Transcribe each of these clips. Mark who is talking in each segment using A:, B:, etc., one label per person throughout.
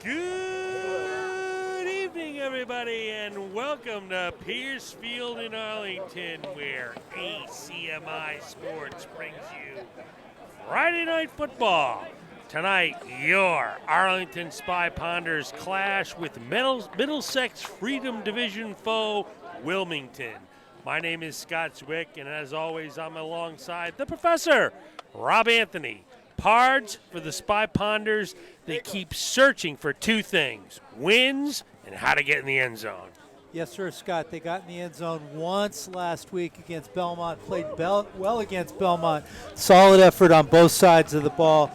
A: Good evening, everybody, and welcome to Pierce Field in Arlington, where ACMI Sports brings you Friday Night Football. Tonight, your Arlington Spy Ponders clash with Middlesex Freedom Division foe, Wilmington. My name is Scott Zwick, and as always, I'm alongside the Professor, Rob Anthony. Pards for the Spy Ponders, they keep searching for two things, wins and how to get in the end zone.
B: Yes, sir, Scott. They got in the end zone once last week against Belmont, played well against Belmont. Solid effort on both sides of the ball.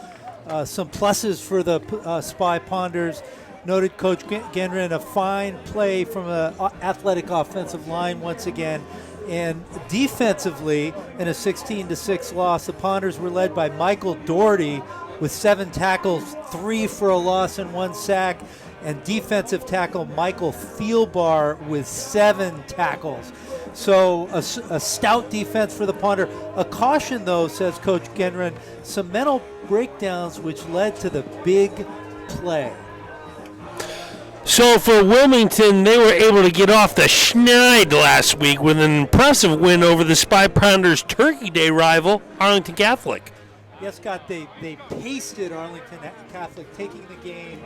B: Some pluses for the Spy Ponders. Noted Coach Genrin, a fine play from an athletic offensive line once again. And defensively, in a 16-6 loss, the Ponders were led by Michael Doherty with 7 tackles, 3 for a loss and 1 sack, and defensive tackle Michael Thielbar with 7 tackles. So a stout defense for the Ponder. A caution, though, says Coach Genrin, some mental breakdowns which led to the big play.
A: So for Wilmington, they were able to get off the schneid last week with an impressive win over the Spy Ponders Turkey Day rival, Arlington Catholic.
B: Yes, Scott, they pasted Arlington Catholic, taking the game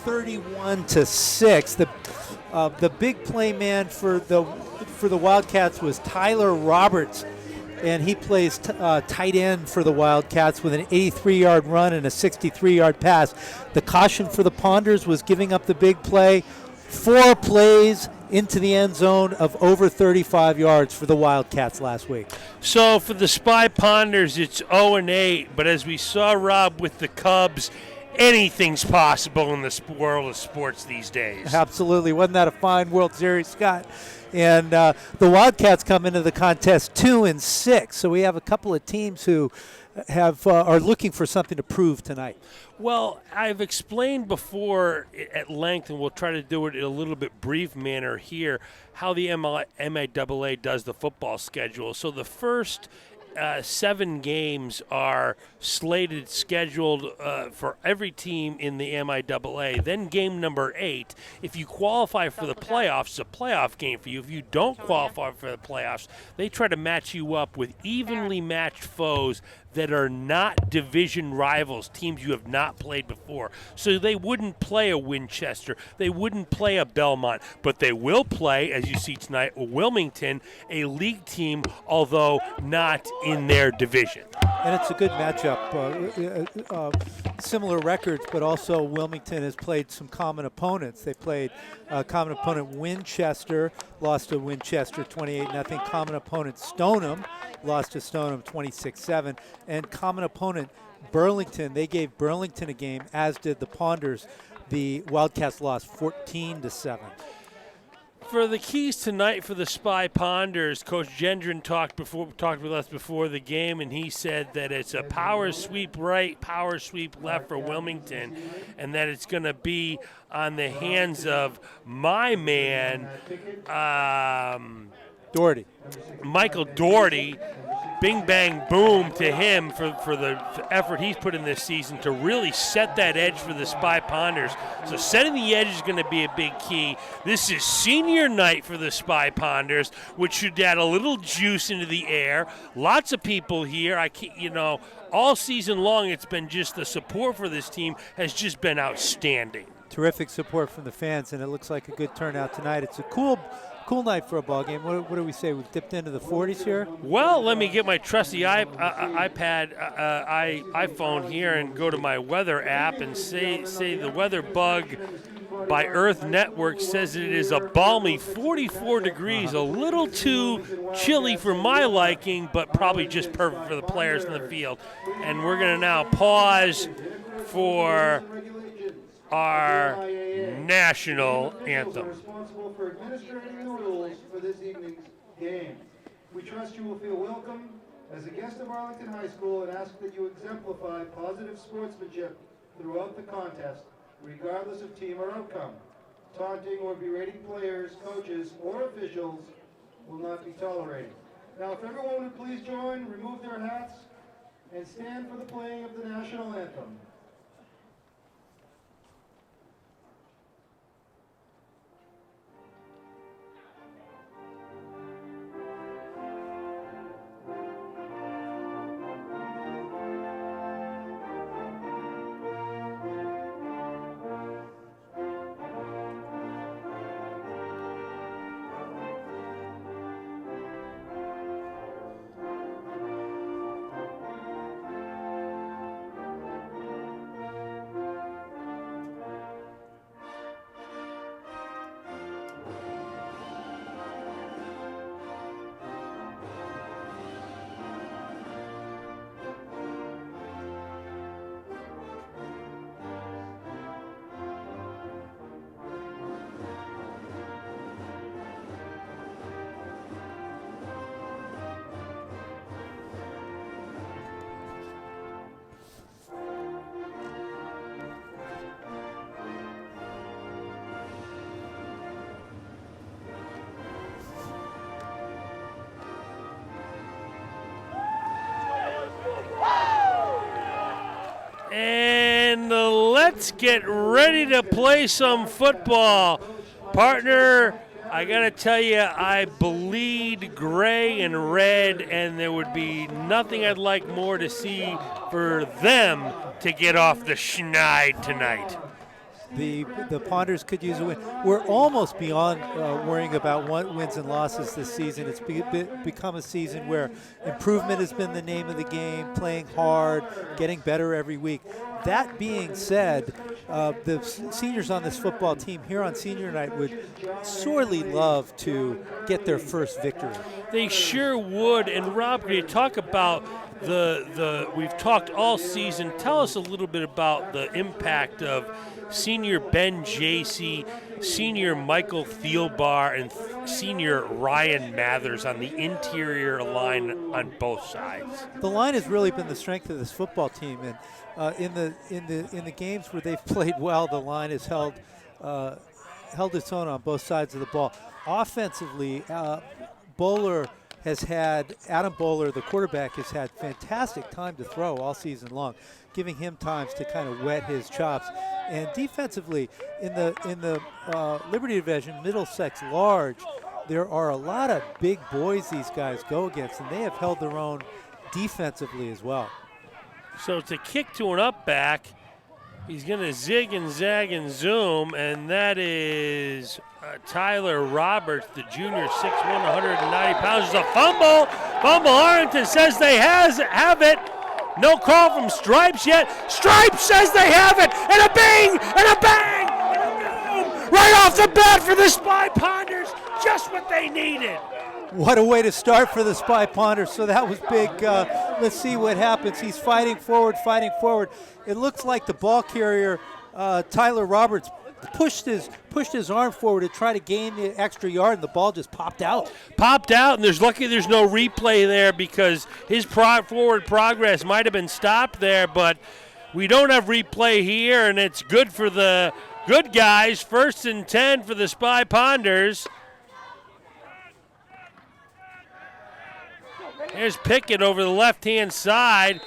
B: 31-6. The big play man for the Wildcats was Tyler Roberts, and he plays tight end for the Wildcats with an 83-yard run and a 63-yard pass. The caution for the Ponders was giving up the big play. 4 plays into the end zone of over 35 yards for the Wildcats last week.
A: So for the Spy Ponders, it's 0-8, but as we saw, Rob, with the Cubs, anything's possible in the world of sports these days.
B: Absolutely. Wasn't that a fine World Series, Scott? And the Wildcats come into the contest 2-6. So we have a couple of teams who are looking for something to prove tonight.
A: Well, I've explained before at length, and we'll try to do it in a little bit brief manner here, how the MIAA does the football schedule. So the first 7 games are scheduled for every team in the MIAA. Then game number 8, if you qualify for the playoffs, it's a playoff game for you. If you don't qualify for the playoffs, they try to match you up with evenly matched foes that are not division rivals, teams you have not played before. So they wouldn't play a Winchester, they wouldn't play a Belmont, but they will play, as you see tonight, a Wilmington, a league team, although not in their division.
B: And it's a good matchup. Similar records, but also Wilmington has played some common opponents. They played common opponent Winchester, lost to Winchester 28-0. Common opponent Stoneham, lost to Stoneham 26-7. And common opponent Burlington, they gave Burlington a game, as did the Ponders. The Wildcats lost 14-7.
A: For the keys tonight for the Spy Ponders, Coach Gendron talked with us before the game, and he said that it's a power sweep right, power sweep left for Wilmington, and that it's going to be on the hands of my man,
B: Doherty.
A: Michael Doherty. Bing, bang, boom to him for the effort he's put in this season to really set that edge for the Spy Ponders. So setting the edge is going to be a big key. This is senior night for the Spy Ponders, which should add a little juice into the air. Lots of people here. All season long it's been just the support for this team has just been outstanding.
B: Terrific support from the fans, and it looks like a good turnout tonight. It's a cool night for a ball game. What do we say? We've dipped into the 40s here?
A: Well, let me get my trusty iPhone here and go to my weather app and say the weather bug by Earth Network says it is a balmy 44 degrees, a little too chilly for my liking, but probably just perfect for the players in the field. And we're going to now pause for our national anthem.
C: Responsible for administrating the rules for this evening's game. We trust you will feel welcome as a guest of Arlington High School and ask that you exemplify positive sportsmanship throughout the contest, regardless of team or outcome. Taunting or berating players, coaches, or officials will not be tolerated. Now, if everyone would please join, remove their hats, and stand for the playing of the national anthem.
A: let's get ready to play some football. Partner, I got to tell you, I bleed gray and red, and there would be nothing I'd like more to see for them to get off the schneid tonight.
B: The Ponders could use a win. We're almost beyond worrying about wins and losses this season. It's become a season where improvement has been the name of the game, playing hard, getting better every week. That being said, the seniors on this football team here on senior night would sorely love to get their first victory.
A: They sure would. And Rob, can you talk about we've talked all season. Tell us a little bit about the impact of senior Ben Jacey, senior Michael Thielbar, and senior Ryan Mathers on the interior line on both sides.
B: The line has really been the strength of this football team, and in the games where they've played well, the line has held its own on both sides of the ball. Offensively, Adam Bowler, the quarterback, has had fantastic time to throw all season long, giving him times to kind of wet his chops. And defensively, in the Liberty Division, Middlesex large, there are a lot of big boys these guys go against, and they have held their own defensively as well.
A: So it's a kick to an up back. He's going to zig and zag and zoom, and that is Tyler Roberts, the junior, 6'1", 190 pounds. There's a fumble. Arlington says they have it. No call from Stripes yet. Stripes says they have it, and a bing, and a bang, and a boom. Right off the bat for the Spy Ponders, just what they needed.
B: What a way to start for the Spy Ponders. So that was big. Let's see what happens. He's fighting forward. It looks like the ball carrier, Tyler Roberts, pushed his arm forward to try to gain the extra yard, and the ball just popped out.
A: And there's no replay there because his forward progress might have been stopped there, but we don't have replay here, and it's good for the good guys. 1st and 10 for the Spy Ponders. Here's Pickett over the left-hand side.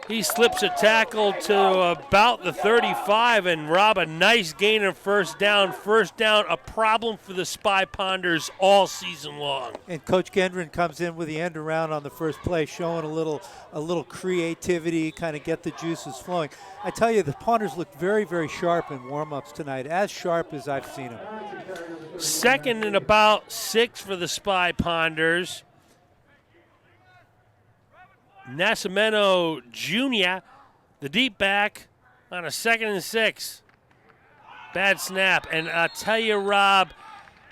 A: He slips a tackle to about the 35, and Rob, a nice gain of first down. First down, a problem for the Spy Ponders all season long.
B: And Coach Gendron comes in with the end around on the first play, showing a little creativity, kind of get the juices flowing. I tell you, the Ponders look very, very sharp in warm-ups tonight, as sharp as I've seen them.
A: 2nd and about 6 for the Spy Ponders. Nascimento Jr., the deep back, on a 2nd and 6. Bad snap. And I'll tell you, Rob,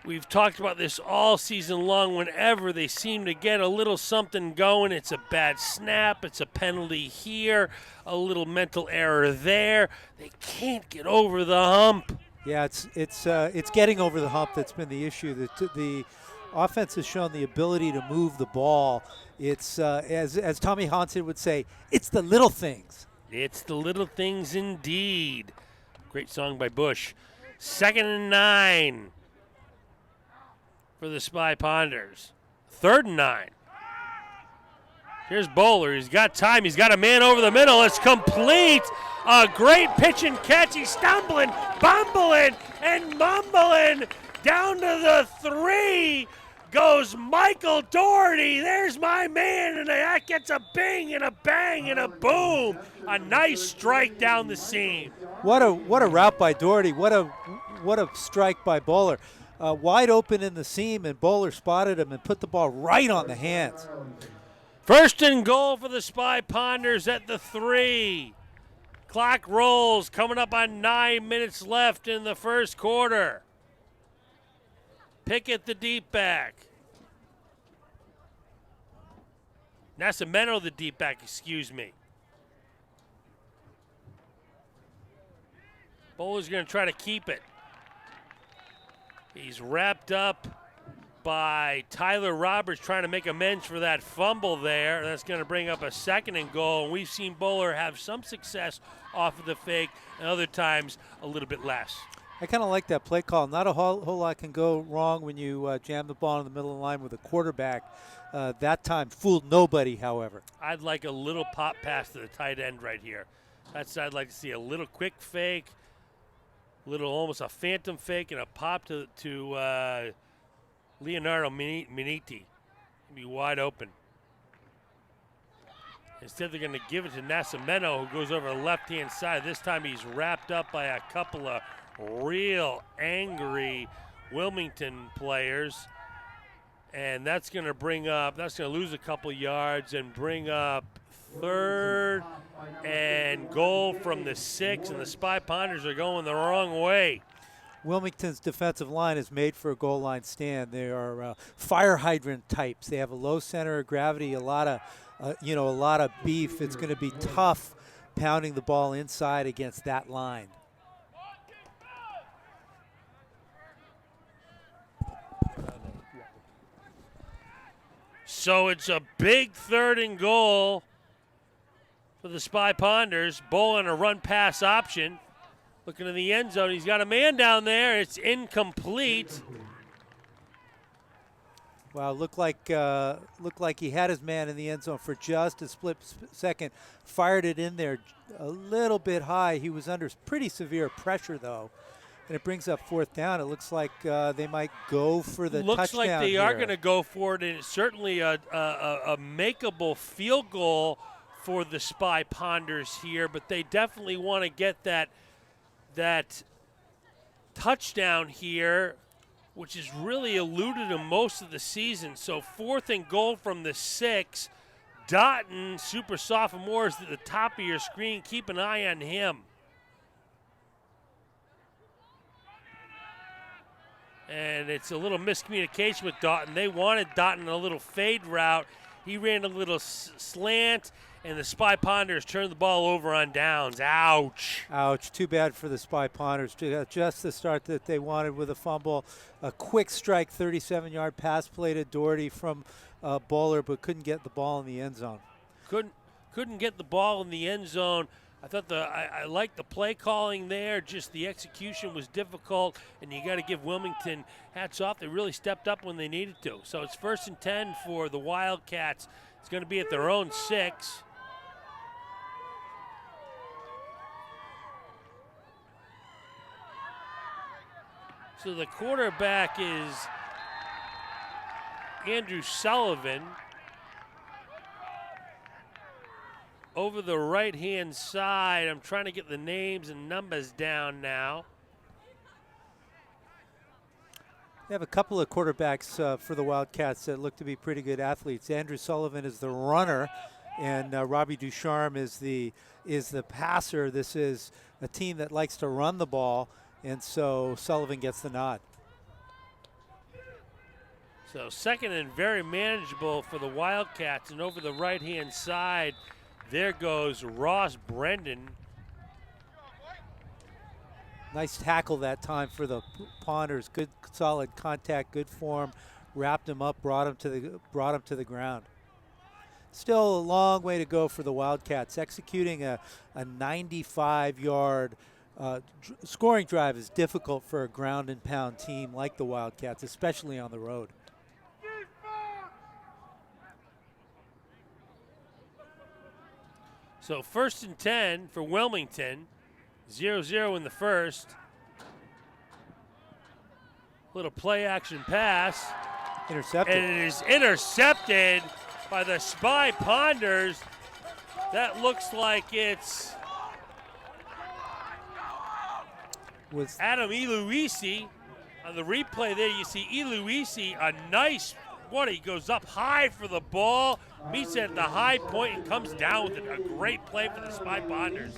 A: we've talked about this all season long. Whenever they seem to get a little something going, it's a bad snap, it's a penalty here, a little mental error there. They can't get over the hump.
B: Yeah, it's getting over the hump that's been the issue. The offense has shown the ability to move the ball. It's, as Tommy Hansen would say, it's the little things.
A: It's the little things indeed. Great song by Bush. 2nd and 9 for the Spy Ponders. 3rd and 9. Here's Bowler. He's got time. He's got a man over the middle. It's complete. A great pitch and catch. He's stumbling, bumbling, and mumbling. Down to the 3 goes Michael Doherty. There's my man, and that gets a bing and a bang and a boom. A nice strike down the seam.
B: What a route by Doherty. What a strike by Bowler. Wide open in the seam, and Bowler spotted him and put the ball right on the hands.
A: 1st and goal for the Spy Ponders at the 3. Clock rolls, coming up on 9 minutes left in the first quarter. Pickett, the deep back. Nascimento, the deep back, excuse me. Bowler's going to try to keep it. He's wrapped up by Tyler Roberts trying to make amends for that fumble there. That's going to bring up a 2nd and goal. And we've seen Bowler have some success off of the fake, and other times a little bit less.
B: I kind of like that play call. Not a whole lot can go wrong when you jam the ball in the middle of the line with a quarterback. That time fooled nobody, however.
A: I'd like a little pop pass to the tight end right here. That's I'd like to see a little quick fake, almost a phantom fake, and a pop to Leonardo Miniti. Be wide open. Instead, they're going to give it to Nascimento, who goes over the left-hand side. This time, he's wrapped up by a couple of real angry Wilmington players. And that's going to lose a couple yards and bring up 3rd and goal from the 6, and the Spy Ponders are going the wrong way.
B: Wilmington's defensive line is made for a goal line stand. They are fire hydrant types. They have a low center of gravity, a lot of beef. It's going to be tough pounding the ball inside against that line.
A: So it's a big 3rd and goal for the Spy Ponders. Bull on a run pass option. Looking in the end zone. He's got a man down there. It's incomplete.
B: Wow, looked like he had his man in the end zone for just a split second. Fired it in there a little bit high. He was under pretty severe pressure, though. And it brings up 4th down. It looks like they might go for the touchdown.
A: Looks like they are going to go for it, and it's certainly a makeable field goal for the Spy Ponders here, but they definitely want to get that touchdown here, which has really eluded them most of the season. So 4th and goal from the 6. Doughton, super sophomore, is at the top of your screen. Keep an eye on him. And it's a little miscommunication with Doughton. They wanted Doughton a little fade route. He ran a little slant, and the Spy Ponders turned the ball over on downs. Ouch.
B: Ouch. Too bad for the Spy Ponders. Just the start that they wanted with a fumble. A quick strike, 37-yard pass play to Doherty from Bowler, but couldn't get the ball in the end zone.
A: Couldn't get the ball in the end zone. I thought I liked the play calling there. Just the execution was difficult, and you got to give Wilmington hats off. They really stepped up when they needed to. So it's 1st and 10 for the Wildcats. It's going to be at their own 6. So the quarterback is Andrew Sullivan. Over the right-hand side, I'm trying to get the names and numbers down now.
B: They have a couple of quarterbacks for the Wildcats that look to be pretty good athletes. Andrew Sullivan is the runner, and Robbie Ducharme is the passer. This is a team that likes to run the ball, and so Sullivan gets the nod.
A: So 2nd and very manageable for the Wildcats, and over the right-hand side, there goes Ross Brendan.
B: Nice tackle that time for the Ponders. Good, solid contact, good form. Wrapped him up, brought him to the ground. Still a long way to go for the Wildcats. Executing a 95-yard scoring drive is difficult for a ground and pound team like the Wildcats, especially on the road.
A: So 1st and 10 for Wilmington. 0-0 in the first. Little play action pass.
B: Intercepted.
A: And it is intercepted by the Spy Ponders. That looks like it's Adam Eluisi. On the replay there, you see Eluisi, a nice one. He goes up high for the ball, meets it at the high point, and comes down with it. A great play for the Spy Ponders.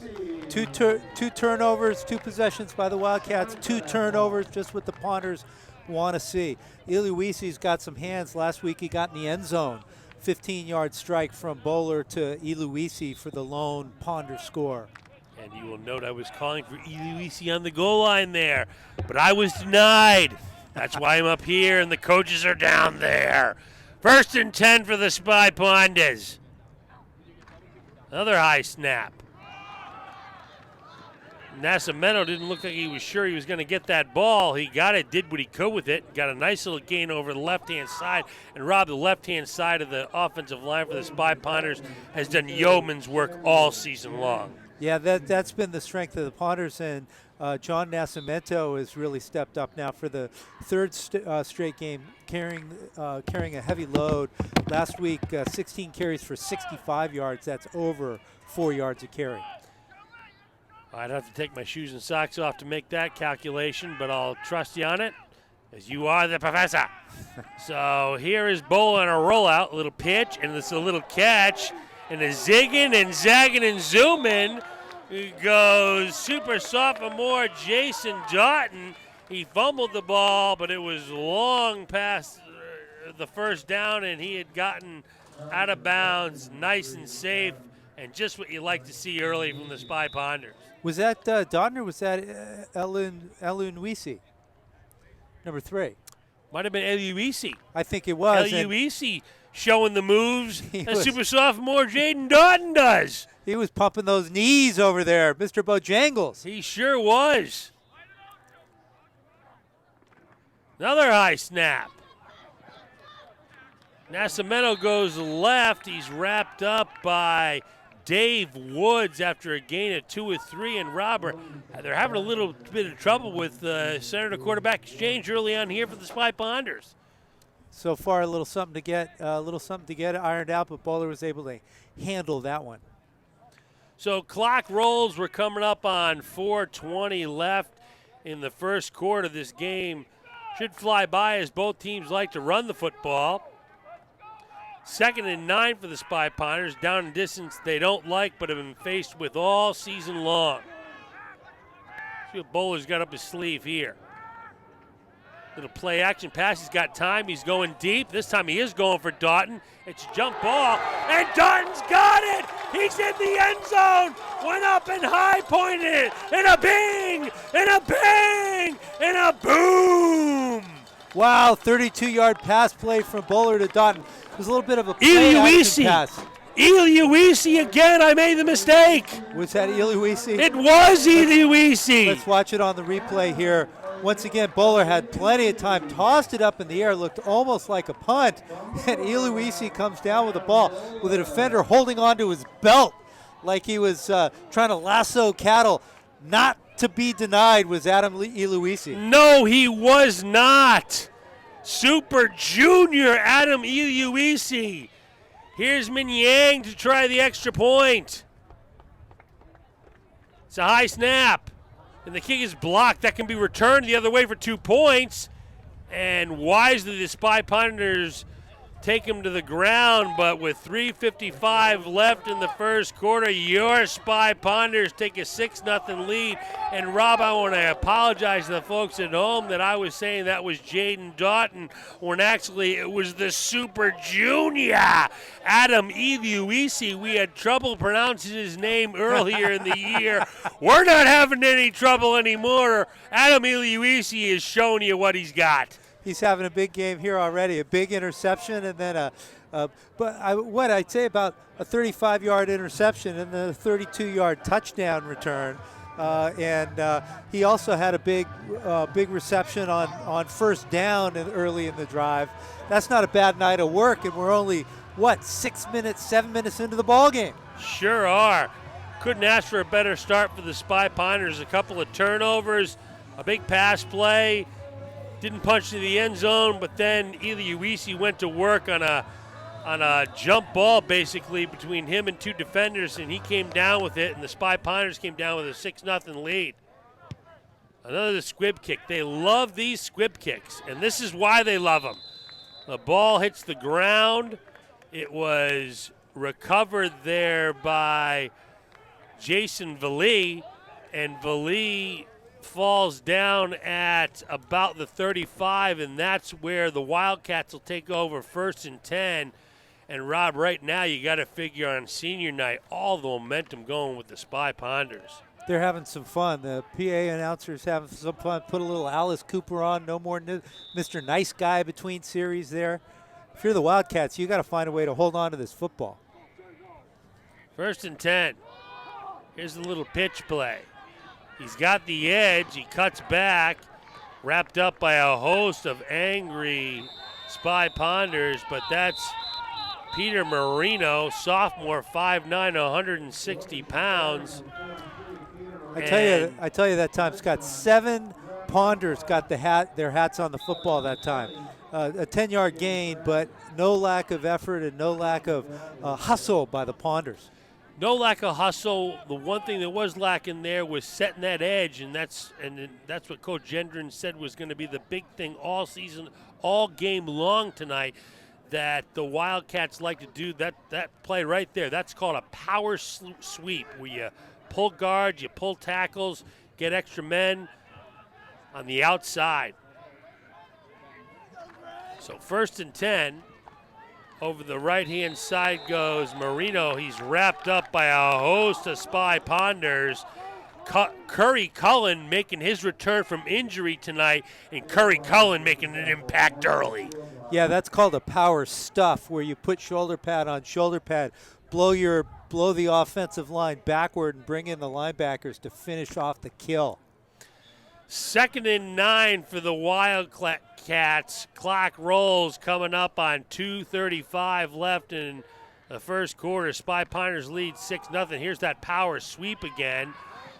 B: Two turnovers, 2 possessions by the Wildcats. 2 turnovers, just what the Ponders want to see. Eluisi's got some hands. Last week he got in the end zone. 15-yard strike from Bowler to Eluisi for the lone Ponder score.
A: And you will note I was calling for Eluisi on the goal line there, but I was denied. That's why I'm up here and the coaches are down there. 1st and 10 for the Spy Ponders. Another high snap. Nascimento didn't look like he was sure he was going to get that ball. He got it, did what he could with it, got a nice little gain over the left-hand side, and Rob, the left-hand side of the offensive line for the Spy Ponders has done yeoman's work all season long.
B: Yeah, that's been the strength of the Ponders, and John Nascimento has really stepped up now for the third straight game, carrying a heavy load. Last week, 16 carries for 65 yards. That's over 4 yards a carry.
A: I'd have to take my shoes and socks off to make that calculation, but I'll trust you on it, as you are the professor. So here is Bull on a rollout, a little pitch, and this a little catch, and a zigging and zagging and zooming. Goes super sophomore Jason Doughton. He fumbled the ball, but it was long past the first down, and he had gotten out of bounds, nice and safe, and just what you like to see early from the Spy Ponders.
B: Was that Doughton or was that Elunuisi? Number 3.
A: Might have been Eluisi.
B: I think it was.
A: Eluisi showing the moves that super sophomore Jaden Doughton does.
B: He was pumping those knees over there, Mr. Bojangles.
A: He sure was. Another high snap. Nascimento goes left. He's wrapped up by Dave Woods after a gain of 2 or 3. And Robert, they're having a little bit of trouble with center to quarterback exchange early on here for the Spy Ponders.
B: So far, a little something to get ironed out, but Bowler was able to handle that one.
A: So clock rolls. We're coming up on 4:20 left in the first quarter. This game should fly by as both teams like to run the football. 2nd and 9 for the Spy Ponders, down in distance they don't like but have been faced with all season long. See what Bowler's got up his sleeve here. Little play action pass. He's got time. He's going deep. This time he is going for Doughton. It's a jump ball, and Doughton's got it. He's in the end zone. Went up and high pointed it. And a bing, and a bang, and a boom.
B: Wow, 32-yard pass play from Bowler to Doughton. It was a little bit of a play action pass.
A: Eluisi again. I made the mistake.
B: Was that Eluisi?
A: It was Eluisi.
B: Let's watch it on the replay here. Once again, Bowler had plenty of time, tossed it up in the air, looked almost like a punt, and Eluisi comes down with the ball with a defender holding onto his belt like he was trying to lasso cattle. Not to be denied was Adam Eluisi.
A: No, he was not. Super Junior Adam Eluisi. Here's Minyang to try the extra point. It's a high snap. And the kick is blocked. That can be returned the other way for 2 points. And wisely, the Spy Ponders take him to the ground. But with 3:55 left in the first quarter, your Spy Ponders take a 6-0 lead. And Rob, I want to apologize to the folks at home that I was saying that was Jaden Doughton, when actually it was the Super Junior Adam Eluisi. We had trouble pronouncing his name earlier in the year. We're not having any trouble anymore. Adam Eluisi is showing you what he's got.
B: He's having a big game here already, a big interception, and then what I'd say about a 35-yard interception and then a 32-yard touchdown return. And he also had a big reception on first down early in the drive. That's not a bad night of work, and we're only, 7 minutes into the ball game.
A: Sure are. Couldn't ask for a better start for the Spy Ponders. A couple of turnovers, a big pass play. Didn't punch to the end zone, but then Eluisi went to work on a jump ball basically between him and 2 defenders, and he came down with it, and the Spy Ponders came down with a 6-0 lead. Another squib kick. They love these squib kicks, and this is why they love them. The ball hits the ground. It was recovered there by Jason Vallee, and Vallee falls down at about the 35, and that's where the Wildcats will take over 1st and 10. And Rob, right now you got to figure on senior night, all the momentum going with the Spy Ponders.
B: They're having some fun. The PA announcers having some fun. Put a little Alice Cooper on. No more Mr. Nice Guy between series there. If you're the Wildcats, you got to find a way to hold on to this football.
A: 1st and 10. Here's the little pitch play. He's got the edge. He cuts back, wrapped up by a host of angry Spy Ponders, but that's Peter Marino, sophomore, 5'9", 160 pounds.
B: I tell you that time, Scott, 7 Ponders got their hats on the football that time. A 10-yard gain, but no lack of effort and no lack of hustle by the Ponders.
A: No lack of hustle. The one thing that was lacking there was setting that edge, and that's what Coach Gendron said was going to be the big thing all season, all game long tonight, that the Wildcats like to do. That play right there, that's called a power sweep, where you pull guards, you pull tackles, get extra men on the outside. So 1st and 10. Over the right-hand side goes Marino. He's wrapped up by a host of Spy Ponders. Colin making his return from injury tonight, and Cullen making an impact early.
B: Yeah, that's called a power stuff, where you put shoulder pad on shoulder pad, blow the offensive line backward, and bring in the linebackers to finish off the kill.
A: 2nd and 9 for the Wildcats. Clock rolls coming up on 2:35 left in the first quarter. Spy Ponders lead 6-0. Here's that power sweep again.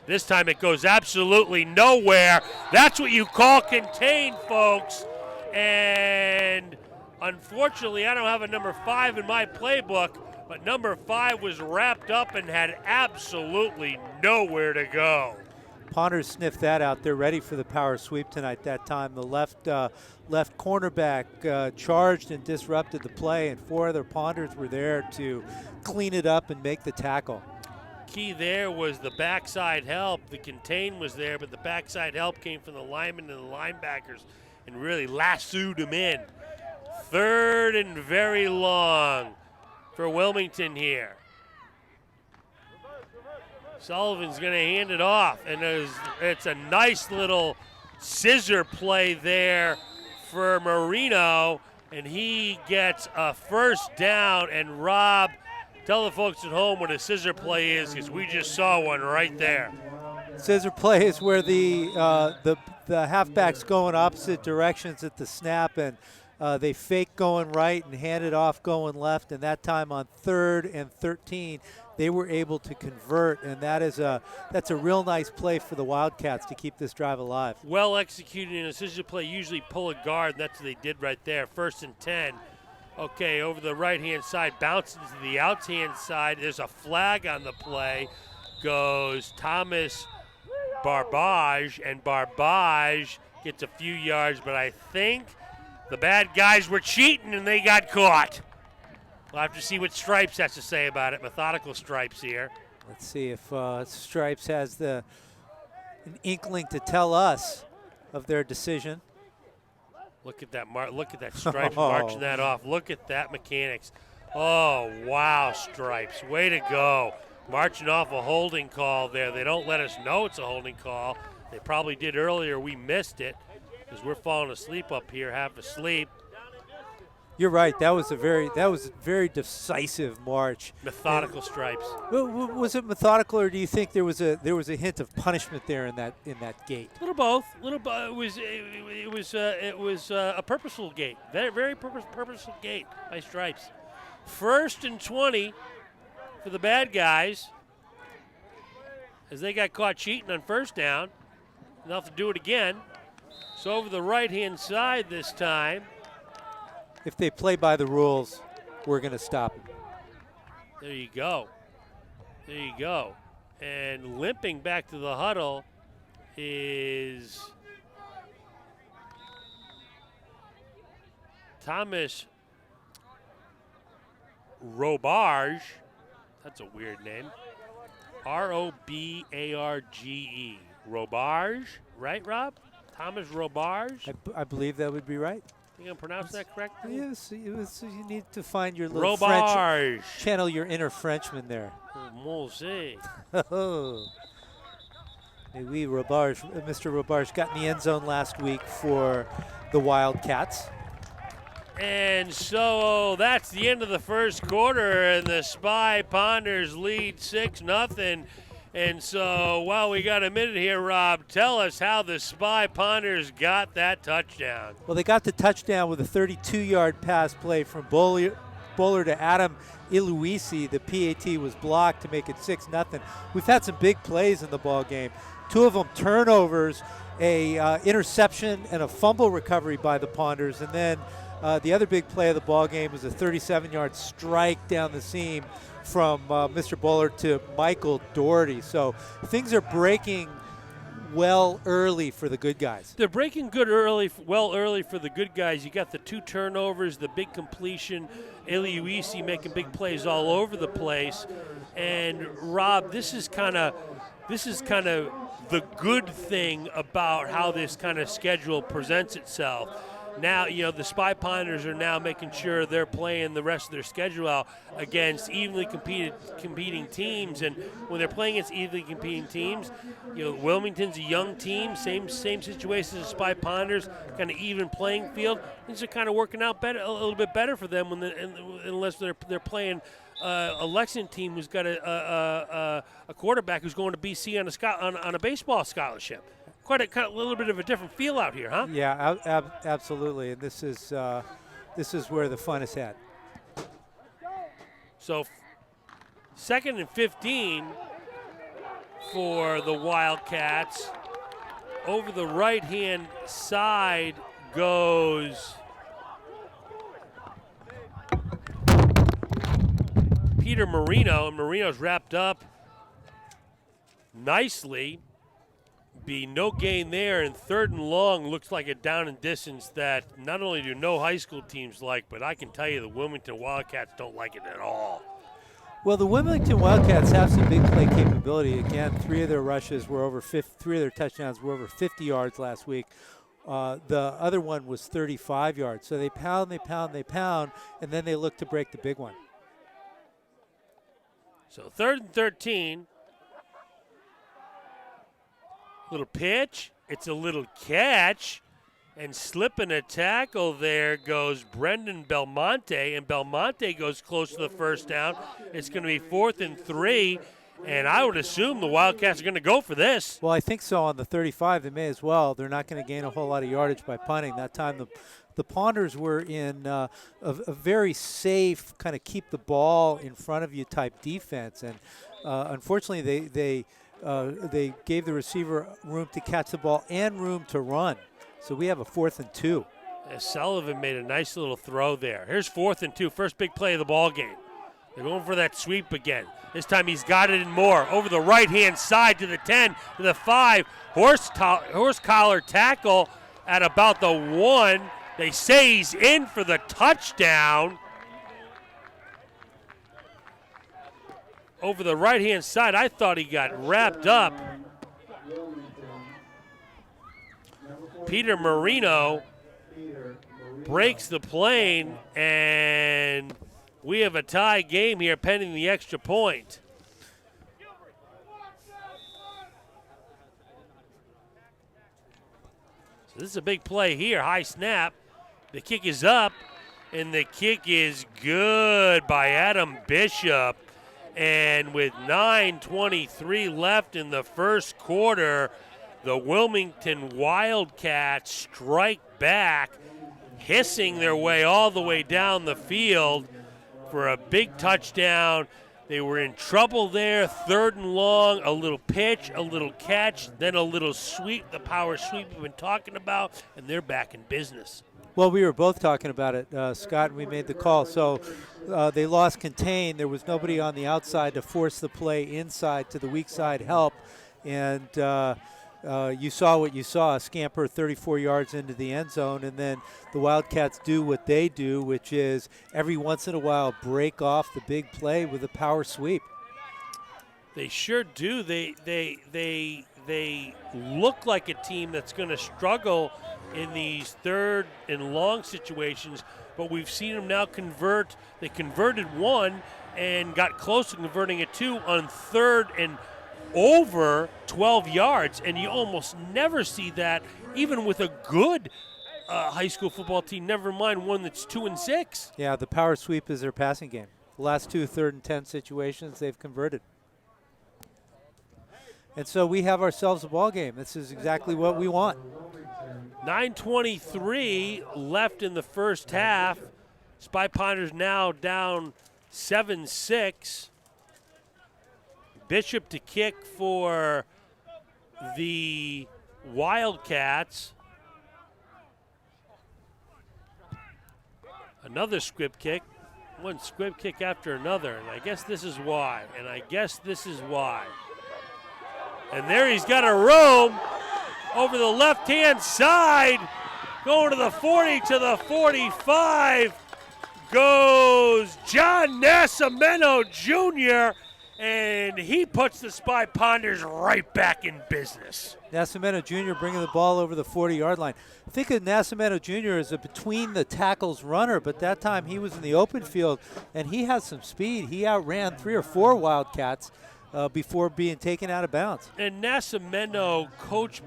A: This time it goes absolutely nowhere. That's what you call contain, folks. And unfortunately, I don't have a number 5 in my playbook, but number 5 was wrapped up and had absolutely nowhere to go.
B: Ponders sniffed that out. They're ready for the power sweep tonight. That time the left cornerback charged and disrupted the play, and 4 other Ponders were there to clean it up and make the tackle.
A: Key there was the backside help. The contain was there, but the backside help came from the linemen and the linebackers and really lassoed them in. 3rd and very long for Wilmington here. Sullivan's going to hand it off, and it's a nice little scissor play there for Marino, and he gets a 1st down. And Rob, tell the folks at home what a scissor play is, because we just saw one right there.
B: Scissor play is where the halfback's going opposite directions at the snap, and they fake going right and hand it off going left, and that time on 3rd and 13, they were able to convert, and that's a real nice play for the Wildcats to keep this drive alive.
A: Well executed in a scissor play, usually pull a guard, and that's what they did right there. 1st and 10. Okay, over the right-hand side, bouncing to the outside side. There's a flag on the play. Goes Thomas Barbage, and Barbage gets a few yards, but I think the bad guys were cheating and they got caught. We'll have to see what Stripes has to say about it. Methodical Stripes here.
B: Let's see if Stripes has an inkling to tell us of their decision.
A: Look at that! Look at that Stripes marching that off. Look at that mechanics. Oh wow, Stripes! Way to go! Marching off a holding call there. They don't let us know it's a holding call. They probably did earlier. We missed it because we're falling asleep up here, half asleep.
B: You're right. That was a very decisive march.
A: Methodical Stripes.
B: Was it methodical, or do you think there was a hint of punishment there in that gate?
A: A little both. It was a purposeful gate. Very purposeful gate by Stripes. 1st and 20 for the bad guys, as they got caught cheating on 1st down. They'll have to do it again. So over the right-hand side this time.
B: If they play by the rules, we're going to stop them.
A: There you go. There you go. And limping back to the huddle is Thomas Robarge. That's a weird name. Robarge. Robarge, right, Rob? Thomas Robarge?
B: I believe that would be right.
A: You gonna pronounce that correctly?
B: Yes, you need to find your little
A: Robarge.
B: French, channel your inner Frenchman there.
A: Moisand.
B: Oh, oui, Robarge. Mr. Robarge got in the end zone last week for the Wildcats.
A: And so that's the end of the first quarter, and the Spy Ponders lead 6-0. And so, while we got a minute here, Rob, tell us how the Spy Ponders got that touchdown.
B: Well, they got the touchdown with a 32-yard pass play from bowler to Adam Iluisi. The PAT was blocked to make it 6-0. We've had some big plays in the ball game. 2 of them turnovers, a interception and a fumble recovery by the Ponders, and then the other big play of the ball game was a 37-yard strike down the seam from Mr. Bowler to Michael Doherty. So things are breaking well early for the good guys.
A: They're breaking good early, well early for the good guys. You got the 2 turnovers, the big completion, Eliuisi making big plays all over the place. And Rob, this is kind of the good thing about how this kind of schedule presents itself. Now, the Spy Ponders are now making sure they're playing the rest of their schedule out against evenly competing teams. And when they're playing against evenly competing teams, Wilmington's a young team, same situation as Spy Ponders, kind of even playing field. Things are kind of working out better, a little bit better for them unless they're playing a Lexington team who's got a quarterback who's going to BC on a baseball scholarship. Quite a little bit of a different feel out here, huh?
B: Yeah, absolutely. And this is where the fun is had.
A: So, 2nd and 15 for the Wildcats. Over the right-hand side goes Peter Marino, and Marino's wrapped up nicely. Be no gain there, and 3rd and long looks like a down and distance that not only do no high school teams like, but I can tell you the Wilmington Wildcats don't like it at all.
B: Well, the Wilmington Wildcats have some big play capability. Again, 3 of their rushes were over 3 of their touchdowns were over 50 yards last week. The other one was 35 yards. So they pound, and then they look to break the big one.
A: So 3rd and 13. Little pitch, it's a little catch, and slipping a tackle there goes Brendan Belmonte, and Belmonte goes close to the first down. It's going to be 4th and 3, and I would assume the Wildcats are going to go for this.
B: Well, I think so. On the 35, they may as well. They're not going to gain a whole lot of yardage by punting. That time the Ponders were in a very safe kind of keep the ball in front of you type defense, and unfortunately they gave the receiver room to catch the ball and room to run. So we have a 4th and 2.
A: Sullivan made a nice little throw there. Here's 4th and 2, first big play of the ball game. They're going for that sweep again. This time he's got it and more. Over the right-hand side to the 10, to the 5. Horse collar tackle at about the 1. They say he's in for the touchdown. Over the right-hand side, I thought he got wrapped up. Peter Marino breaks the plane, and we have a tie game here pending the extra point. So this is a big play here, high snap. The kick is up, and the kick is good by Adam Bishop. And with 9:23 left in the first quarter, the Wilmington Wildcats strike back, hissing their way all the way down the field for a big touchdown. They were in trouble there, 3rd and long, a little pitch, a little catch, then a little sweep, the power sweep we've been talking about, and they're back in business.
B: Well, we were both talking about it, Scott, and we made the call. So they lost contain. There was nobody on the outside to force the play inside to the weak side help. And you saw what you saw, a scamper 34 yards into the end zone. And then the Wildcats do what they do, which is every once in a while break off the big play with a power sweep.
A: They sure do. They look like a team that's going to struggle in these 3rd and long situations, but we've seen them now convert. They converted 1 and got close to converting it 2 on 3rd and over 12 yards, and you almost never see that even with a good high school football team, never mind one that's 2 and 6.
B: Yeah, the power sweep is their passing game. The last 2 3rd and 10 situations they've converted. And so we have ourselves a ball game. This is exactly what we want.
A: 9:23 left in the first half. Spy Ponders now down 7-6. Bishop to kick for the Wildcats. Another squib kick. One squib kick after another, and I guess this is why. And there he's got a roam over the left-hand side. Going to the 40, to the 45 goes John Nascimento Jr., and he puts the Spy Ponders right back in business.
B: Nascimento Jr. bringing the ball over the 40-yard line. Think of Nascimento Jr. as a between-the-tackles runner, but that time he was in the open field, and he has some speed. He outran 3 or 4 Wildcats before being taken out of bounds.
A: And Nascimento, Coach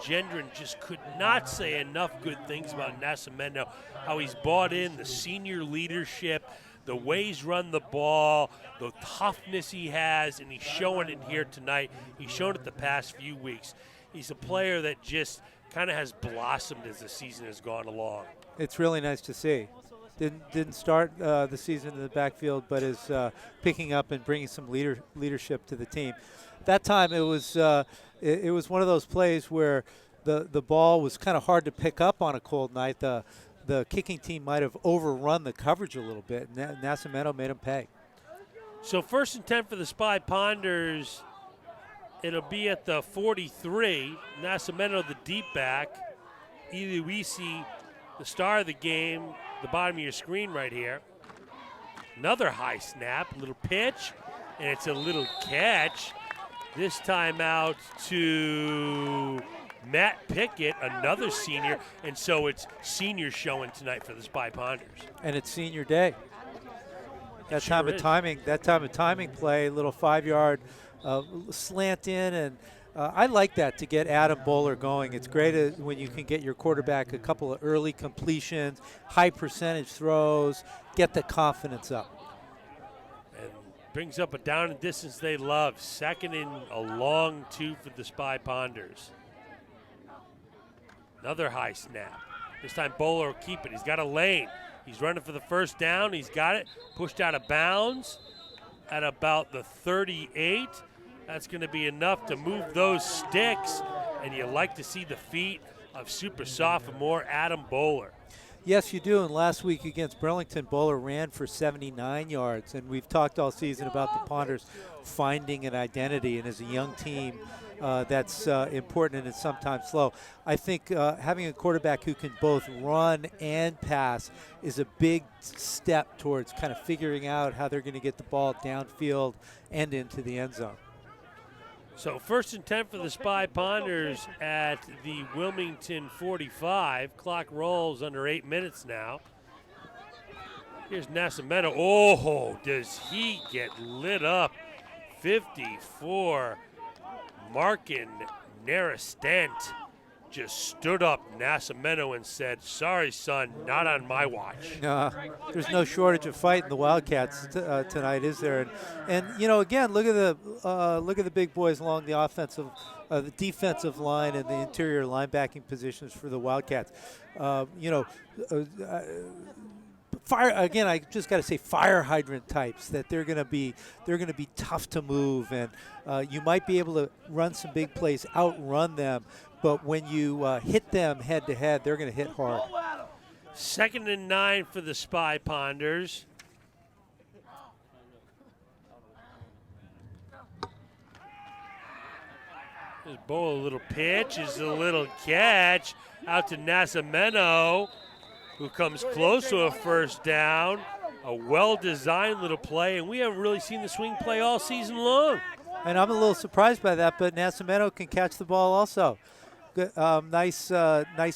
A: Gendron just could not say enough good things about Nascimento, how he's bought in, the senior leadership, the way he's run the ball, the toughness he has, and he's showing it here tonight. He's shown it the past few weeks. He's a player that just kind of has blossomed as the season has gone along.
B: It's really nice to see. Didn't start the season in the backfield, but is picking up and bringing some leadership to the team. That time it was one of those plays where the ball was kind of hard to pick up on a cold night. The kicking team might have overrun the coverage a little bit, and Nascimento made him pay.
A: So 1st and 10 for the Spy Ponders. It'll be at the 43. Nascimento, the deep back. Iluisi, the star of the game, the bottom of your screen right here. Another high snap, little pitch, and it's a little catch. This time out to Matt Pickett, another senior, and so it's senior showing tonight for the Spy Ponders.
B: And it's senior day. That
A: sure
B: time of timing play, little 5-yard slant in, and I like that to get Adam Bowler going. It's great when you can get your quarterback a couple of early completions, high percentage throws, get the confidence up.
A: And brings up a down and distance they love. 2nd and a long 2 for the Spy Ponders. Another high snap. This time Bowler will keep it. He's got a lane. He's running for the first down. He's got it. Pushed out of bounds at about the 38. That's going to be enough to move those sticks. And you like to see the feet of super sophomore Adam Bowler.
B: Yes, you do. And last week against Burlington, Bowler ran for 79 yards. And we've talked all season about the Ponders finding an identity. And as a young team, that's important and it's sometimes slow. I think having a quarterback who can both run and pass is a big step towards kind of figuring out how they're going to get the ball downfield and into the end zone.
A: So 1st and 10 for the Spy Ponders at the Wilmington 45. Clock rolls under 8 minutes now. Here's Nascimento. Oh, does he get lit up? 54. Markin Narastant just stood up Nascimento and said, "Sorry, son, not on my watch."
B: There's no shortage of fight in the Wildcats tonight, is there? And you know, again, look at the big boys along the defensive line and the interior linebacking positions for the Wildcats. Fire again. I just got to say, fire hydrant types. That they're going to be tough to move, and you might be able to run some big plays, outrun them. But when you hit them head to head, they're going to hit hard.
A: 2nd and 9 for the Spy Ponders. There's Bo, a little pitch, is a little catch out to Nascimento, who comes close to a first down. A well-designed little play, and we haven't really seen the swing play all season long.
B: And I'm a little surprised by that, but Nascimento can catch the ball also. Good, nice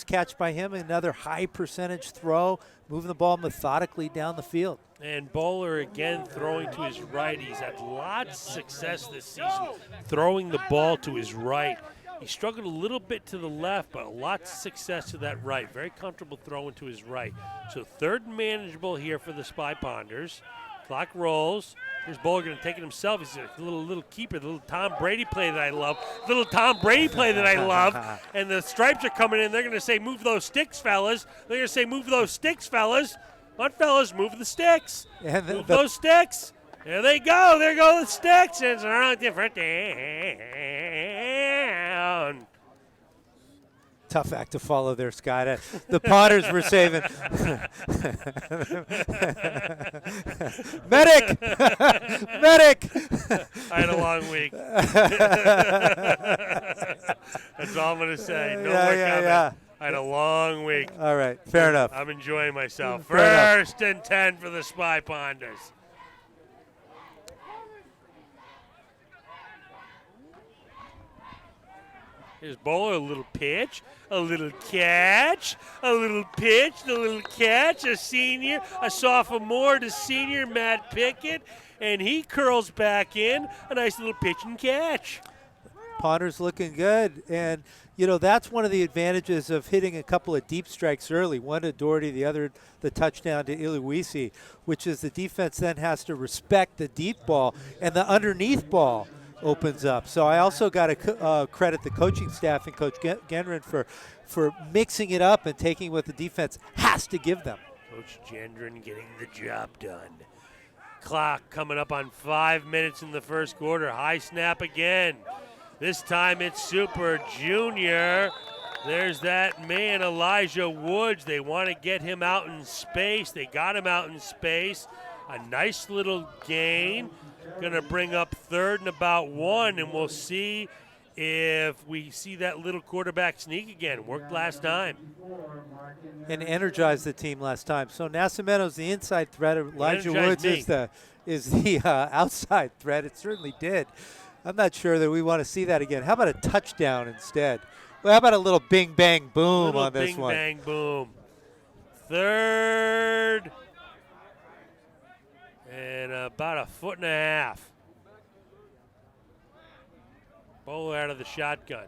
B: catch by him. Another high percentage throw, moving the ball methodically down the field.
A: And Bowler again throwing to his right. He's had lots of success this season throwing the ball to his right. He struggled a little bit to the left, but lots of success to that right. Very comfortable throwing to his right. So 3rd and manageable here for the Spy Ponders. Clock rolls. Here's Bowler going to take it himself. He's a little keeper, the little Tom Brady play that I love. Little Tom Brady play that I love. And the Stripes are coming in. They're going to say, move those sticks, fellas. They're going to say, move those sticks, fellas. Come on, fellas, move the sticks.
B: And
A: move those sticks. There they go. There go the sticks. It's a different down.
B: Tough act to follow there, Scott. The Potters were saving. Medic! Medic!
A: I had a long week. That's all I'm going to say. No more comment. I had a long week.
B: All right, fair enough.
A: I'm enjoying myself. First and 10 for the Spy Ponders. Here's Bowler, a little pitch, a little catch, a little pitch, a little catch, a senior, a sophomore to senior, Matt Pickett, and he curls back in, a nice little pitch and catch.
B: Potter's looking good, and that's one of the advantages of hitting a couple of deep strikes early, one to Doherty, the other the touchdown to Iluisi, which is the defense then has to respect the deep ball, and the underneath ball opens up. So I also got to credit the coaching staff and Coach Gendron for mixing it up and taking what the defense has to give them.
A: Coach Gendron getting the job done. Clock coming up on 5 minutes in the first quarter. High snap again. This time it's Super Junior. There's that man, Elijah Woods. They want to get him out in space. They got him out in space. A nice little gain. Going to bring up third and about 1, and we'll see if we see that little quarterback sneak again. Worked last time.
B: And energized the team last time. So Nascimento's the inside threat. Elijah Woods is the outside threat. It certainly did. I'm not sure that we want to see that again. How about a touchdown instead? Well, how about a little bing, bang, boom on this one?
A: Bing, bang, boom. Third. And about a foot and a half. Bowler out of the shotgun.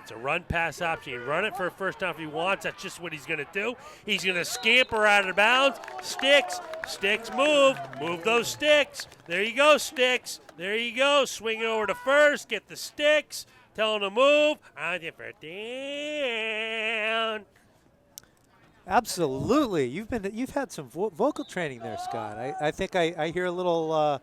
A: It's a run-pass option. You run it for a first down if he wants. That's just what he's going to do. He's going to scamper out of bounds. Sticks. Sticks move. Move those sticks. There you go, sticks. There you go. Swing it over to first. Get the sticks. Tell him to move. For down.
B: Absolutely. You've had some vocal training there, Scott. I think I hear a little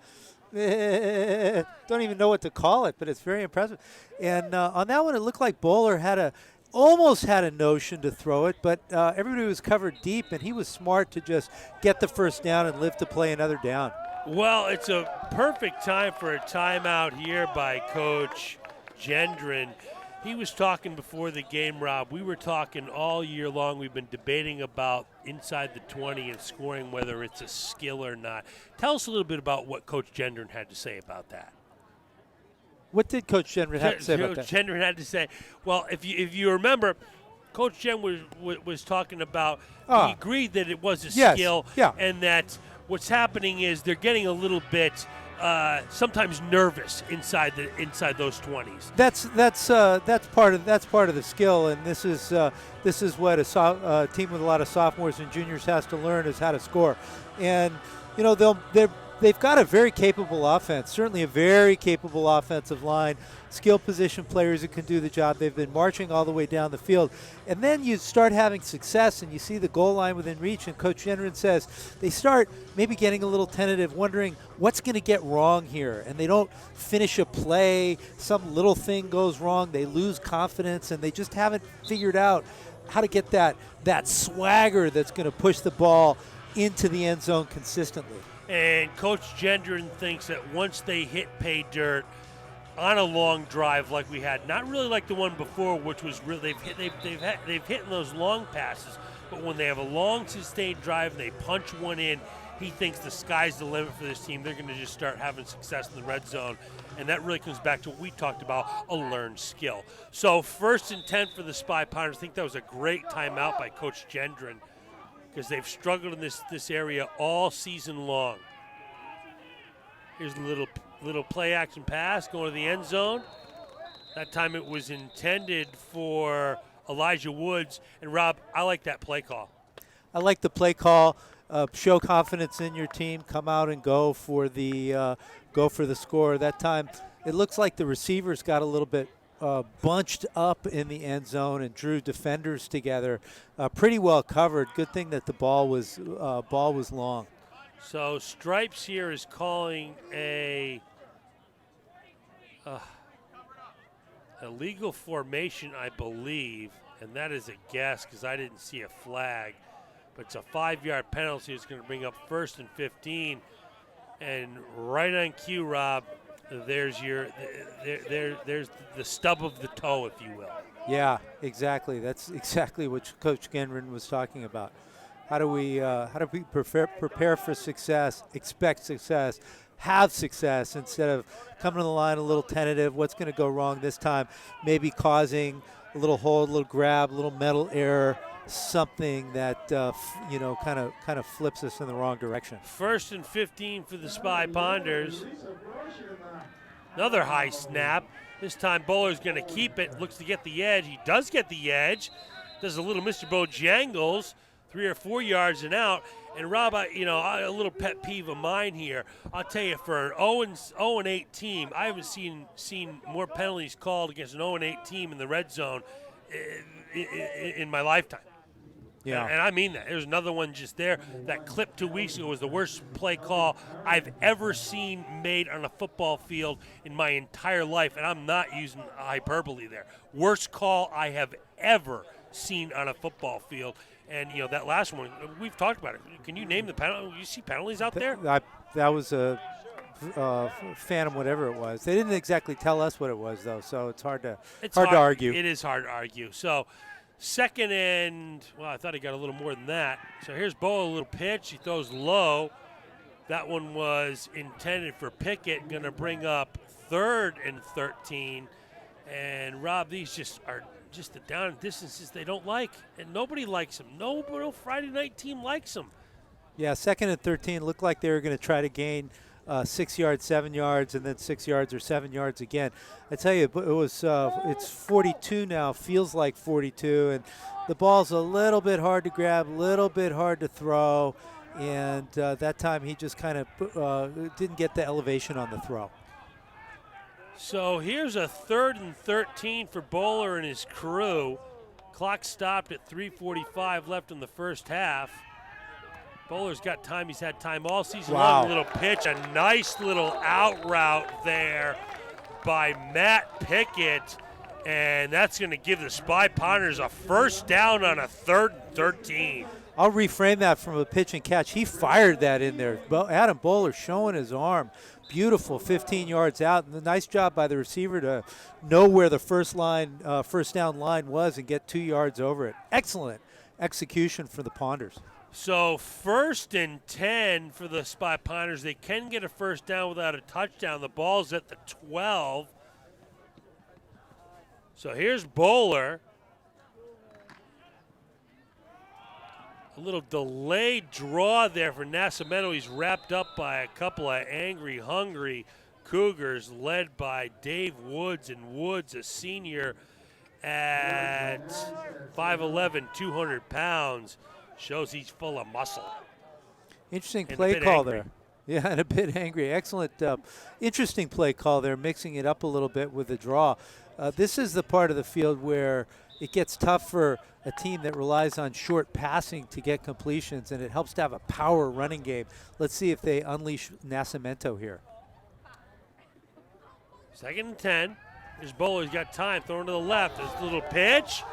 B: don't even know what to call it, but it's very impressive. And on that one, it looked like Bowler almost had a notion to throw it, but everybody was covered deep, and he was smart to just get the first down and live to play another down.
A: Well, it's a perfect time for a timeout here by Coach Gendron. He was talking before the game, Rob. We were talking all year long. We've been debating about inside the 20 and scoring, whether it's a skill or not. Tell us a little bit about what Coach Gendron had to say about that.
B: What did Coach Gendron have to say about that?
A: Coach Gendron had to say, well, if you remember, Coach Gendron was talking about, he agreed that it was a skill, and that what's happening is they're getting a little bit sometimes nervous inside those 20s.
B: That's part of the skill, and this is what a team with a lot of sophomores and juniors has to learn, is how to score. And they've got a very capable offense, certainly a very capable offensive line, skilled position players who can do the job. They've been marching all the way down the field. And then you start having success and you see the goal line within reach, and Coach Gendron says they start maybe getting a little tentative, wondering what's going to get wrong here. And they don't finish a play. Some little thing goes wrong. They lose confidence, and they just haven't figured out how to get that swagger that's going to push the ball into the end zone consistently.
A: And Coach Gendron thinks that once they hit pay dirt on a long drive like we had, not really like the one before, which was really they've hit in those long passes, but when they have a long sustained drive and they punch one in, he thinks the sky's the limit for this team. They're going to just start having success in the red zone, and that really comes back to what we talked about, a learned skill. So 1st and 10 for the Spy Pounders. I think that was a great timeout by Coach Gendron, because they've struggled in this area all season long. Here's a little play action pass going to the end zone. That time it was intended for Elijah Woods. And Rob, I like that play call.
B: I like the play call. Show confidence in your team. Come out and go for the score. That time, it looks like the receivers got a little bit bunched up in the end zone and drew defenders together. Pretty well covered. Good thing that the ball was long.
A: So Stripes here is calling a illegal formation, I believe, and that is a guess because I didn't see a flag. But it's a 5-yard penalty. It's going to bring up 1st and 15, and right on cue, Rob. There's there's the stub of the toe, if you will.
B: Yeah, exactly. That's exactly what Coach Genrin was talking about. How do we prepare for success, expect success, have success instead of coming to the line a little tentative? What's going to go wrong this time? Maybe causing a little hold, a little grab, a little mental error, something that kind of flips us in the wrong direction.
A: 1st and 15 for the Spy Ponders. Another high snap. This time Bowler's going to keep it. Looks to get the edge. He does get the edge. Does a little Mr. Bojangles, 3 or 4 yards and out. And Rob, a little pet peeve of mine here. I'll tell you, for an 0-8 team, I haven't seen more penalties called against an 0-8 team in the red zone in my lifetime.
B: Yeah.
A: And I mean that. There's another one just there. That clip 2 weeks ago was the worst play call I've ever seen made on a football field in my entire life, and I'm not using hyperbole there. Worst call I have ever seen on a football field. And, that last one, we've talked about it. Can you name the penalty? You see penalties out there?
B: That was a Phantom, whatever it was. They didn't exactly tell us what it was, though, so it's hard to argue.
A: It is hard to argue. So, 2nd and, I thought he got a little more than that. So here's Bo, a little pitch. He throws low. That one was intended for Pickett. Going to bring up 3rd and 13. And, Rob, these just are just the down distances they don't like. And nobody likes them. No Friday night team likes them.
B: Yeah, 2nd and 13 looked like they were going to try to gain 6 yards, 7 yards, and then 6 yards or 7 yards again. I tell you, it's 42 now, feels like 42, and the ball's a little bit hard to grab, a little bit hard to throw, and that time he just kind of didn't get the elevation on the throw.
A: So here's a 3rd and 13 for Bowler and his crew. Clock stopped at 3:45 left in the first half. Bowler's got time. He's had time all season long. A little pitch, a nice little out route there by Matt Pickett. And that's going to give the Spy Ponders a 1st down on a 3rd and 13.
B: I'll reframe that from a pitch and catch. He fired that in there. Adam Bowler showing his arm. Beautiful 15 yards out. And a nice job by the receiver to know where the first down line was and get 2 yards over it. Excellent execution for the Ponders.
A: So 1st and 10 for the Spy Ponders. They can get a 1st down without a touchdown. The ball's at the 12. So here's Bowler. A little delayed draw there for Nascimento. He's wrapped up by a couple of angry, hungry Cougars led by Dave Woods. And Woods, a senior at 5'11", 200 pounds. Shows he's full of muscle.
B: Interesting play call there. Yeah, and a bit angry. Excellent. Interesting play call there, mixing it up a little bit with the draw. This is the part of the field where it gets tough for a team that relies on short passing to get completions, and it helps to have a power running game. Let's see if they unleash Nascimento here.
A: 2nd and 10. Here's Bowler. He's got time. Throwing to the left. There's a little pitch.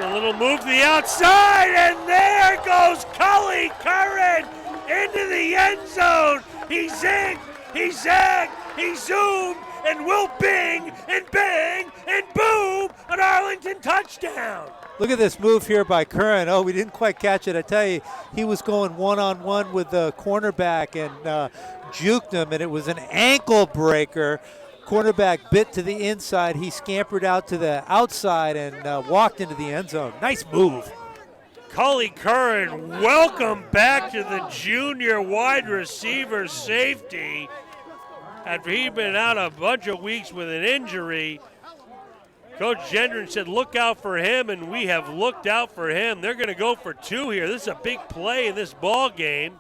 A: A little move to the outside, and there goes Colin Curran into the end zone. He zigged, he zagged, he zoomed, and will bing, and bang, and boom, an Arlington touchdown.
B: Look at this move here by Curran. Oh, we didn't quite catch it. I tell you, he was going one-on-one with the cornerback and juked him, and it was an ankle breaker. Cornerback bit to the inside. He scampered out to the outside and walked into the end zone. Nice move.
A: Colin Curran, welcome back to the junior wide receiver safety. After he'd been out a bunch of weeks with an injury, Coach Gendron said, look out for him, and we have looked out for him. They're going to go for 2 here. This is a big play in this ball game.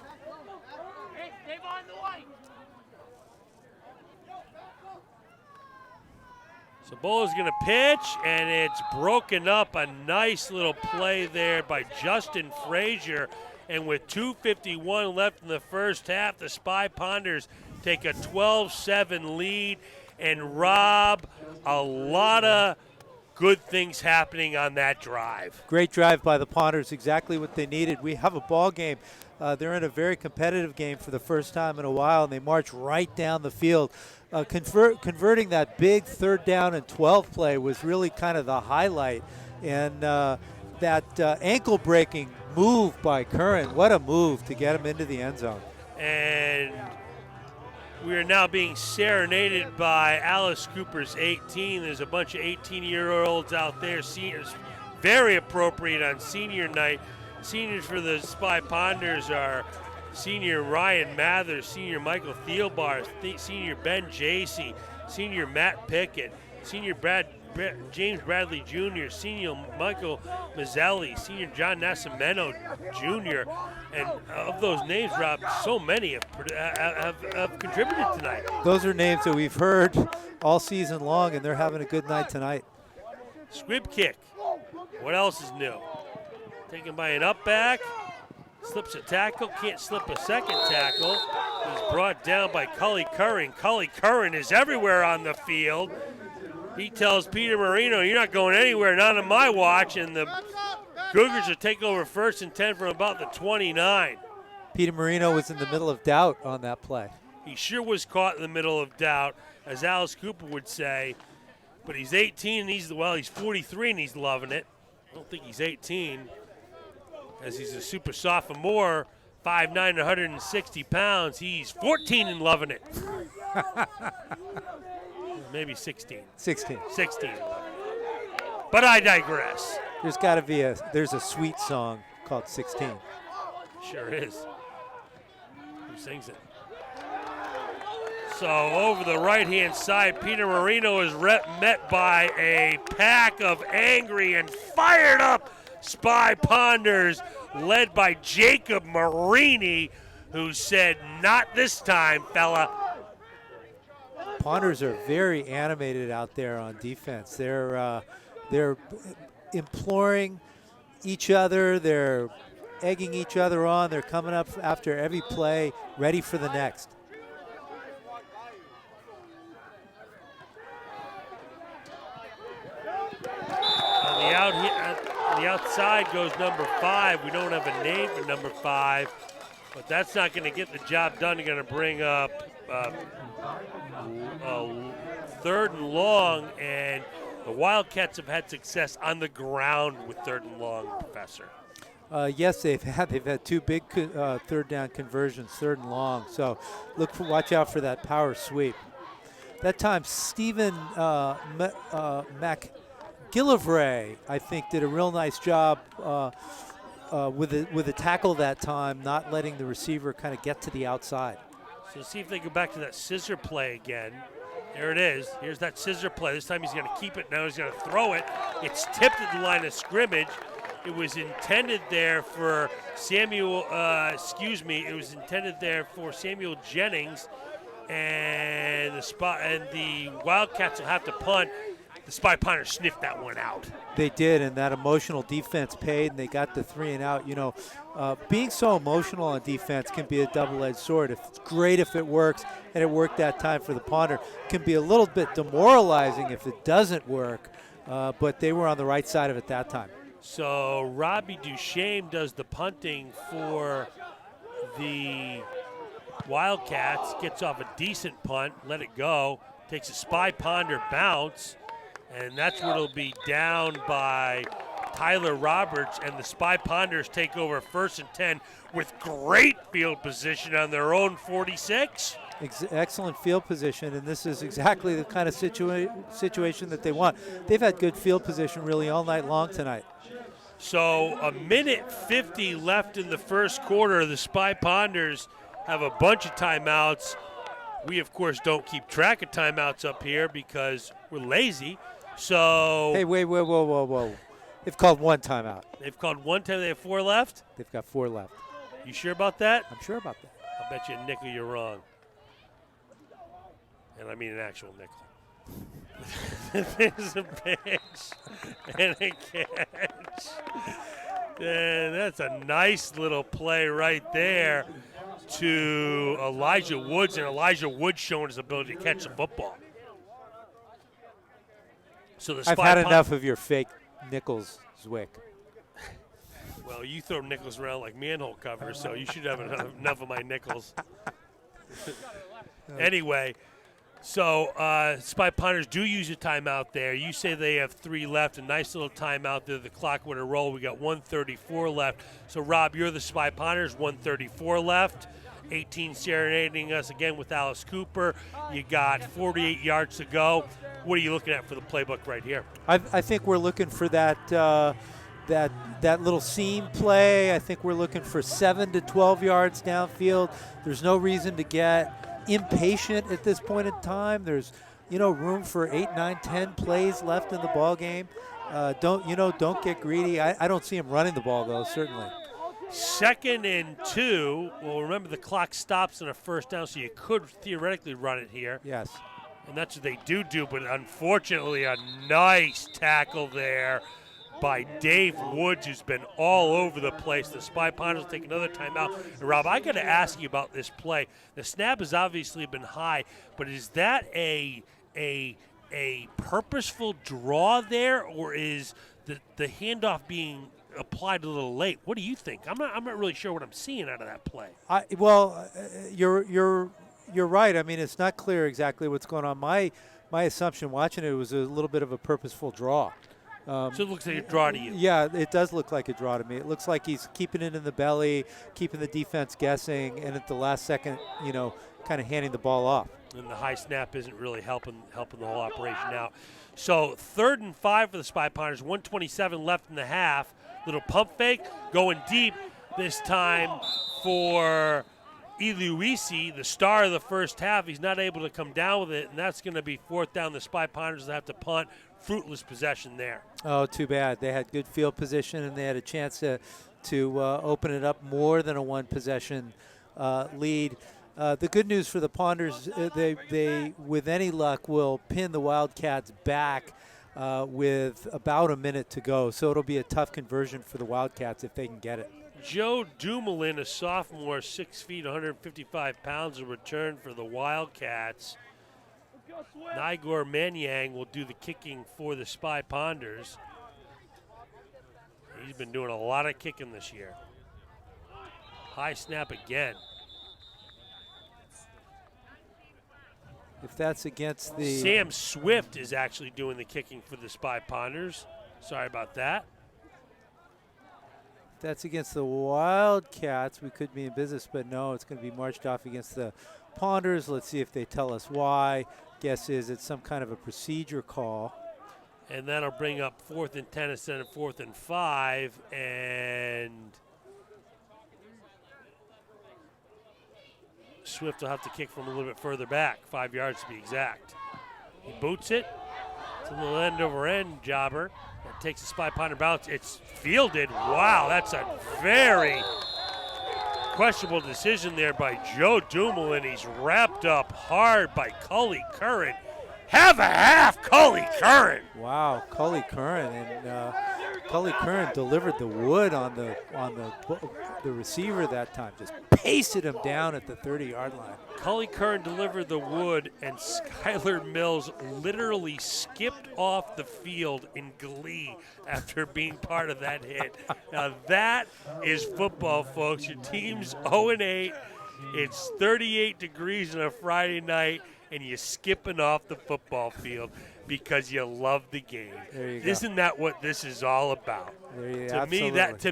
A: Sabola's going to pitch, and it's broken up. A nice little play there by Justin Frazier. And with 2:51 left in the first half, the Spy Ponders take a 12-7 lead and rob a lot of good things happening on that drive.
B: Great drive by the Ponders, exactly what they needed. We have a ball game. They're in a very competitive game for the first time in a while, and they march right down the field. Converting that big 3rd down and 12 play was really kind of the highlight. And that ankle-breaking move by Curran, what a move to get him into the end zone.
A: And we are now being serenaded by Alice Cooper's 18. There's a bunch of 18-year-olds out there, seniors, very appropriate on senior night. Seniors for the Spy Ponders are senior Ryan Mathers, senior Michael Thielbar, senior Ben Jacey, senior Matt Pickett, senior James Bradley Jr., senior Michael Mazzelli, senior John Nascimento Jr., and of those names, Rob, so many have contributed tonight.
B: Those are names that we've heard all season long, and they're having a good night tonight.
A: Squib kick. What else is new? Taken by an up back. Slips a tackle, can't slip a second tackle. He's brought down by Cully Curran. Cully Curran is everywhere on the field. He tells Peter Marino, you're not going anywhere, not on my watch, and the Cougars will take over 1st and 10 from about the 29.
B: Peter Marino was in the middle of doubt on that play.
A: He sure was caught in the middle of doubt, as Alice Cooper would say, but he's 18 and he's 43 and he's loving it. I don't think he's 18. As he's a super sophomore, 5'9", 160 pounds. He's 14 and loving it. Maybe 16.
B: 16.
A: 16. But I digress.
B: There's got to be there's a sweet song called 16.
A: Sure is. Who sings it? So over the right-hand side, Peter Marino is met by a pack of angry and fired up Spy Ponders, led by Jacob Marini, who said, not this time, fella.
B: Ponders are very animated out there on defense. They're imploring each other. They're egging each other on. They're coming up after every play, ready for the next.
A: On the outside goes number 5. We don't have a name for number 5, but that's not going to get the job done. They're going to bring up 3rd and long, and the Wildcats have had success on the ground with 3rd and long, Professor.
B: Yes, they've had 2 big 3rd down conversions, 3rd and long. So watch out for that power sweep. That time, Stephen McGillivray, I think, did a real nice job with a tackle that time, not letting the receiver kind of get to the outside.
A: So see if they go back to that scissor play again. There it is. Here's that scissor play. This time he's going to keep it. Now he's going to throw it. It's tipped at the line of scrimmage. It was intended there for Samuel. It was intended there for Samuel Jennings, and the Wildcats will have to punt. The Spy Ponders sniffed that one out.
B: They did, and that emotional defense paid, and they got the 3 and out. You know, being so emotional on defense can be a double-edged sword. It's great if it works, and it worked that time for the Ponder. It can be a little bit demoralizing if it doesn't work, but they were on the right side of it that time.
A: So Robbie Duchesne does the punting for the Wildcats, gets off a decent punt, let it go, takes a Spy Ponder bounce, and that's where it'll be down by Tyler Roberts, and the Spy Ponders take over 1st and 10 with great field position on their own 46.
B: Excellent field position, and this is exactly the kind of situation that they want. They've had good field position really all night long tonight.
A: So 1:50 left in the first quarter. The Spy Ponders have a bunch of timeouts. We, of course, don't keep track of timeouts up here because we're lazy. So
B: Hey, wait, whoa. They've called one timeout.
A: they've called one time. They have 4 left.
B: They've got 4 left.
A: You sure about that?
B: I'm sure about that.
A: I'll bet you a nickel you're wrong. And I mean an actual nickel. There's a pitch and a catch. And that's a nice little play right there to Elijah Woods, and Elijah Woods showing his ability to catch the football. So the
B: I've had enough of your fake nickels, Zwick.
A: Well, you throw nickels around like manhole covers, so you should have enough of my nickels. Anyway, so Spy Ponders do use a timeout there. You say they have 3 left, a nice little timeout there. The clock would have rolled. We got 1:34 left. So, Rob, you're the Spy Ponders, 1:34 left. 18 serenading us again with Alice Cooper. You got 48 yards to go. What are you looking at for the playbook right here?
B: I think we're looking for that little seam play. I think we're looking for 7 to 12 yards downfield. There's no reason to get impatient at this point in time. There's room for 8, 9, 10 plays left in the ball game. Don't get greedy. I don't see him running the ball though, certainly.
A: 2nd and 2. Well, remember the clock stops on a first down, so you could theoretically run it here.
B: Yes.
A: And that's what they do, but unfortunately a nice tackle there by Dave Woods, who's been all over the place. The Spy Ponders will take another timeout. And, Rob, I got to ask you about this play. The snap has obviously been high, but is that a purposeful draw there, or is the handoff being applied a little late? What do you think? I'm not really sure what I'm seeing out of that play.
B: You're right. I mean, it's not clear exactly what's going on. My assumption watching it was a little bit of a purposeful draw.
A: So it looks like a draw to you.
B: Yeah, it does look like a draw to me. It looks like he's keeping it in the belly, keeping the defense guessing, and at the last second, kind of handing the ball off.
A: And the high snap isn't really helping the whole operation out. So 3rd and 5 for the Spy Ponders, 1:27 left in the half. Little pump fake, going deep this time for Iluisi, the star of the first half. He's not able to come down with it, and that's going to be 4th down. The Spy Ponders will have to punt. Fruitless possession there.
B: Oh, too bad. They had good field position, and they had a chance to open it up more than a 1-possession lead. The good news for the Ponders, they with any luck will pin the Wildcats back with about a minute to go. So it'll be a tough conversion for the Wildcats if they can get it.
A: Joe Dumoulin, a sophomore, 6 feet, 155 pounds, will return for the Wildcats. Nigor Manyang will do the kicking for the Spy Ponders. He's been doing a lot of kicking this year. High snap again.
B: If that's against the...
A: Sam Swift is actually doing the kicking for the Spy Ponders. Sorry about that.
B: If that's against the Wildcats, we could be in business, but no, it's going to be marched off against the Ponders. Let's see if they tell us why. Guess is it's some kind of a procedure call.
A: And that'll bring up 4th and 10 instead of 4th and 5. And Swift will have to kick from a little bit further back, 5 yards to be exact. He boots it. It's a little end-over-end jobber. That takes the Spy Ponder bounce. It's fielded. Wow, that's a very questionable decision there by Joe Dumoulin. He's wrapped up hard by Cully Curran. Have a half, Cully Curran.
B: Wow, Cully Curran, and Cully Curran delivered the wood on the receiver that time. Just pasted him down at the 30-yard line.
A: Cully Curran delivered the wood, and Skylar Mills literally skipped off the field in glee after being part of that hit. Now that is football, folks. Your team's 0-8. It's 38 degrees on a Friday night, and you're skipping off the football field because you love the game. Isn't that what this is all about? To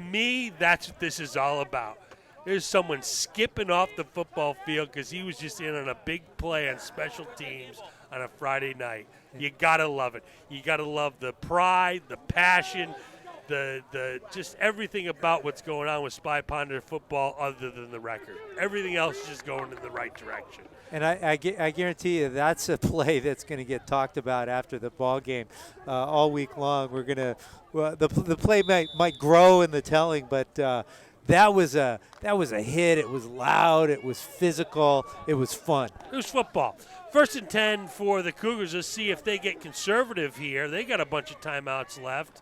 A: me, that's what this is all about. There's someone skipping off the football field because he was just in on a big play on special teams on a Friday night. You got to love it. You got to love the pride, the passion. the just everything about what's going on with Spy Ponder football other than the record. Everything else is just going in the right direction.
B: And I guarantee you that's a play that's going to get talked about after the ball game all week long. We're going to the play might grow in the telling, but that was a hit. It was loud. It was physical. It was fun.
A: It was football. 1st and 10 for the Cougars. Let's see if they get conservative here. They got a bunch of timeouts left.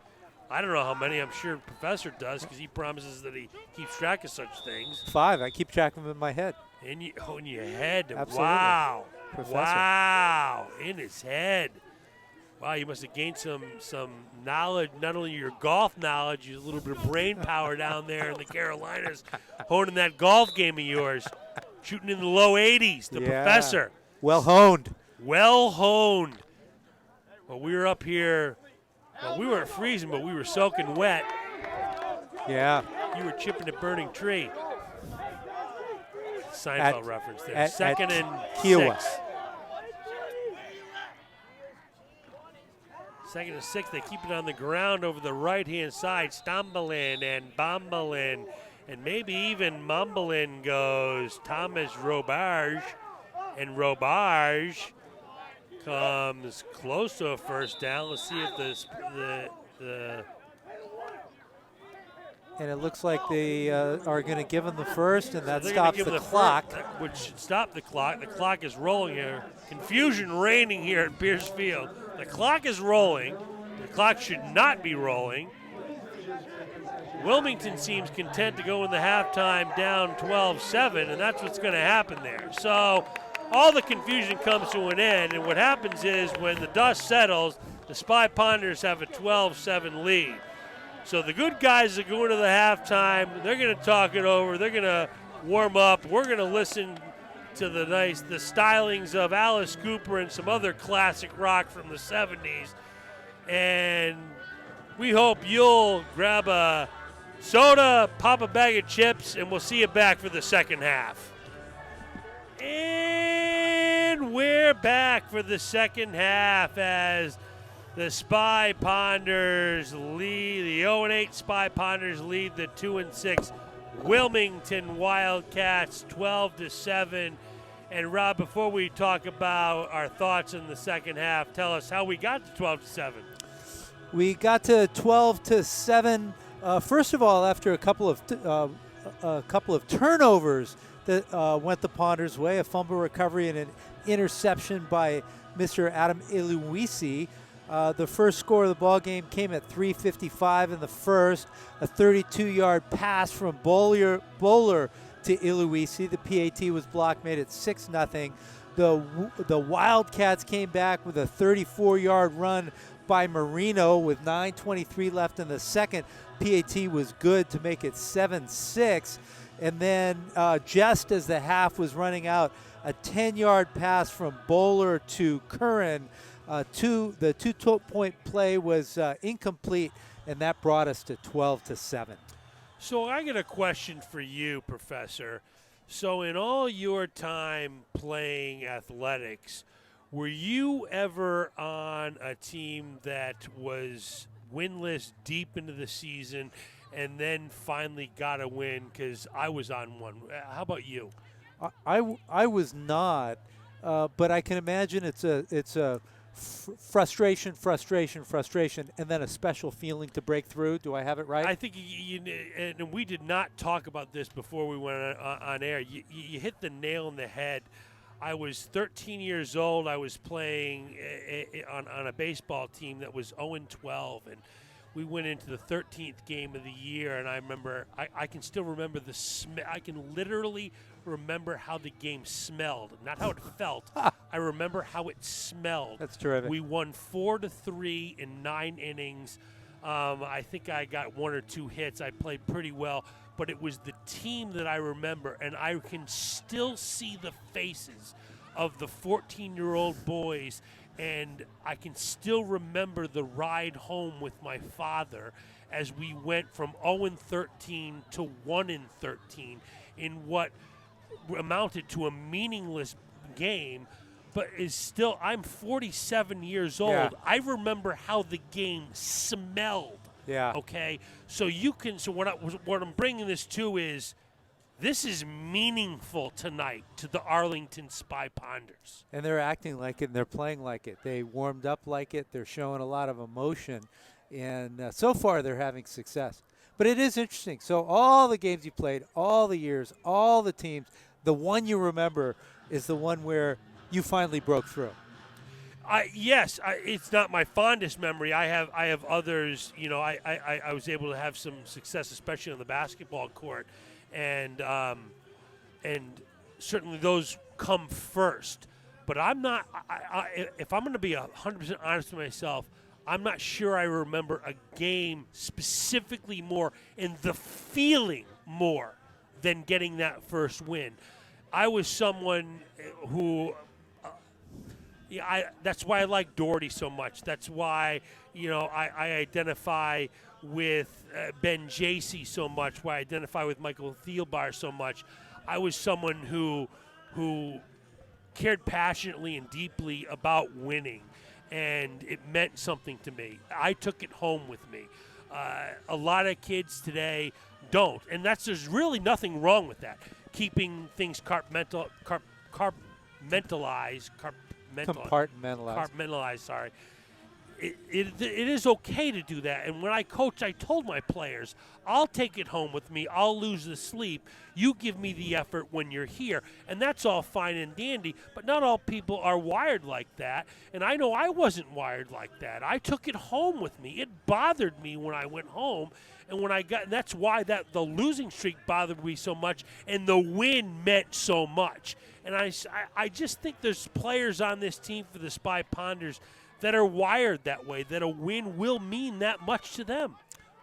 A: I don't know how many. I'm sure Professor does because he promises that he keeps track of such things.
B: 5. I keep track of them in my head.
A: In your head.
B: Absolutely.
A: Wow.
B: Professor.
A: Wow. In his head. Wow, you must have gained some knowledge, not only your golf knowledge, you a little bit of brain power down there in the Carolinas, honing that golf game of yours, shooting in the low 80s, the Professor.
B: Well honed.
A: Well honed. Well, we were up here. Well, we weren't freezing, but we were soaking wet.
B: Yeah.
A: You were chipping a burning tree. Seinfeld reference there. 2nd and
B: Kiowa.
A: 6. 2nd and 6. They keep it on the ground over the right-hand side. Stumbling and bumbling. And maybe even mumbling goes Thomas Robarge. And Robarge comes close to a first down. Let's see if the
B: and it looks like they are going to give him the first, and that
A: so
B: stops the clock.
A: Which should stop the clock. The clock is rolling here. Confusion reigning here at Pierce Field. The clock is rolling. The clock should not be rolling. Wilmington seems content to go in the halftime down 12-7, and that's what's going to happen there. So all the confusion comes to an end, and what happens is when the dust settles, the Spy Ponders have a 12-7 lead. So the good guys are going to the halftime. They're going to talk it over. They're going to warm up. We're going to listen to the stylings of Alice Cooper and some other classic rock from the 70s. And we hope you'll grab a soda, pop a bag of chips, and we'll see you back for the second half. And we're back for the second half as the Spy Ponders lead, the 0-8 Spy Ponders lead the 2-6 Wilmington Wildcats 12-7. And Rob, before we talk about our thoughts in the second half, tell us how we got to 12-7.
B: We got to 12-7. First of all, after a couple of turnovers that went the Ponders' way, a fumble recovery and an interception by Mr. Adam Iluisi. The first score of the ball game came at 3:55 in the first. A 32-yard pass from Bowler to Iluisi. The PAT was blocked, made it 6-0. The Wildcats came back with a 34-yard run by Marino with 9:23 left in the second. PAT was good to make it 7-6. And then just as the half was running out, a 10-yard pass from Bowler to Curran. The two-point play was incomplete, and that brought us to 12-7.
A: So I got a question for you, Professor. So in all your time playing athletics, were you ever on a team that was winless deep into the season and then finally got a win? Because I was on one. How about you?
B: I was not, but I can imagine it's a frustration, and then a special feeling to break through. Do I have it right?
A: I think and we did not talk about this before we went on air. You hit the nail on the head. I was 13 years old. I was playing on a baseball team that was 0-12, and we went into the 13th game of the year, and I remember, I can still remember the smell. I can literally remember how the game smelled, not how it felt. I remember how it smelled.
B: That's terrific.
A: We won 4-3 in 9 innings. I think I got 1 or 2 hits. I played pretty well, but it was the team that I remember, and I can still see the faces of the 14-year-old boys, and I can still remember the ride home with my father as we went from 0-13 to 1-13 in what amounted to a meaningless game, but is still, I'm 47 years old.
B: Yeah.
A: I remember how the game smelled
B: Yeah.
A: Okay, so you can. So what I'm bringing this to is, this is meaningful tonight to the Arlington Spy Ponders.
B: And they're acting like it, and they're playing like it. They warmed up like it. They're showing a lot of emotion, and so far they're having success. But it is interesting. So all the games you played, all the years, all the teams, the one you remember is the one where you finally broke through.
A: Yes, it's not my fondest memory. I have others. You know, I was able to have some success, especially on the basketball court, and certainly those come first. But I'm not. If I'm going to be 100% honest with myself, I'm not sure I remember a game specifically more and the feeling more than getting that first win. I was someone who. That's why I like Doherty so much. That's why, I identify with Ben Jacey so much, why I identify with Michael Thielbar so much. I was someone who cared passionately and deeply about winning, and it meant something to me. I took it home with me. A lot of kids today don't, and there's really nothing wrong with that. Keeping things compartmentalized, sorry. It is okay to do that. And when I coach, I told my players, I'll take it home with me. I'll lose the sleep. You give me the effort when you're here. And that's all fine and dandy, but not all people are wired like that. And I know I wasn't wired like that. I took it home with me. It bothered me when I went home. And that's why the losing streak bothered me so much, and the win meant so much. And I just think there's players on this team for the Spy Ponders that are wired that way, that a win will mean that much to them.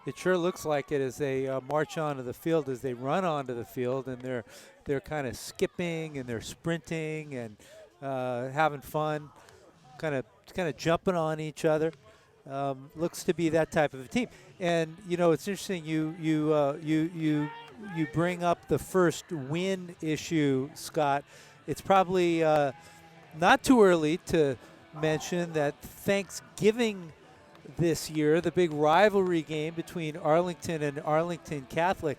B: It sure looks like it as they march onto the field, as they run onto the field, and they're kind of skipping and they're sprinting and having fun, kind of jumping on each other. Looks to be that type of a team. And it's interesting. You bring up the first win issue, Scott. It's probably not too early to mention that Thanksgiving this year, the big rivalry game between Arlington and Arlington Catholic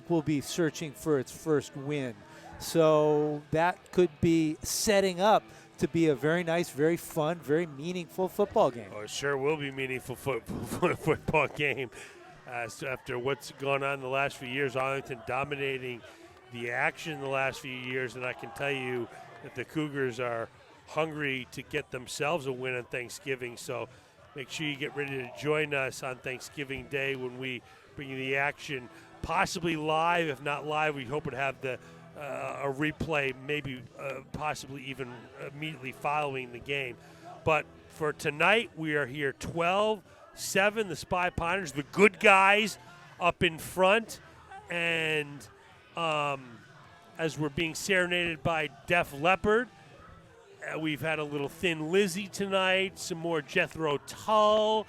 B: will be searching for its first win. So that could be setting up to be a very nice, very fun, very meaningful football game.
A: Oh, it sure will be meaningful football game. So after what's gone on the last few years, Arlington dominating the action the last few years, and I can tell you that the Cougars are hungry to get themselves a win on Thanksgiving. So make sure you get ready to join us on Thanksgiving Day when we bring you the action, possibly live. If not live, we hope to have a replay, maybe possibly even immediately following the game. But for tonight, we are here 12-7, the Spy Ponders, the good guys up in front. And as we're being serenaded by Def Leppard, we've had a little Thin Lizzy tonight, some more Jethro Tull,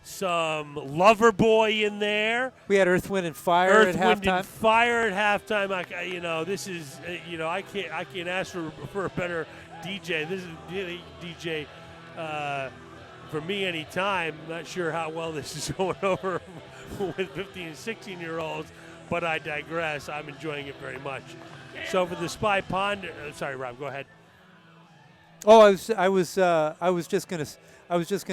A: some Loverboy in there.
B: We had Earth, Wind, and Fire at halftime.
A: Wind, and Fire at halftime. This is, I can't ask for a better DJ. This is really DJ for me anytime. I'm not sure how well this is going over with 15 and 16-year-olds, but I digress. I'm enjoying it very much. So for the Spy Pond, sorry, Rob, go ahead.
B: Oh, I was just gonna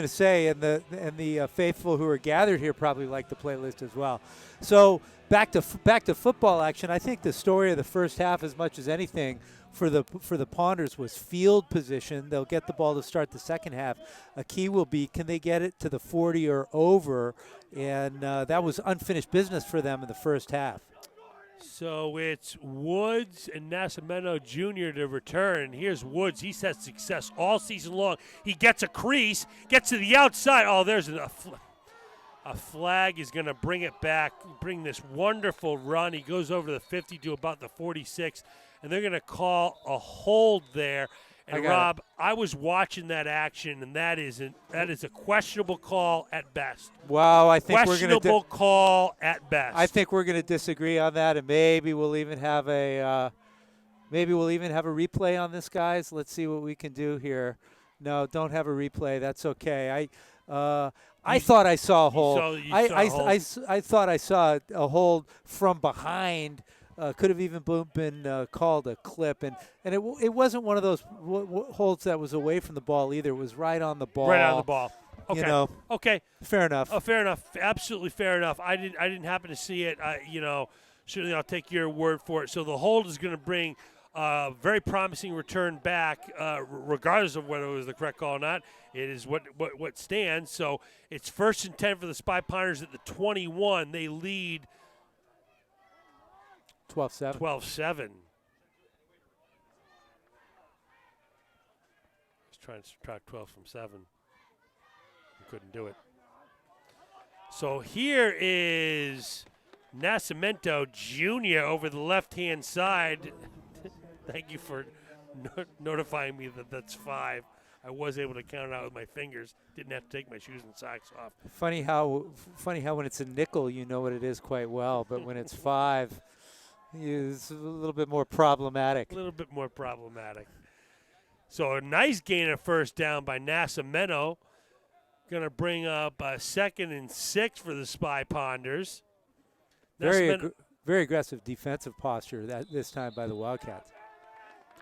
B: say, and the faithful who are gathered here probably like the playlist as well. So back to football action. I think the story of the first half, as much as anything, for the Ponders was field position. They'll get the ball to start the second half. A key will be, can they get it to the 40 or over? And that was unfinished business for them in the first half.
A: So it's Woods and Nascimento Jr. to return. Here's Woods. He's had success all season long. He gets a crease, gets to the outside. Oh, there's a flag is going to bring it back, bring this wonderful run. He goes over to the 50 to about the 46, and they're going to call a hold there. And Rob, I was watching that action, and that is a questionable call at best.
B: Wow, I think
A: questionable call at best.
B: I think we're going to disagree on that, and maybe we'll even have a replay on this, guys. Let's see what we can do here. No, don't have a replay. That's okay. I thought I saw a hold.
A: you saw a hold.
B: I thought I saw a hold from behind. Could have even been called a clip, and it wasn't one of those holds that was away from the ball either. It was right on the ball.
A: Right on the ball. Okay.
B: You know,
A: okay.
B: Fair enough.
A: Fair enough. Absolutely fair enough. I didn't happen to see it. Certainly I'll take your word for it. So the hold is going to bring a very promising return back, regardless of whether it was the correct call or not. It is what stands. So it's 1st and 10 for the Spy Ponders at the 21. They lead
B: 12-7.
A: 12-7. I was trying to subtract 12 from 7. Couldn't do it. So here is Nascimento Jr. over the left-hand side. Thank you for notifying me that that's 5. I was able to count it out with my fingers. Didn't have to take my shoes and socks off.
B: Funny how when it's a nickel, you know what it is quite well, but when it's 5, it's a little bit more problematic.
A: A little bit more problematic. So a nice gain of first down by Nascimento. Going to bring up 2nd and 6 for the Spy Ponders.
B: Very aggressive defensive posture this time by the Wildcats.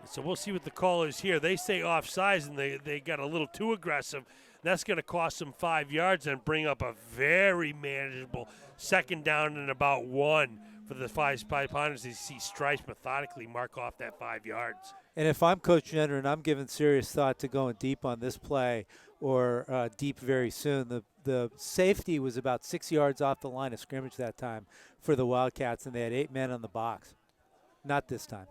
A: So we'll see what the call is here. They say offsides, and they got a little too aggressive. That's going to cost them 5 yards and bring up a very manageable 2nd down and about 1 for the Spy Ponders. You see Stripes methodically mark off that 5 yards.
B: And if I'm Coach Jenner and I'm giving serious thought to going deep on this play or deep very soon, the safety was about 6 yards off the line of scrimmage that time for the Wildcats, and they had 8 men on the box. Not this time.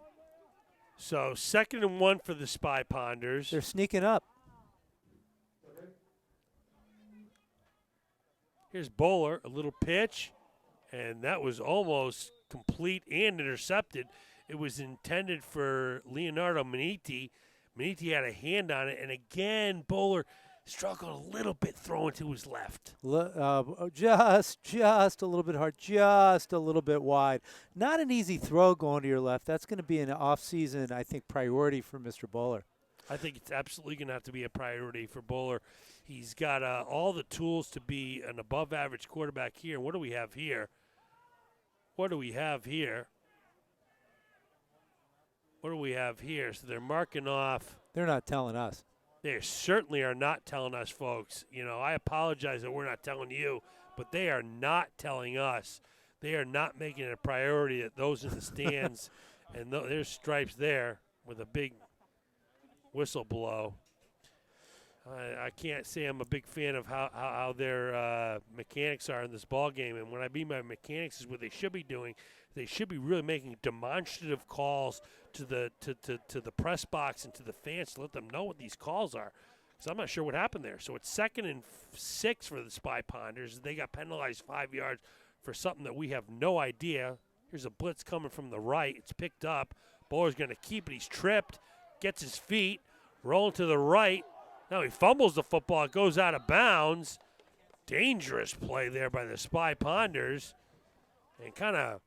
A: So 2nd and 1 for the Spy Ponders.
B: They're sneaking up.
A: Here's Bowler, a little pitch, and that was almost complete and intercepted. It was intended for Leonardo Maniti. Maniti had a hand on it, and again, Bowler struggled a little bit throwing to his left.
B: Just a little bit hard, just a little bit wide. Not an easy throw going to your left. That's going to be an off-season, I think, priority for Mr. Bowler.
A: I think it's absolutely going to have to be a priority for Bowler. He's got all the tools to be an above-average quarterback here. What do we have here? What do we have here? What do we have here? So they're marking off.
B: They're not telling us.
A: They certainly are not telling us, folks. I apologize that we're not telling you, but they are not telling us. They are not making it a priority that those in the stands, and there's Stripes there with a big whistle blow. I can't say I'm a big fan of how their mechanics are in this ball game, and what I mean by mechanics is what they should be doing. They should be really making demonstrative calls to the press box and to the fans to let them know what these calls are, because I'm not sure what happened there. So it's 2nd and 6 for the Spy Ponders. They got penalized 5 yards for something that we have no idea. Here's a blitz coming from the right. It's picked up. Bowler's going to keep it. He's tripped, gets his feet, rolling to the right. Now he fumbles the football. It goes out of bounds. Dangerous play there by the Spy Ponders. And kind of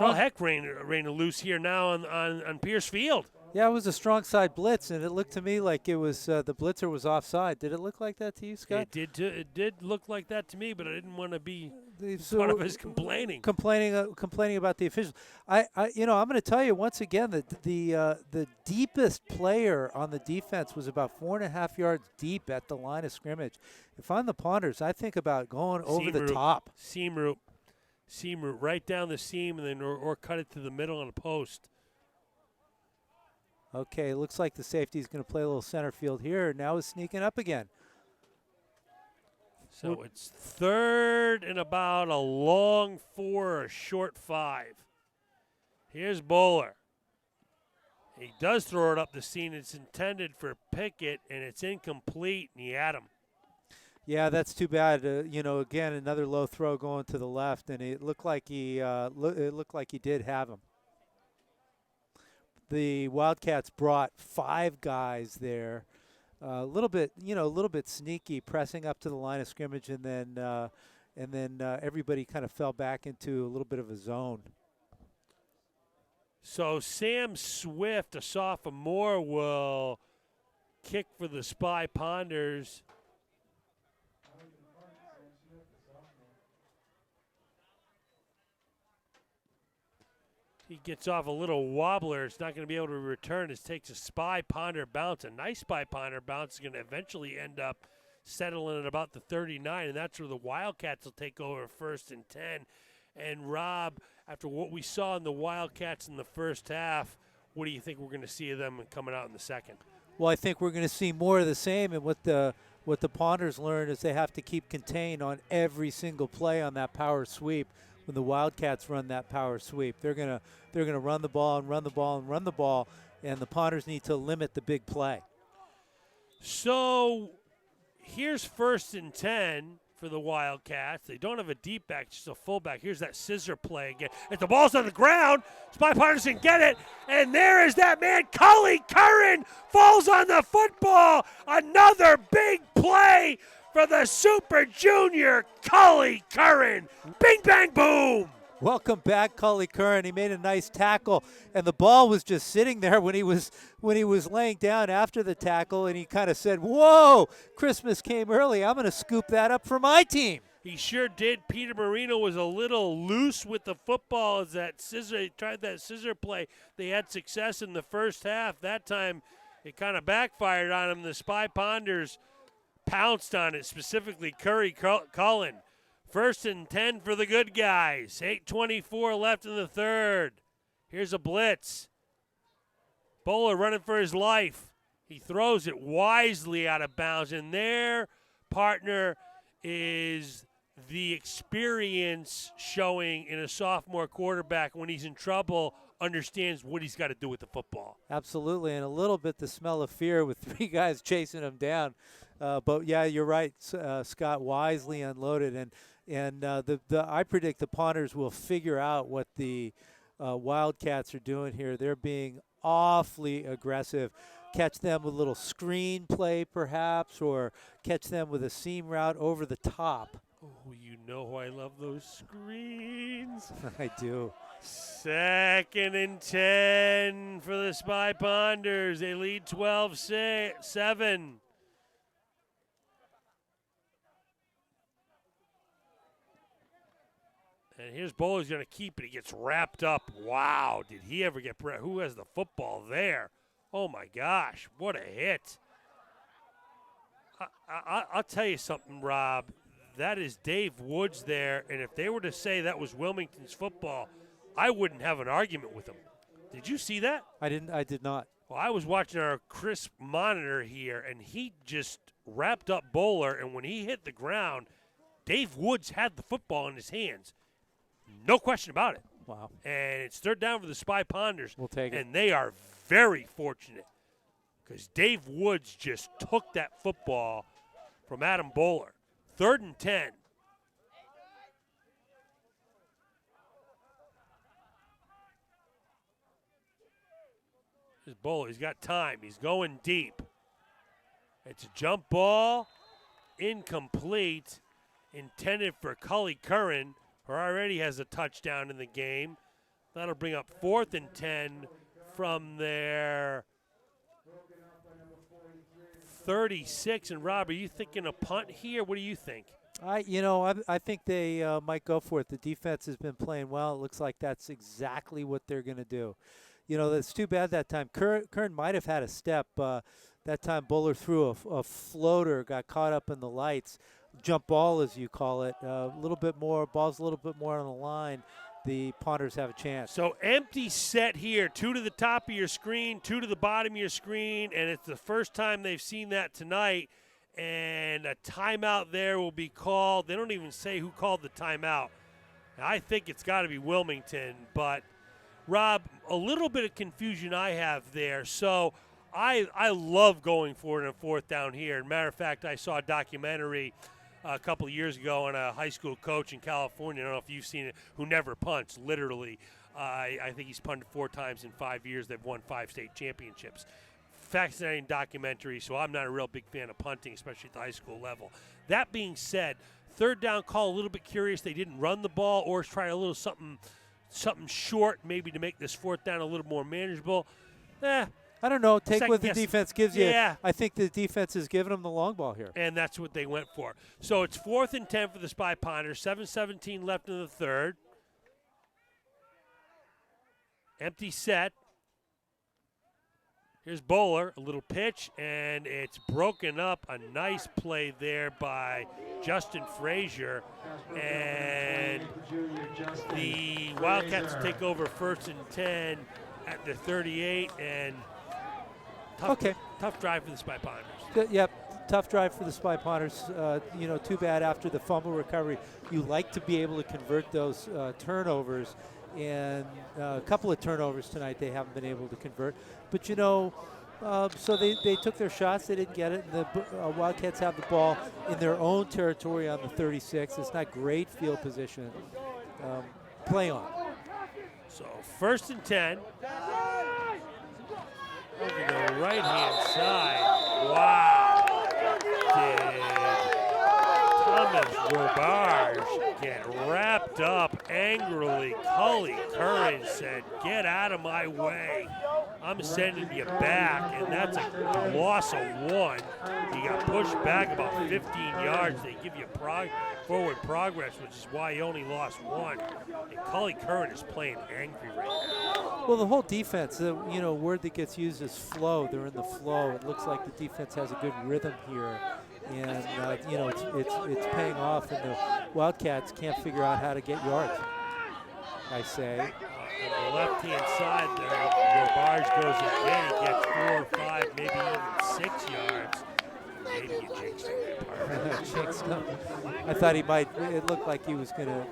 A: all heck rain loose here now on Pierce Field.
B: Yeah, it was a strong side blitz, and it looked to me like it was the blitzer was offside. Did it look like that to you, Scott?
A: It did look like that to me, but I didn't want to be part of his complaining.
B: Complaining about the officials. I'm going to tell you once again that the deepest player on the defense was about 4.5 yards deep at the line of scrimmage. If I'm the Ponders, I think about going over the top.
A: Seam route right down the seam, and then or cut it to the middle on a post.
B: Okay, looks like the safety's going to play a little center field here. Now he's sneaking up again.
A: So it's 3rd and about a long 4 or a short 5. Here's Bowler. He does throw it up the seam. It's intended for Pickett, and it's incomplete, and he had him.
B: Yeah, that's too bad. Again, another low throw going to the left, and it looked like he did have him. The Wildcats brought 5 guys there, a little bit sneaky, pressing up to the line of scrimmage, and then everybody kind of fell back into a little bit of a zone.
A: So Sam Swift, a sophomore, will kick for the Spy Ponders. He gets off a little wobbler. It's not going to be able to return. It takes a spy ponder bounce. A nice spy ponder bounce is going to eventually end up settling at about the 39, and that's where the Wildcats will take over 1st and 10. And Rob, after what we saw in the Wildcats in the first half, what do you think we're going to see of them coming out in the second?
B: Well, I think we're going to see more of the same, and what the Ponders learned is they have to keep contained on every single play on that power sweep. When the Wildcats run that power sweep, they're gonna run the ball and run the ball and run the ball, and the Ponders need to limit the big play.
A: So here's 1st and 10 for the Wildcats. They don't have a deep back, just a fullback. Here's that scissor play again. If the ball's on the ground, Spy Ponders can get it, and there is that man, Colin Curran, falls on the football. Another big play for the Super Junior, Colin Curran. Bing, bang, boom.
B: Welcome back, Colin Curran. He made a nice tackle, and the ball was just sitting there when he was laying down after the tackle, and he kind of said, "Whoa, Christmas came early. I'm going to scoop that up for my team."
A: He sure did. Peter Marino was a little loose with the football as he tried that scissor play. They had success in the first half. That time it kind of backfired on him. The Spy Ponders pounced on it, specifically Colin. 1st and 10 for the good guys. 8:24 left in the third. Here's a blitz. Bowler running for his life. He throws it wisely out of bounds, and their partner is the experience showing in a sophomore quarterback when he's in trouble, understands what he's got to do with the football.
B: Absolutely, and a little bit the smell of fear with 3 guys chasing him down. But yeah, you're right. Scott wisely unloaded, and I predict the Ponders will figure out what the Wildcats are doing here. They're being awfully aggressive. Catch them with a little screen play, perhaps, or catch them with a seam route over the top.
A: Oh, you know how I love those screens.
B: I do.
A: 2nd and 10 for the Spy Ponders. They lead 12-7. And here's Bowler's going to keep it. He gets wrapped up. Wow, did he ever get – who has the football there? Oh, my gosh, what a hit. I'll tell you something, Rob. That is Dave Woods there, and if they were to say that was Wilmington's football, I wouldn't have an argument with them. Did you see that?
B: I did not.
A: Well, I was watching our crisp monitor here, and he just wrapped up Bowler, and when he hit the ground, Dave Woods had the football in his hands. No question about it.
B: Wow.
A: And it's 3rd down for the Spy Ponders.
B: We'll take it.
A: And they are very fortunate because Dave Woods just took that football from Adam Bowler. 3rd and 10. This Bowler, he's got time. He's going deep. It's a jump ball, incomplete, intended for Colin Curran, who already has a touchdown in the game. That'll bring up 4th and 10 from their 36. And Rob, are you thinking a punt here? What do you think?
B: I think they might go for it. The defense has been playing well. It looks like that's exactly what they're going to do. That's too bad that time. Kern might have had a step. That time Bowler threw a floater, got caught up in the lights. Jump ball, as you call it. A little bit more, ball's a little bit more on the line. The Ponders have a chance.
A: So empty set here. 2 to the top of your screen, 2 to the bottom of your screen, and it's the first time they've seen that tonight. And a timeout there will be called. They don't even say who called the timeout. I think it's got to be Wilmington. But, Rob, a little bit of confusion I have there. So I love going for it on 4th down here. As a matter of fact, I saw a documentary a couple of years ago on a high school coach in California. I don't know if you've seen it, who never punts, literally. I think he's punted 4 times in 5 years. They've won 5 state championships. Fascinating documentary, so I'm not a real big fan of punting, especially at the high school level. That being said, 3rd down call, a little bit curious. They didn't run the ball or try a little something short maybe to make this 4th down a little more manageable.
B: I don't know. Take what the
A: guess.
B: defense gives you.
A: Yeah.
B: I think the defense is giving them the long ball here.
A: And that's what they went for. So it's 4th and 10 for the Spy Ponders. 7:17 left in the third. Empty set. Here's Bowler, a little pitch, and it's broken up. A nice play there by Justin Frazier. And the Wildcats take over 1st and 10 at the 38. And tough drive for the Spy Ponders.
B: Yep, tough drive for the Spy Ponders. Too bad after the fumble recovery. You like to be able to convert those turnovers. And a couple of turnovers tonight they haven't been able to convert. But, so they took their shots. They didn't get it. And the Wildcats have the ball in their own territory on the 36. It's not great field position. Play on.
A: So 1st and 10. Over the right-hand side. Wow. Did Thomas Robarge get wrapped up angrily? Cully Curran said, "Get out of my way. I'm sending you back," and that's a loss of 1. He got pushed back about 15 yards. They give you forward progress, which is why he only lost 1. And Cully Curran is playing angry right now.
B: Well, the whole defense, word that gets used is flow. They're in the flow. It looks like the defense has a good rhythm here. And, it's paying off, and the Wildcats can't figure out how to get yards, I say.
A: On the left-hand side there, Robarge goes again. He gets 4 or 5, maybe even 6 yards. Maybe he jinxed him.
B: I thought he might. It looked like he was gonna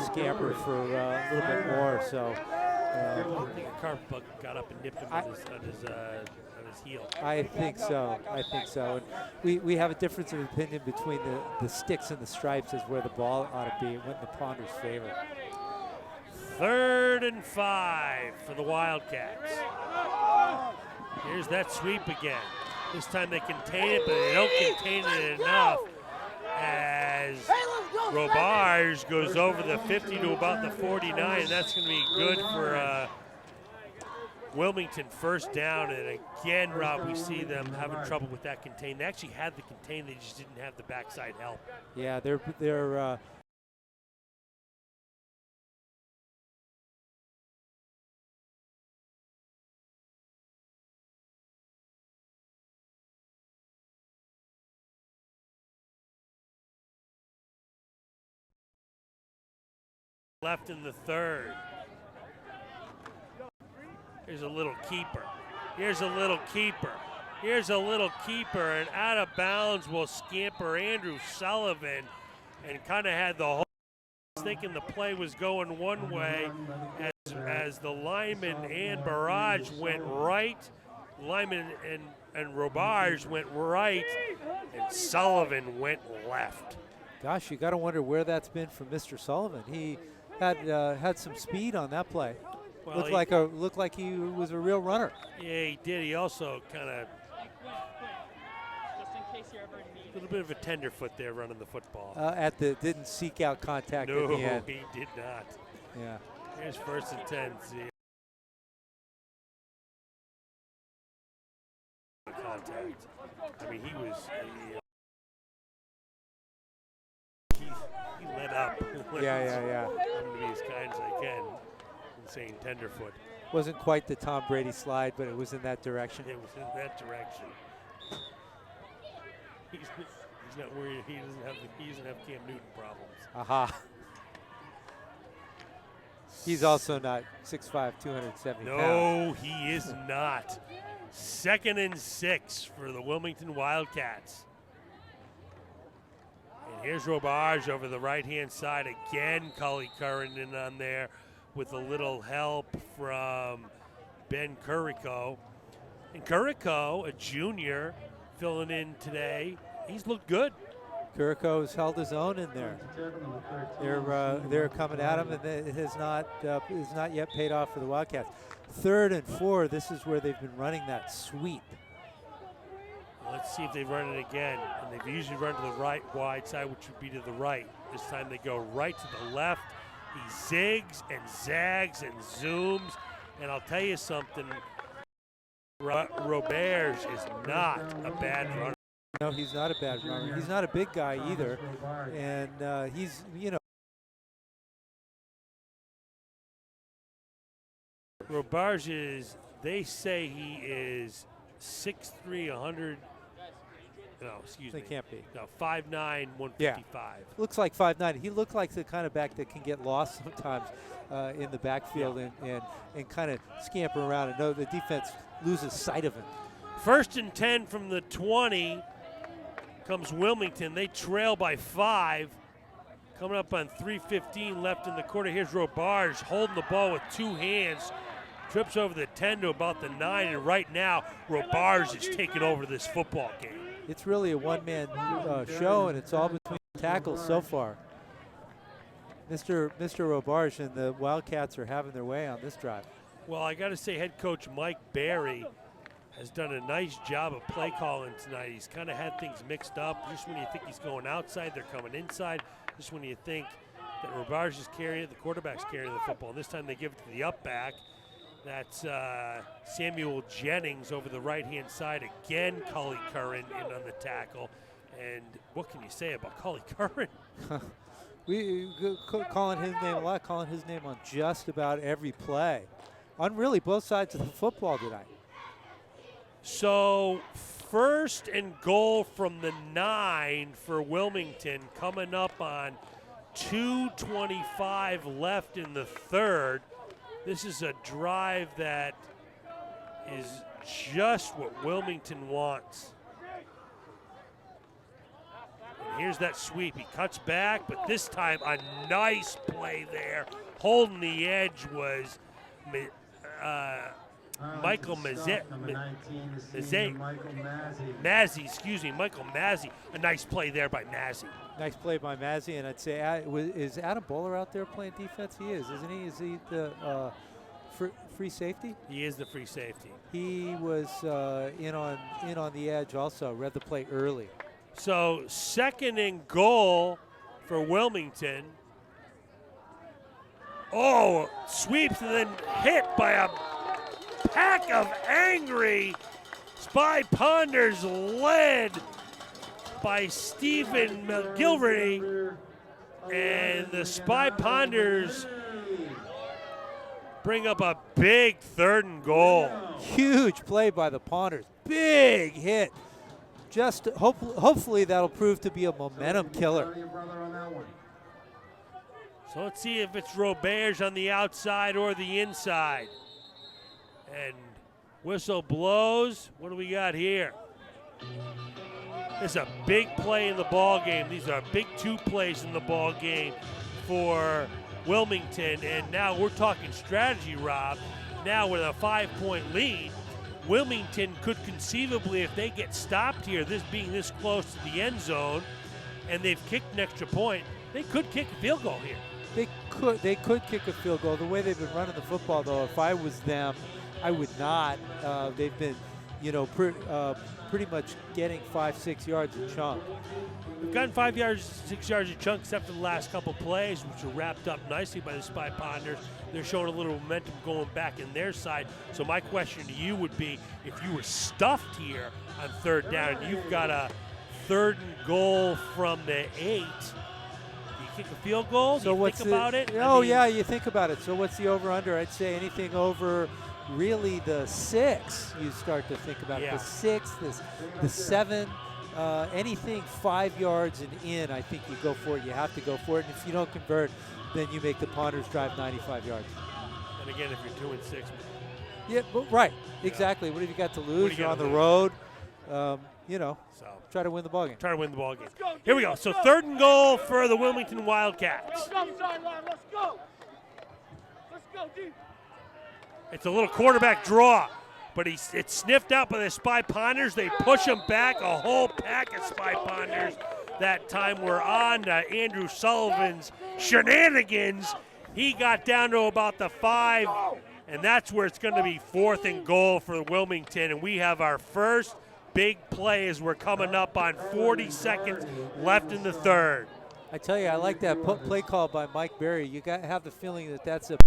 B: scamper for a little bit more. So
A: I think a carpet bug got up and nipped him on his heel.
B: I think so. And we have a difference of opinion between the sticks and the stripes as where the ball ought to be. It went in the Ponders' favor.
A: 3rd and 5 for the Wildcats. Here's that sweep again. This time they contain it, but they don't contain it enough as Robarge goes over the 50 to about the 49, and that's going to be good for Wilmington 1st down. And again, Rob, we see them having trouble with that contain. They actually had the contain, they just didn't have the backside help.
B: Yeah, they're
A: left in the 3rd. Here's a little keeper. Here's a little keeper. Here's a little keeper, and out of bounds will scamper Andrew Sullivan, and kind of had the whole thinking the play was going one way as the lineman and Barrage went right. Lineman and Robarge went right, and Sullivan went left.
B: Gosh, you got to wonder where that's been from Mr. Sullivan. He had some speed on that play.
A: Well,
B: looked like he was a real runner.
A: Yeah, he did. He also kind of a little bit of a tenderfoot there running the football.
B: Didn't seek out contact
A: no,
B: at the end.
A: He did not.
B: Yeah.
A: Here's 1st and 10. See. Contact. I mean, he let up.
B: Yeah.
A: I'm going to be as kind as I can in saying tenderfoot.
B: Wasn't quite the Tom Brady slide, but it was in that direction.
A: It was in that direction. He's not worried. He doesn't have Cam Newton problems.
B: Aha. He's also not 6'5", 270 pounds.
A: No, he is not. 2nd and 6 for the Wilmington Wildcats. And here's Robarge over the right-hand side again. Cully Curran in on there with a little help from Ben Currico. And Currico, a junior, filling in today. He's looked good.
B: Currico has held his own in there. They're coming at him, and it has not yet paid off for the Wildcats. 3rd and 4. This is where they've been running that sweep.
A: Let's see if they run it again. And they've usually run to the right wide side, which would be to the right. This time they go right to the left. He zigs and zags and zooms. And I'll tell you something, Roberge is not a bad runner.
B: No, he's not a bad runner. He's not a big guy either. And he's,
A: Robarge is, they say he is 6'3", 100. No, excuse me.
B: They can't be.
A: No, 5'9", 155.
B: Looks like 5'9". He looked like the kind of back that can get lost sometimes in the backfield and kind of scamper around and know the defense loses sight of him.
A: 1st and 10 from the 20 comes Wilmington. They trail by 5. Coming up on 3:15 left in the quarter. Here's Robarge holding the ball with 2 hands. Trips over the 10 to about the 9, and right now Robarge is taking over this football game.
B: It's really a one-man show, and it's all between tackles so far. Mr. Robarge and the Wildcats are having their way on this drive.
A: Well, I got to say, head coach Mike Barry has done a nice job of play calling tonight. He's kind of had things mixed up. Just when you think he's going outside, they're coming inside. Just when you think that Robarge is carrying it, the quarterback's carrying the football. And this time they give it to the up back. That's Samuel Jennings over the right-hand side. Again, Cully Curran in on the tackle. And what can you say about Cully Curran?
B: We calling his name a lot, calling his name on just about every play. On really both sides of the football tonight.
A: So 1st and goal from the 9 for Wilmington, coming up on 2:25 left in the 3rd. This is a drive that is just what Wilmington wants. And here's that sweep. He cuts back, but this time a nice play there. Holding the edge was Michael Mazzi, Michael Mazzi. A nice play there by Mazzi.
B: Nice play by Mazzi, and I'd say, is Adam Bowler out there playing defense? He is, isn't he? Is he the free safety?
A: He is the free safety.
B: He was in on the edge also, read the play early.
A: So 2nd and goal for Wilmington. Oh, sweeps and then hit by a pack of angry Spy Ponders led by Stephen McGilvery, and the Spy Ponders bring up a big 3rd and goal.
B: Huge play by the Ponders. Big hit. Just hopefully that'll prove to be a momentum killer.
A: So let's see if it's Robarge on the outside or the inside. And whistle blows. What do we got here? It's a big play in the ball game. These are big 2 plays in the ball game for Wilmington. And now we're talking strategy, Rob. Now with a 5-point lead, Wilmington could conceivably, if they get stopped here, this being this close to the end zone, and they've kicked an extra point, they could kick a field goal here.
B: They could kick a field goal. The way they've been running the football, though, if I was them, I would not. They've been, pretty much getting 5-6 yards a chunk.
A: We've gotten 5 yards, 6 yards a chunk, except for the last couple plays, which were wrapped up nicely by the Spy Ponders. They're showing a little momentum going back in their side. So my question to you would be, if you were stuffed here on 3rd down, you've got a 3rd and goal from the 8. Do you kick a field goal? Do you think about it?
B: Yeah, you think about it. So what's the over-under? I'd say anything over really the 6 you start to think about.
A: Yeah.
B: The 6, the 7, anything 5 yards and in, I think you go for it. You have to go for it. And if you don't convert, then you make the Ponders drive 95 yards.
A: And again, if you're 2-6.
B: Yeah, but right. Exactly. What have you got to lose? You're on the road. Try to win the ball game.
A: Try to win the ball game. Here we go. So 3rd and goal for the Wilmington Wildcats.
D: Let's go, sideline. Let's go. Let's go, deep.
A: It's a little quarterback draw, but it's sniffed out by the Spy Ponders. They push him back, a whole pack of Spy Ponders. That time we're on Andrew Sullivan's shenanigans. He got down to about the 5, and that's where it's going to be 4th and goal for Wilmington. And we have our first big play as we're coming up on 40 seconds left in the 3rd.
B: I tell you, I like that play call by Mike Berry. You got to have the feeling that that's a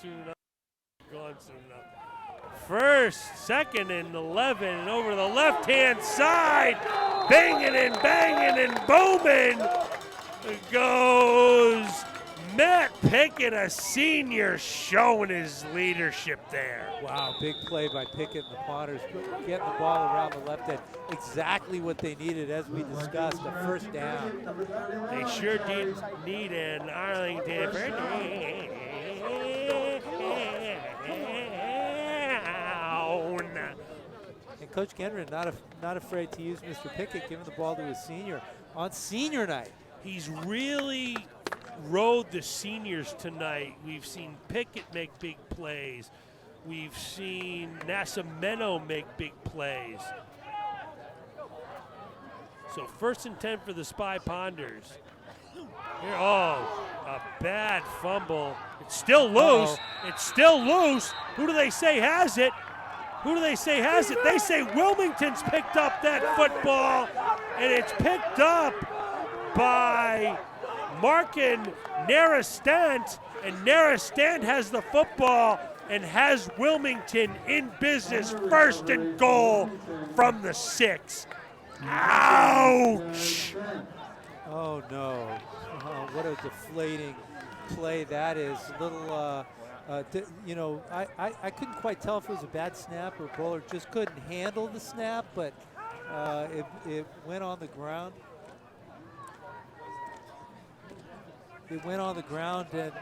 A: soon enough. Gone soon enough. First, second, and 11, and over to the left-hand side. Banging and banging and booming goes Matt Pickett, a senior, showing his leadership there.
B: Wow, big play by Pickett and the Potters, getting the ball around the left end. Exactly what they needed, as we discussed, a first down.
A: They sure did need an Arlington first down.
B: And Coach Gendron not afraid to use Mr. Pickett, giving the ball to his senior on senior night.
A: He's really rode the seniors tonight. We've seen Pickett make big plays. We've seen Nascimento make big plays. So 1st and 10 for the Spy Ponders. Here, a bad fumble. It's still loose. It's still loose. Who do they say has it? Who do they say has it? They say Wilmington's picked up that football, and it's picked up by Markin Narastant, and Narastant has the football and has Wilmington in business, 1st and goal from the 6. Ouch!
B: Oh no! Oh, what a deflating play that is. A little, I couldn't quite tell if it was a bad snap or Bowler just couldn't handle the snap, but it went on the ground. It went on the ground, and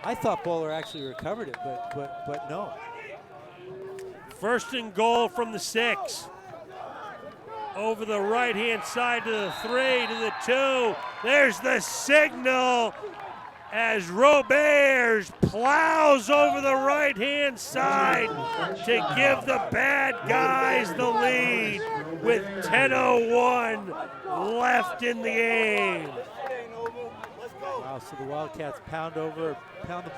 B: I thought Bowler actually recovered it, but no.
A: 1st and goal from the 6. Over the right-hand side to the 3, to the 2. There's the signal as Roberts plows over the right-hand side to give the bad guys the lead with 10:01 left in the game.
B: Wow, so the Wildcats pound the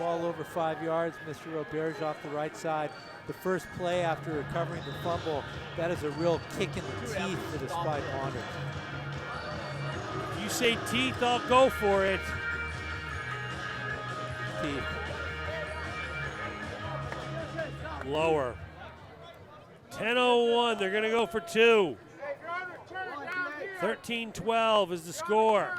B: ball over 5 yards. Mr. Roberts off the right side. The first play after recovering the fumble, that is a real kick in the teeth for the Spy Ponders.
A: If you say teeth, I'll go for it.
B: Teeth.
A: Lower. 10:01, they're gonna go for 2. 13-12 is the score.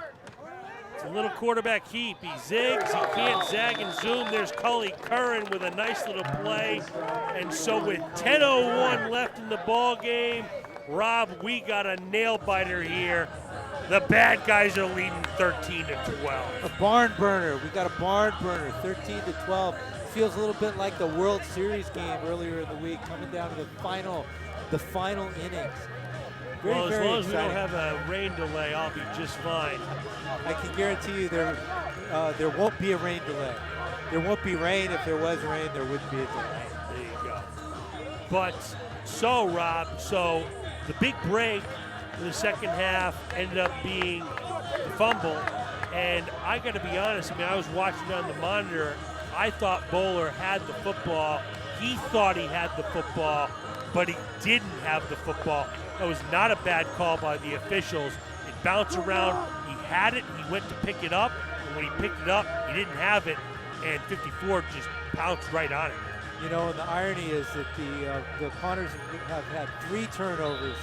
A: It's a little quarterback heap. He zigs, he can't zag and zoom. There's Colin with a nice little play. And so with 10:01 left in the ball game, Rob, we got a nail biter here. The bad guys are leading 13-12.
B: A barn burner. We got a barn burner, 13-12. Feels a little bit like the World Series game earlier in the week, coming down to the final innings.
A: Well, as long as we don't have a rain delay, I'll be just fine.
B: I can guarantee you there won't be a rain delay. There won't be rain. If there was rain, there wouldn't be a delay.
A: There you go. But so, Rob, the big break in the second half ended up being the fumble. And I got to be honest, I was watching on the monitor. I thought Bowler had the football. He thought he had the football, but he didn't have the football. That was not a bad call by the officials. It bounced around. He had it. He went to pick it up. And when he picked it up, he didn't have it. And 54 just pounced right on it.
B: You know, and the irony is that the Ponders have had 3 turnovers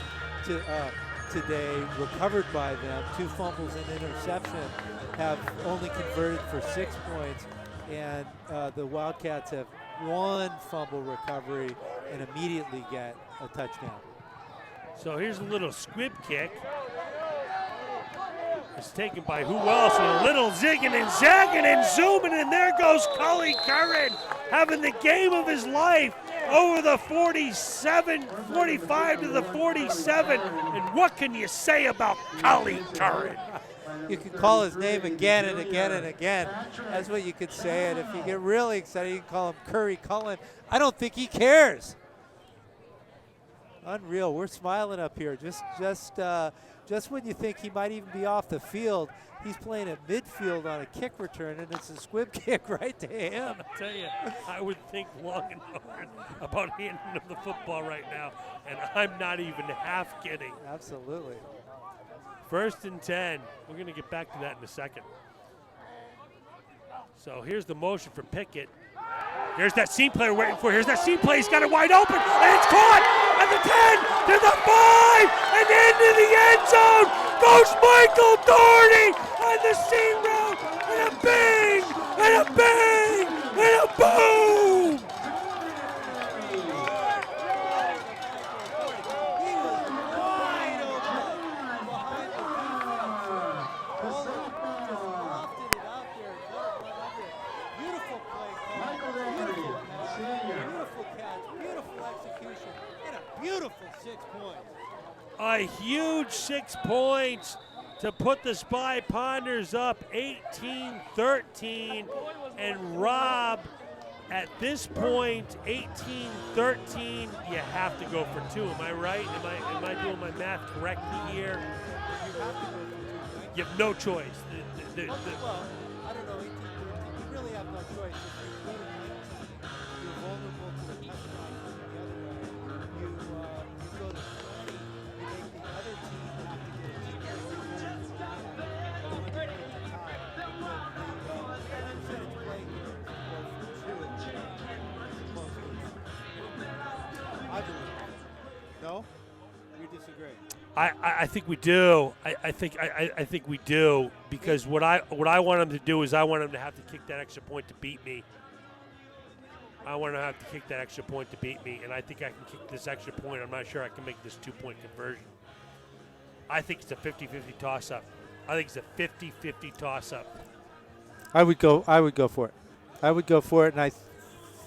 B: today, recovered by them. 2 fumbles and interception, have only converted for 6 points. And the Wildcats have 1 fumble recovery and immediately get a touchdown.
A: So here's a little squib kick. It's taken by who else? A little zigging and zagging and zooming, and there goes Colin having the game of his life over the 45 to the 47. And what can you say about Colin?
B: You can call his name again and again and again. That's what you could say. And if you get really excited, you can call him Curry Cullen. I don't think he cares. Unreal. We're smiling up here. Just when you think he might even be off the field, he's playing at midfield on a kick return, and it's a squib kick right to him.
A: I tell you, I would think long and hard about handing him the football right now, and I'm not even half kidding.
B: Absolutely.
A: 1st and 10. We're going to get back to that in a second. So here's the motion for Pickett. Here's that seam play we're waiting for. Here's that seam play. He's got it wide open, and it's caught at the 10, to the 5, and into the end zone goes Michael Doherty on the seam route, and a bang, and a bang, and a boom! A huge 6 points to put the Spy Ponders up 18-13, and Rob, at this point, 18-13, you have to go for 2. Am I right? Am I doing my math correctly here? You have no choice.
B: Well, I don't know, 18-13, you really have no choice. If you go to 19, you're vulnerable to the touchdown from the other way. You go to 20, you make the other team have to get a I believe. No? We disagree.
A: I think we do. I think we do, because what I want them to do is I want them to have to kick that extra point to beat me. I want to have to kick that extra point to beat me, and I think I can kick this extra point. I'm not sure I can make this 2-point conversion. I think it's a 50-50 toss-up. I think it's a 50-50 toss-up.
B: I would go for it. I would go for it, and I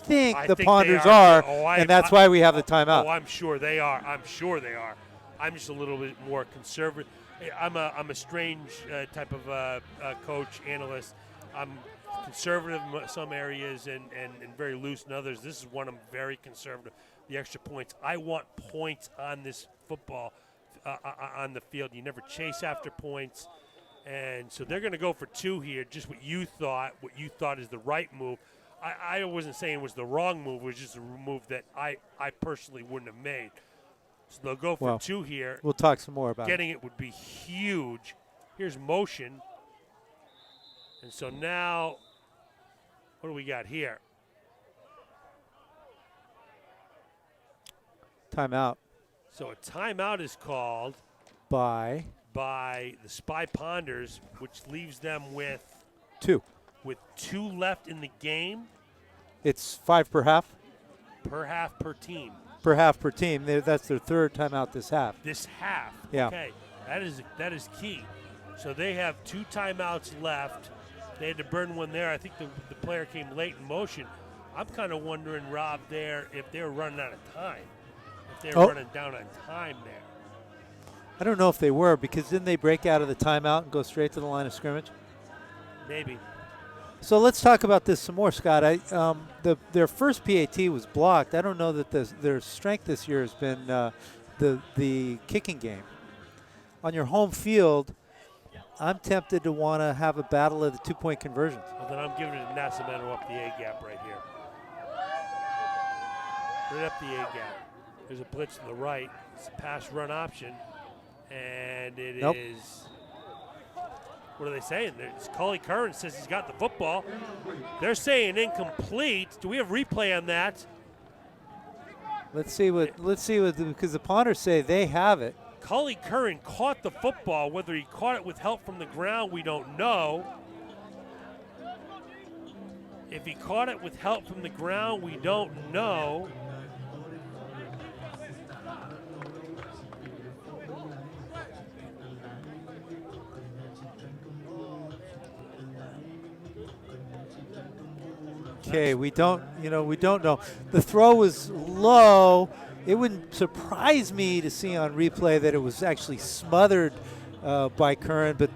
B: think the
A: think
B: Ponders
A: they
B: are,
A: and
B: that's why we have the timeout.
A: Oh, I'm sure they are. I'm just a little bit more conservative. I'm a strange type of coach, analyst. I'm conservative in some areas and very loose in others. This is one I'm very conservative. The extra points. I want points on this football on the field. You never chase after points. And so they're going to go for 2 here, just what you thought is the right move. I wasn't saying it was the wrong move. It was just a move that I personally wouldn't have made. So they'll go for 2 here.
B: We'll talk some more about
A: Getting it would be huge. Here's motion. And so now, what do we got here?
B: Timeout.
A: So a timeout is called
B: by
A: the Spy Ponders, which leaves them with
B: 2.
A: With 2 left in the game.
B: It's 5 per half?
A: Per half per team.
B: Per half per team. That's their 3rd timeout this half.
A: This half.
B: Yeah.
A: Okay. That is key. So they have 2 timeouts left. They had to burn one there. I think the player came late in motion. I'm kind of wondering, Rob, there if they're running out of time. If they're running down on time there.
B: I don't know if they were, because didn't they break out of the timeout and go straight to the line of scrimmage?
A: Maybe.
B: So let's talk about this some more, Scott. Their first PAT was blocked. I don't know that their strength this year has been the kicking game. On your home field, I'm tempted to want to have a battle of the 2-point conversions.
A: Well, then I'm giving it to Nascimento up the A-gap right here. Right up the A-gap. There's a blitz to the right. It's a pass-run option. And it is, what are they saying? Colin Curran says he's got the football. They're saying incomplete. Do we have replay on that?
B: Let's see what because the Ponders say they have it.
A: Colin Curran caught the football. Whether he caught it with help from the ground, we don't know. If he caught it with help from the ground, we don't know.
B: Okay, we don't know. The throw was low. It wouldn't surprise me to see on replay that it was actually smothered by Curran, but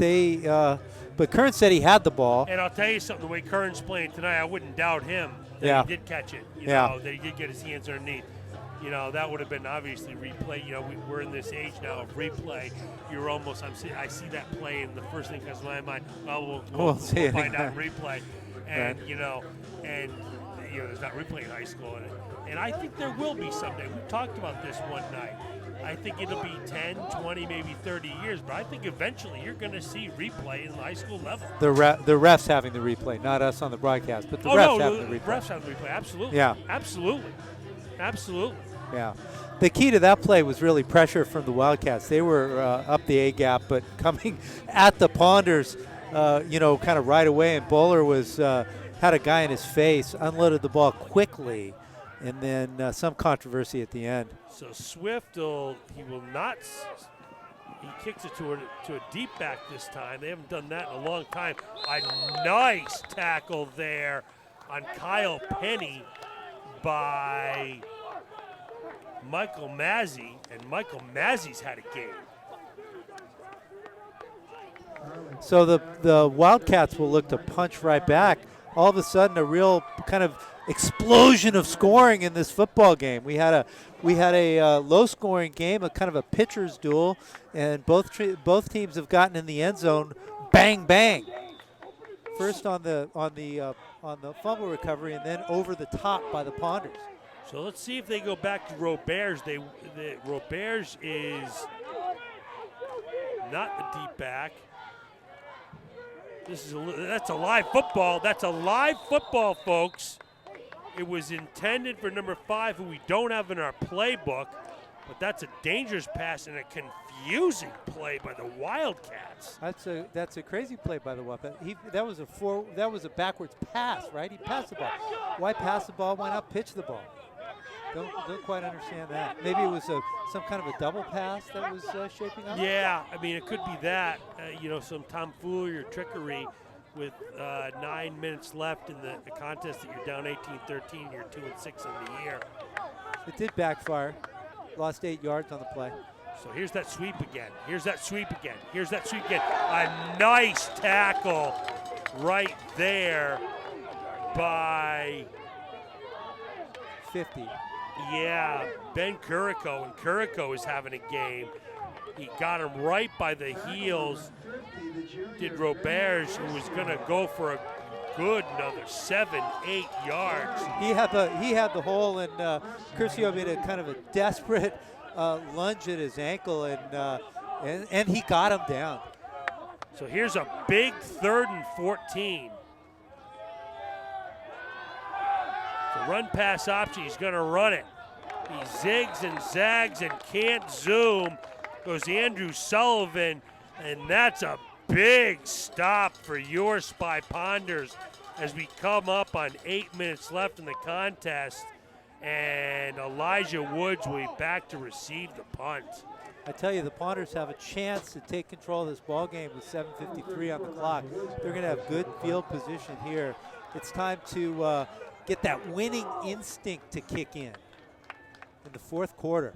B: Curran said he had the ball.
A: And I'll tell you something, the way Curran's playing tonight, I wouldn't doubt him that he did catch it. You know, that he did get his hands underneath. You know, that would have been obviously replay. You know, we're in this age now of replay. You're almost, I see that play, and the first thing comes to my mind, we'll find out replay. And, you know, and there's not replay in high school, and I think there will be someday. We talked about this one night. I think it'll be 10, 20, maybe 30 years, but I think eventually you're going to see replay in the high school level.
B: The refs having the replay, not us on the broadcast, but the refs having the replay.
A: Refs having the replay, absolutely.
B: Yeah.
A: Absolutely.
B: Yeah. The key to that play was really pressure from the Wildcats. They were up the A gap, but coming at the Ponders, kind of right away, and Bowler was had a guy in his face, unloaded the ball quickly, and then some controversy at the end.
A: So Swift he will not. He kicks it to a deep back this time. They haven't done that in a long time. A nice tackle there on Kyle Penny by Michael Mazzy, and Michael Mazzy's had a game.
B: So the Wildcats will look to punch right back. All of a sudden, a real kind of explosion of scoring in this football game. We had a low-scoring game, a kind of a pitcher's duel, and both teams have gotten in the end zone. Bang, bang. First on the fumble recovery, and then over the top by the Ponders.
A: So let's see if they go back to Roberts. Roberts is not a deep back. That's a live football. That's a live football, folks. It was intended for number 5, who we don't have in our playbook, but that's a dangerous pass and a confusing play by the Wildcats.
B: That's a crazy play by the Wildcats. That was a backwards pass, right? He passed the ball. Why pass the ball? Why not pitch the ball? Don't quite understand that. Maybe it was some kind of a double pass that was shaping up?
A: Yeah, I mean, it could be that. Some tomfoolery or trickery with 9 minutes left in the contest that you're down 18-13, you're 2-6 in the year.
B: It did backfire. Lost 8 yards on the play.
A: So here's that sweep again. A nice tackle right there by
B: 50.
A: Yeah, Ben Currico, and Currico is having a game. He got him right by the heels. Did Roberts, who was going to go for a good another 7-8 yards.
B: He had the hole, and Curcio made a kind of a desperate lunge at his ankle, and he got him down.
A: So here's a big 3rd and 14. Run pass option, he's going to run it. He zigs and zags and can't zoom. Goes Andrew Sullivan, and that's a big stop for your Spy Ponders as we come up on 8 minutes left in the contest. And Elijah Woods will be back to receive the punt.
B: I tell you, the Ponders have a chance to take control of this ball game with 7:53 on the clock. They're going to have good field position here. It's time to get that winning instinct to kick in the fourth quarter.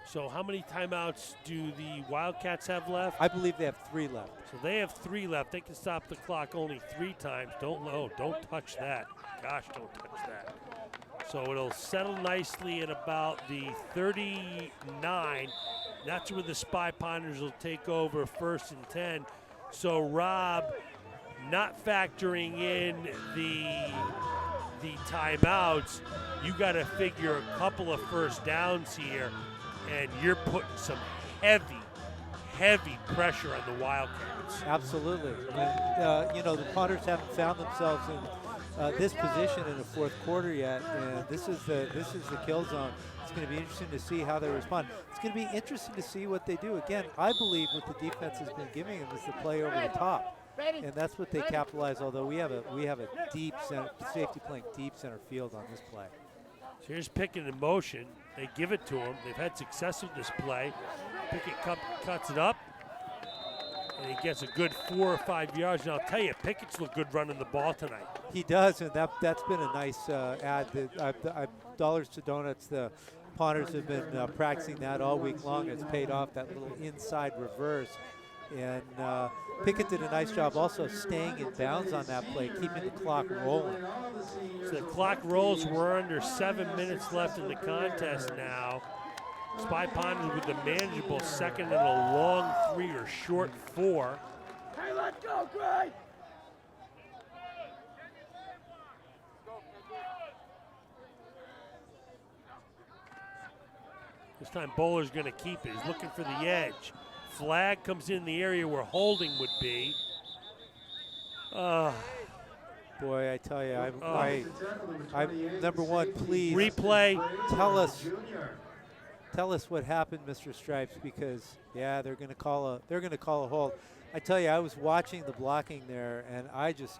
A: So how many timeouts do the Wildcats have left?
B: I believe they have 3 left.
A: So they have 3 left. They can stop the clock only 3 times. Don't touch that. Gosh, don't touch that. So it'll settle nicely at about the 39. That's where the Spy Ponders will take over 1st and 10. So Rob, not factoring in the timeouts, you got to figure a couple of first downs here, and you're putting some heavy pressure on the Wildcats.
B: Absolutely. And, the Ponders haven't found themselves in this position in the fourth quarter yet, and this is the kill zone. It's going to be interesting to see how they respond. It's going to be interesting to see what they do. Again, I believe what the defense has been giving them is the play over the top. And that's what they capitalize, although we have a deep safety playing deep center field on this play.
A: So here's Pickett in motion. They give it to him. They've had success with this play. Pickett cuts it up, and he gets a good 4 or 5 yards. And I'll tell you, Pickett's looked good running the ball tonight.
B: He does, and that's been a nice add. Dollars to Donuts, the Ponders have been practicing that all week long. It's paid off, that little inside reverse. And Pickett did a nice job also staying in bounds on that play, keeping the clock rolling.
A: So the clock rolls. We're under 7 minutes left in the contest now. Spy Ponders with a manageable 2nd and a long 3 or short 4.
D: Hey, let's go, Gray!
A: This time Bowler's going to keep it. He's looking for the edge. Flag comes in the area where holding would be.
B: Boy, I tell you, I'm number one. Please
A: replay.
B: Tell us what happened, Mr. Stripes, because yeah, they're going to call a hold. I tell you, I was watching the blocking there, and I just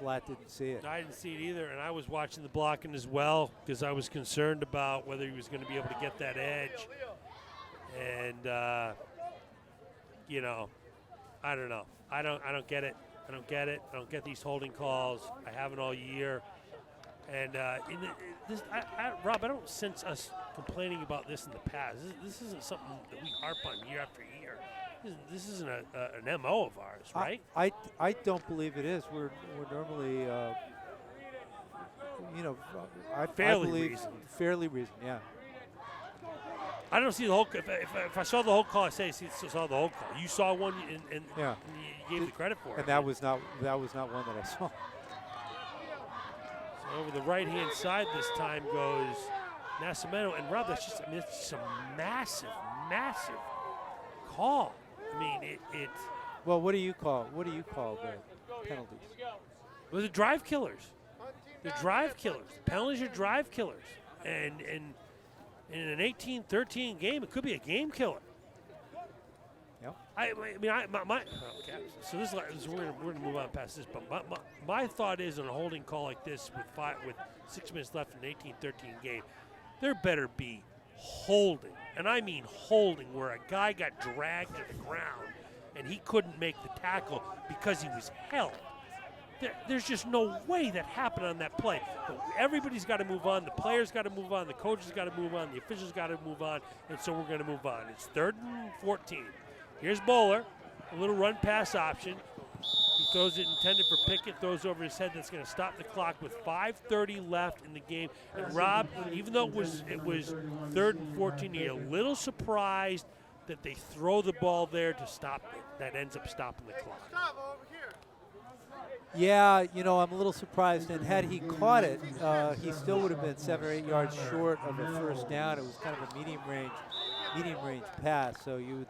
B: flat didn't see it.
A: I didn't see it either, and I was watching the blocking as well because I was concerned about whether he was going to be able to get that edge. And you know, I don't know. I don't get it. I don't get it. I don't get these holding calls. I haven't all year. And Rob, I don't sense us complaining about this in the past. This isn't something that we harp on year after year. This isn't an MO of ours, right?
B: I don't believe it is. We're normally, fairly reasoned, yeah.
A: I don't see the whole. If I saw the whole call, I say I saw the whole call. You saw one, and
B: yeah.
A: You gave the credit for it.
B: And that was not one that I saw.
A: So over the right-hand side this time goes Nascimento, and Rob, it's just a massive, massive call. I mean, it.
B: Well, what do you call the penalties?
A: Well, the drive killers. The drive killers. The penalties are drive killers, and in an 18-13 game, it could be a game killer.
B: Yep.
A: Okay. So we're gonna move on past this, but my thought is on a holding call like this with 6 minutes left in an 18-13 game, there better be holding, and I mean holding, where a guy got dragged to the ground and he couldn't make the tackle because he was held. There's just no way that happened on that play. But everybody's got to move on. The players got to move on. The coaches got to move on. The officials got to move on. And so we're going to move on. It's 3rd and 14. Here's Bowler, a little run pass option. He throws it intended for Pickett, throws over his head. That's going to stop the clock with 5:30 left in the game. And Rob, even though it was 3rd and 14, you're a little surprised that they throw the ball there to stop it. That ends up stopping the clock.
B: Yeah, I'm a little surprised. And had he caught it, he still would have been 7 or 8 yards short of a first down. It was kind of a medium range pass. So you would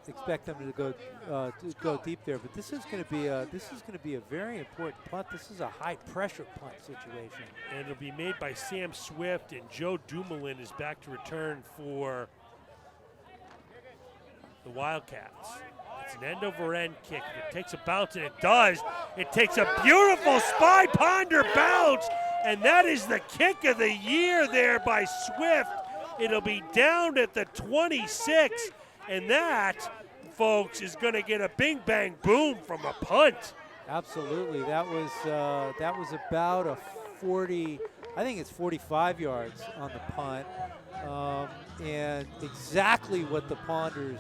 B: expect them to go deep there. But this is going to be a very important punt. This is a high pressure punt situation.
A: And it'll be made by Sam Swift, and Joe Dumoulin is back to return for the Wildcats. It's an end-over-end kick. If it takes a bounce, and it does, it takes a beautiful Spy Ponder bounce, and that is the kick of the year there by Swift. It'll be down at the 26, and that, folks, is going to get a bing, bang, boom from a punt.
B: Absolutely. That was about a 40, I think it's 45 yards on the punt, and exactly what the Ponders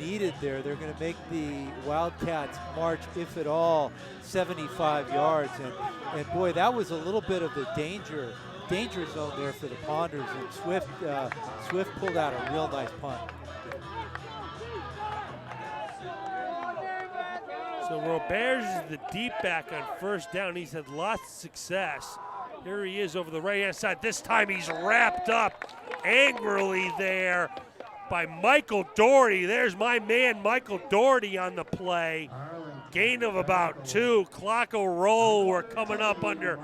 B: needed there. They're going to make the Wildcats march, if at all, 75 yards. And boy, that was a little bit of the danger zone there for the Ponders. And Swift pulled out a real nice punt.
A: So Roberts is the deep back on first down. He's had lots of success. Here he is over the right-hand side. This time he's wrapped up angrily there by Michael Doherty. There's my man, Michael Doherty, on the play. Gain of about 2. Clock will roll. We're coming up under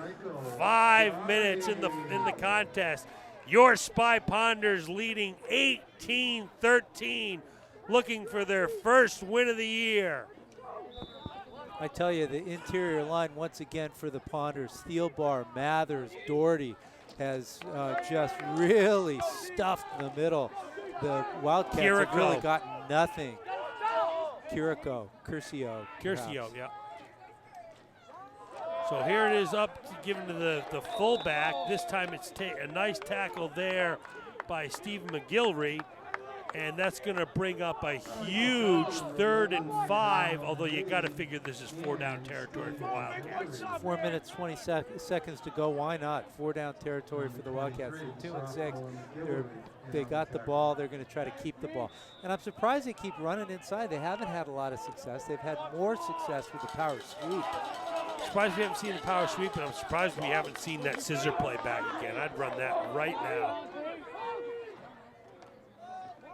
A: 5 minutes in the contest. Your Spy Ponders leading 18-13, looking for their first win of the year.
B: I tell you, the interior line once again for the Ponders, Thielbar, Mathers, Doherty has just really stuffed the middle. The Wildcats have really gotten nothing. Curcio,
A: yeah. So here it is up, given to the fullback. This time it's a nice tackle there by Stephen McGilvery. And that's going to bring up a huge 3rd and 5, although you got to figure this is 4-down territory for Wildcats.
B: 4 minutes, 20 seconds to go. Why not? 4-down territory for the Wildcats. They're 2 and 6. They got the ball. They're going to try to keep the ball. And I'm surprised they keep running inside. They haven't had a lot of success. They've had more success with the power sweep.
A: Surprised we haven't seen the power sweep, and I'm surprised we haven't seen that scissor play back again. I'd run that right now.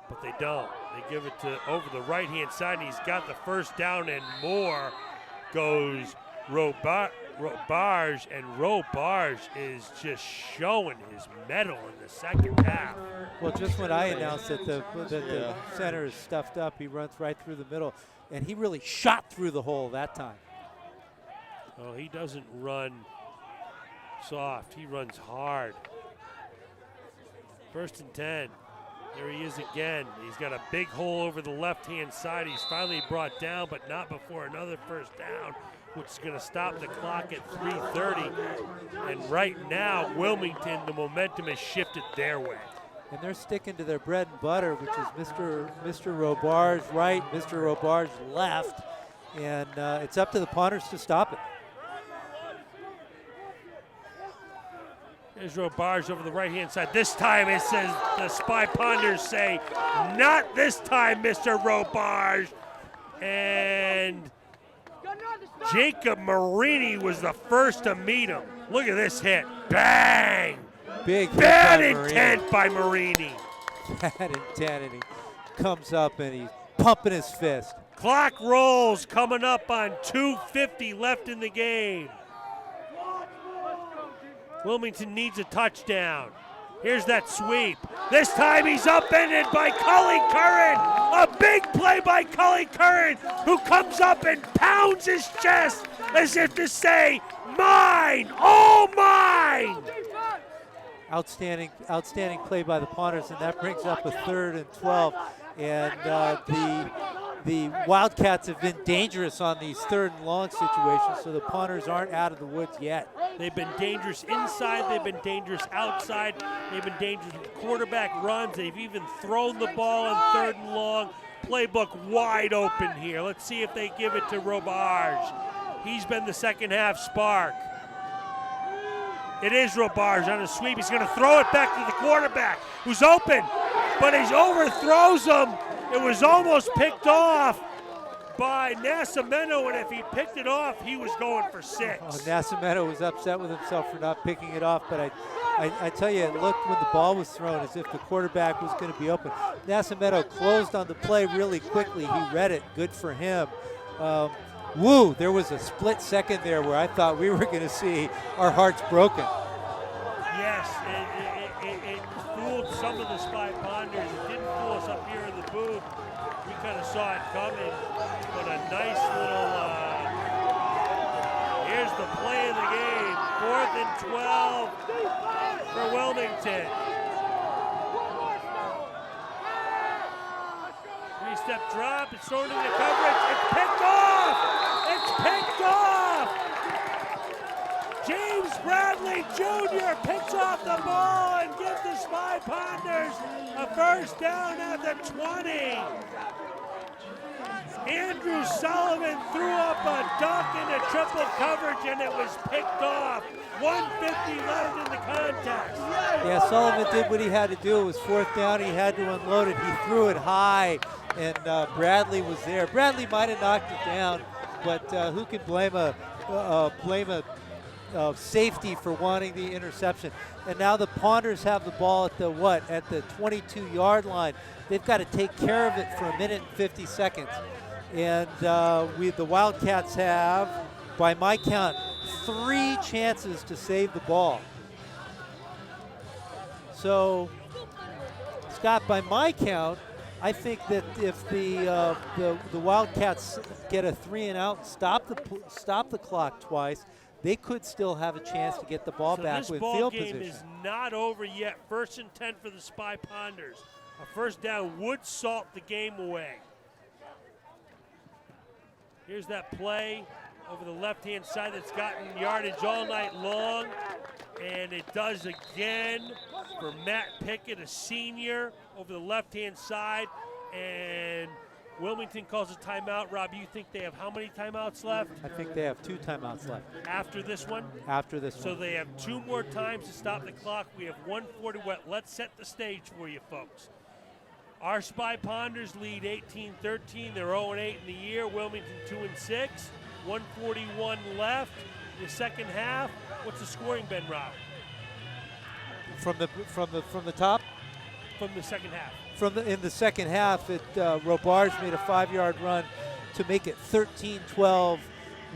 A: but they don't. They give it to over the right-hand side, and he's got the first down and more. Goes Robarge, and Robarge is just showing his mettle in the second half.
B: Well, just when I announced that the center is stuffed up, he runs right through the middle, and he really shot through the hole that time.
A: Oh, he doesn't run soft. He runs hard. 1st and 10. There he is again. He's got a big hole over the left-hand side. He's finally brought down, but not before another first down, which is going to stop the clock at 3:30. And right now, Wilmington, the momentum has shifted their way.
B: And they're sticking to their bread and butter, which is Mr. Robarge right, Mr. Robarge left. And it's up to the punters to stop it.
A: There's Robarge over the right-hand side. This time it says, the Spy Ponders say, not this time, Mr. Robarge. And Jacob Marini was the first to meet him. Look at this hit. Bang!
B: Big hit
A: Bad
B: by
A: intent by Marini.
B: Bad intent, and he comes up and he's pumping his fist.
A: Clock rolls coming up on 2:50 left in the game. Wilmington needs a touchdown. Here's that sweep. This time he's upended by Colin Curran. A big play by Colin Curran, who comes up and pounds his chest as if to say, mine, oh mine.
B: Outstanding play by the punters, and that brings up a 3rd and 12. And the Wildcats have been dangerous on these 3rd and long situations, so the punters aren't out of the woods yet.
A: They've been dangerous inside. They've been dangerous outside. They've been dangerous with quarterback runs. They've even thrown the ball on 3rd and long. Playbook wide open here. Let's see if they give it to Robarge. He's been the second half spark. It is Robarge on a sweep. He's going to throw it back to the quarterback, who's open, but he overthrows him. It was almost picked off by Nascimento, and if he picked it off, he was going for 6.
B: Oh, Nascimento was upset with himself for not picking it off, but I tell you, it looked when the ball was thrown as if the quarterback was going to be open. Nascimento closed on the play really quickly. He read it. Good for him. There was a split second there where I thought we were going to see our hearts broken.
A: Yes, it fooled some of the Spy Ponders. It didn't fool us up here in the booth. We kind of saw it coming, but a nice little, here's the play of the game. 4th and 12 for Wilmington. 3-step drop, it's thrown into coverage, it's picked off! It's picked off! James Bradley Jr. picks off the ball and gives the Spy Ponders a first down at the 20. Andrew Sullivan threw up a duck into triple coverage, and it was picked off. 150 left in the contest.
B: Yeah, Sullivan did what he had to do. It was 4th down. He had to unload it. He threw it high, and Bradley was there. Bradley might have knocked it down, but who can blame a safety for wanting the interception? And now the Ponders have the ball at the 22-yard line. They've got to take care of it for 1 minute and 50 seconds. And the Wildcats have, by my count, 3 chances to save the ball. So, Scott, by my count, I think that if the Wildcats get a 3-and-out and stop the clock twice, they could still have a chance to get the ball back with field position.
A: This ball game is not over yet. 1st and 10 for the Spy Ponders. A first down would salt the game away. Here's that play over the left-hand side that's gotten yardage all night long. And it does again for Matt Pickett, a senior, over the left-hand side. And Wilmington calls a timeout. Rob, you think they have how many timeouts left?
B: I think they have 2 timeouts left.
A: After this one?
B: After this one.
A: So they have 2 more times to stop the clock. We have 1:40 left. Let's set the stage for you, folks. Our Spy Ponders lead 18-13. They're 0-8 in the year. Wilmington 2-6. 1:41 left in the second half. What's the scoring been, Rob?
B: From the top?
A: from the second half.
B: In the second half, Robarge made a 5-yard run to make it 13-12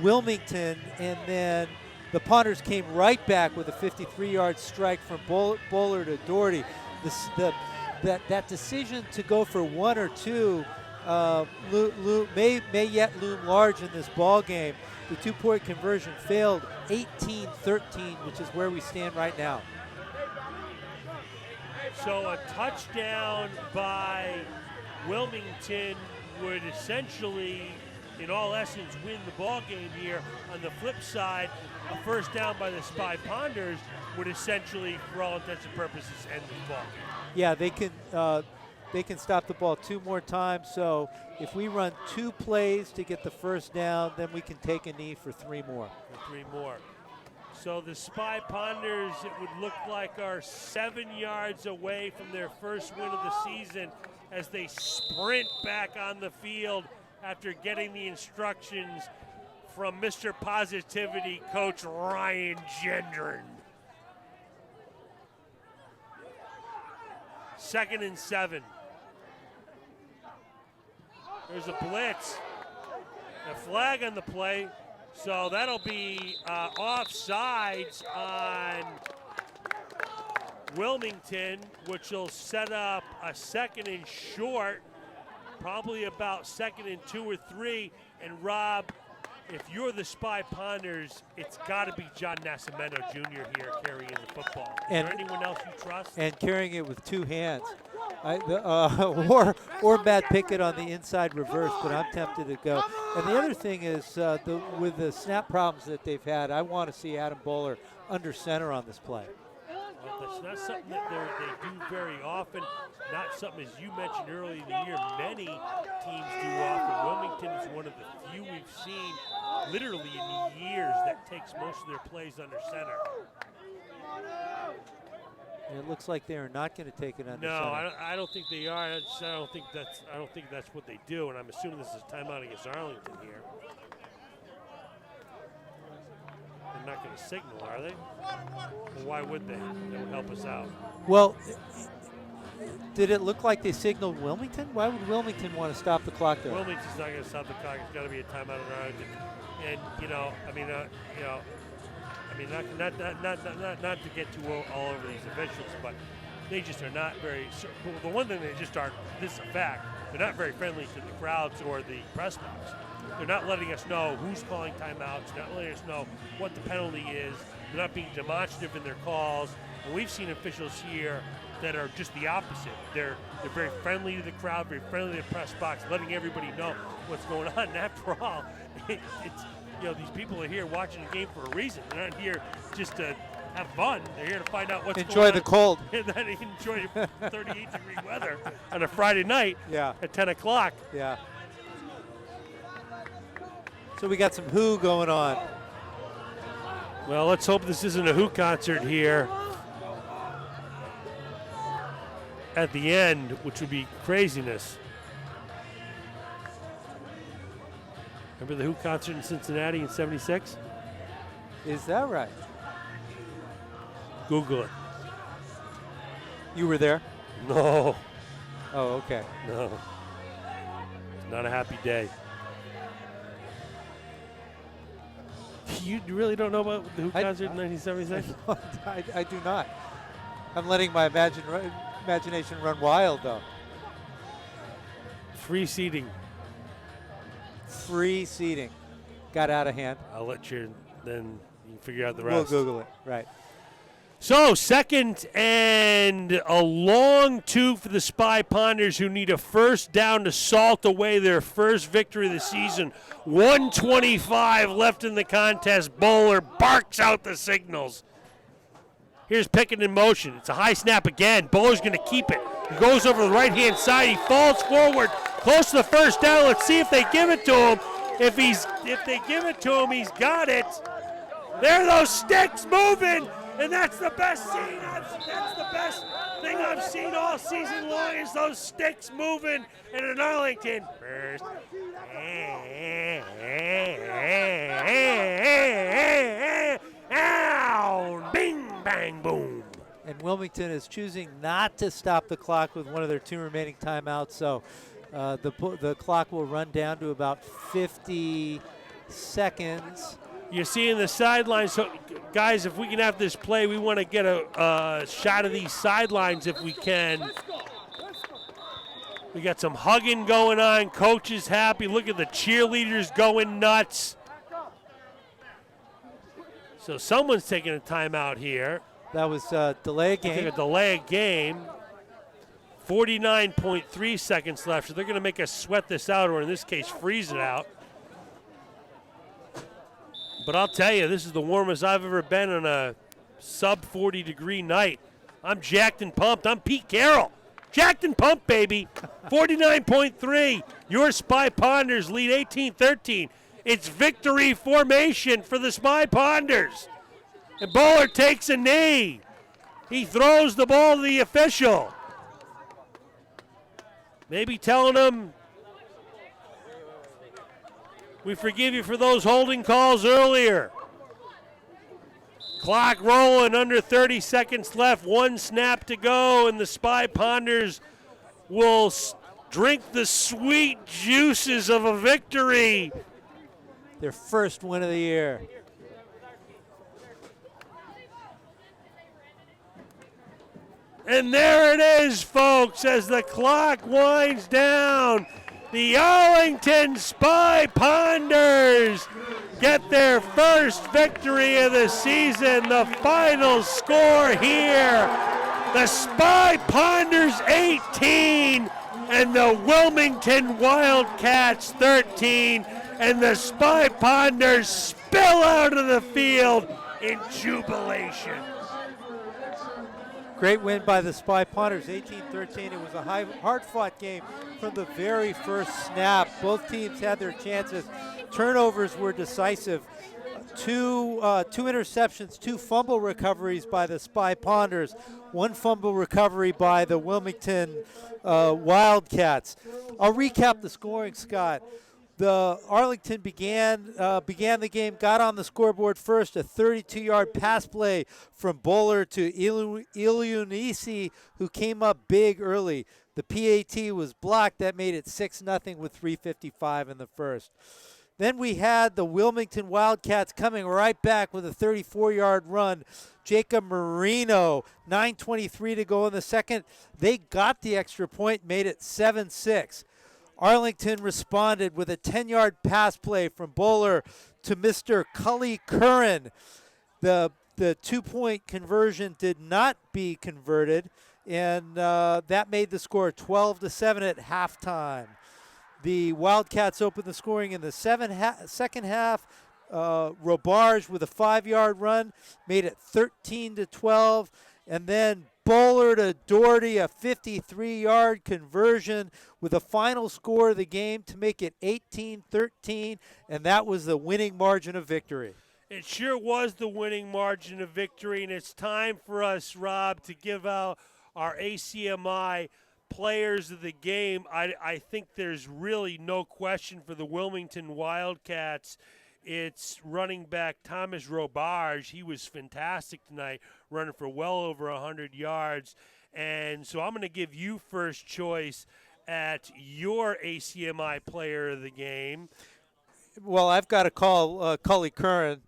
B: Wilmington, and then the punters came right back with a 53-yard strike from Bowler to Doherty. That decision to go for 1 or 2 may yet loom large in this ball game. The 2-point conversion failed, 18-13, which is where we stand right now.
A: So a touchdown by Wilmington would essentially, in all essence, win the ball game here. On the flip side, a first down by the Spy Ponders would essentially, for all intents and purposes, end the ball game.
B: Yeah, they can stop the ball 2 more times. So if we run 2 plays to get the first down, then we can take a knee for 3 more.
A: So the Spy Ponders, it would look like, are 7 yards away from their first win of the season as they sprint back on the field after getting the instructions from Mr. Positivity, Coach Ryan Gendron. 2nd and 7. There's a blitz, a flag on the play, so that'll be offsides on Wilmington, which will set up a 2nd and short, probably about 2nd and 2 or 3. And Rob, if you're the Spy Ponders, it's got to be John Nascimento Jr. here carrying the football. Is there anyone else you trust?
B: And carrying it with 2 hands. Or Matt Pickett on the inside reverse, but I'm tempted to go. And the other thing is, with the snap problems that they've had, I want to see Adam Bowler under center on this play.
A: Well, that's not something that they do very often. Not something, as you mentioned earlier in the year, many teams do often. Wilmington is one of the few we've seen literally in years that takes most of their plays under center.
B: And it looks like they are not going to take it under
A: No,
B: center.
A: I don't think they are. I don't think that's what they do. And I'm assuming this is a timeout against Arlington here. They're not going to signal, are they? Well, why would they? That would help us out.
B: Well, did it look like they signaled Wilmington? Why would Wilmington want to stop the clock there?
A: Wilmington's not going to stop the clock. It's got to be a timeout in Arlington. And not to get too all over these officials, but they just are not very. The one thing they just aren't. This is a fact. They're not very friendly to the crowds or the press box. They're not letting us know who's calling timeouts. Not letting us know what the penalty is. They're not being demonstrative in their calls. And we've seen officials here that are just the opposite. They're very friendly to the crowd, very friendly to the press box, letting everybody know what's going on. And after all, it's these people are here watching the game for a reason. They're not here just to have fun. They're here to find out what's
B: enjoy
A: going on.
B: the cold.
A: Enjoy 38-degree weather on a Friday night at 10 o'clock.
B: Yeah. So we got some Who going on.
A: Well, let's hope this isn't a Who concert here at the end, which would be craziness. Remember the Who concert in Cincinnati in '76?
B: Is that right?
A: Google it.
B: You were there?
A: No.
B: Oh, okay.
A: No. It's not a happy day. You really don't know about the Who concert in 1976?
B: I do not. I'm letting my imagination run wild, though.
A: Free seating.
B: Free seating. Got out of hand.
A: I'll let you, then you can figure out the rest.
B: We'll Google it, right.
A: So 2nd and a long 2 for the Spy Ponders, who need a first down to salt away their first victory of the season. 1:25 left in the contest. Bowler barks out the signals. Here's Pickett in motion. It's a high snap again. Bowler's going to keep it. He goes over the right-hand side. He falls forward, close to the first down. Let's see if they give it to him. If they give it to him, he's got it. There are those sticks moving. And that's the best scene. That's the best thing I've seen all season long is those sticks moving in an Arlington. First down. Bing, bang, boom.
B: And Wilmington is choosing not to stop the clock with one of their 2 remaining timeouts. So the clock will run down to about 50 seconds.
A: You see in the sidelines, so guys, if we can have this play, we want to get a shot of these sidelines if we can. We got some hugging going on. Coach is happy. Look at the cheerleaders going nuts. So someone's taking a timeout here.
B: That was delay game.
A: Taking a delay game. 49.3 seconds left. So they're going to make us sweat this out, or in this case, freeze it out. But I'll tell you, this is the warmest I've ever been on a sub 40 degree night. I'm jacked and pumped. I'm Pete Carroll. Jacked and pumped, baby. 49.3. Your Spy Ponders lead 18-13. It's victory formation for the Spy Ponders. And Bowler takes a knee. He throws the ball to the official. Maybe telling him, we forgive you for those holding calls earlier. Clock rolling, under 30 seconds left, 1 snap to go, and the Spy Ponders will drink the sweet juices of a victory.
B: Their first win of the year.
A: And there it is, folks, as the clock winds down. The Arlington Spy Ponders get their first victory of the season. The final score here, the Spy Ponders 18 and the Wilmington Wildcats 13. And the Spy Ponders spill out of the field in jubilation.
B: Great win by the Spy Ponders, 18-13. It was a hard-fought game from the very first snap. Both teams had their chances. Turnovers were decisive. Two interceptions, 2 fumble recoveries by the Spy Ponders, 1 fumble recovery by the Wilmington Wildcats. I'll recap the scoring, Scott. The Arlington began the game, got on the scoreboard first, a 32-yard pass play from Bowler to Ilunisi, who came up big early. The PAT was blocked. That made it 6-0 with 3:55 in the first. Then we had the Wilmington Wildcats coming right back with a 34-yard run. Jacob Marino, 9:23 to go in the second. They got the extra point, made it 7-6. Arlington responded with a 10-yard pass play from Bowler to Mr. Cully Curran. The 2-point conversion did not be converted, and that made the score 12-7 at halftime. The Wildcats opened the scoring in the second half. Robarge with a 5-yard run made it 13-12, and then Bowler to Doherty, a 53-yard conversion with a final score of the game to make it 18-13, and that was the winning margin of victory.
A: It sure was the winning margin of victory, and it's time for us, Rob, to give out our ACMI players of the game. I think there's really no question for the Wilmington Wildcats. It's running back Thomas Robarge. He was fantastic tonight, running for well over 100 yards. And so I'm going to give you first choice at your ACMI player of the game.
B: Well, I've got to call Cully Curran.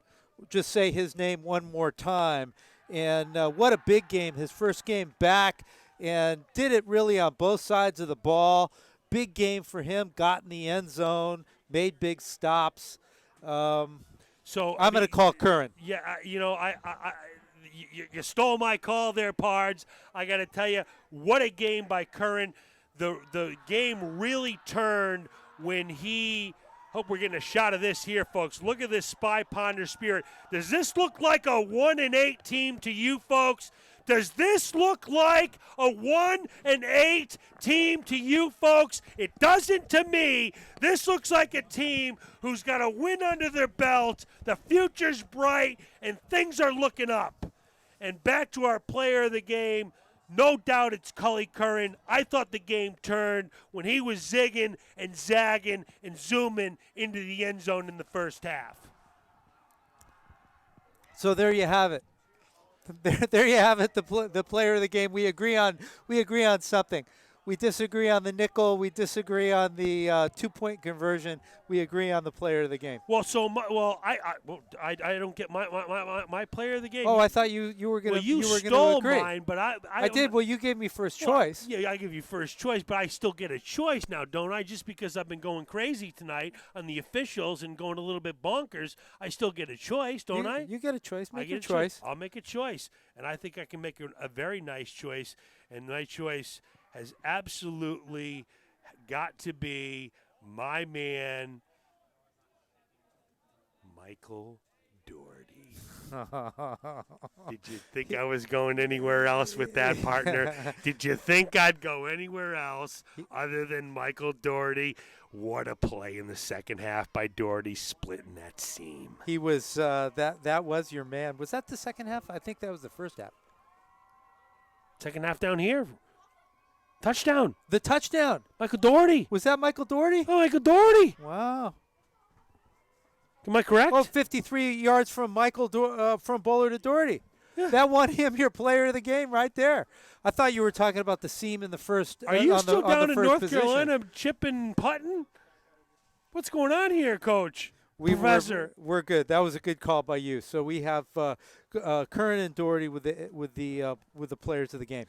B: Just say his name one more time. And what a big game, his first game back, and did it really on both sides of the ball. Big game for him, got in the end zone, made big stops. So I'm going to call Curran.
A: Yeah, you stole my call there, Pards. I got to tell you, what a game by Curran. The game really turned when he. Hope we're getting a shot of this here, folks. Look at this Spy Ponder spirit. Does this look like a 1-8 team to you, folks? Does this look like a 1-8 team to you, folks? It doesn't to me. This looks like a team who's got a win under their belt. The future's bright, and things are looking up. And back to our player of the game. No doubt it's Cully Curran. I thought the game turned when he was zigging and zagging and zooming into the end zone in the first half.
B: So there you have it. There you have it. The player of the game. We agree on something. We disagree on the nickel. We disagree on the 2-point conversion. We agree on the player of the game.
A: Well, I don't get my player of the game.
B: Oh, I thought you were gonna.
A: Well, you
B: were
A: stole
B: gonna agree.
A: mine, but
B: I did. Well, you gave me first choice.
A: Yeah, I give you first choice, but I still get a choice now, don't I? Just because I've been going crazy tonight on the officials and going a little bit bonkers, I still get a choice, don't I?
B: You get a choice. Make your
A: choice. I'll make a choice, and I think I can make a very nice choice, and my choice has absolutely got to be my man, Michael Doherty. Did you think I was going anywhere else with that, partner? Did you think I'd go anywhere else other than Michael Doherty? What a play in the second half by Doherty, splitting that seam.
B: He was that was your man. Was that the second half? I think that was the first half.
A: Second half down here. Touchdown.
B: The touchdown.
A: Michael Doherty.
B: Was that Michael Doherty?
A: Oh, Michael Doherty.
B: Wow.
A: Am I correct?
B: Oh, 53 yards from from Bowler to Doherty. Yeah. That won him your player of the game right there. I thought you were talking about the seam in the first.
A: Are you still down in North
B: position.
A: Carolina chipping putting? What's going on here, Coach? Professor.
B: We're good. That was a good call by you. So we have Curran and Doherty with the players of the game.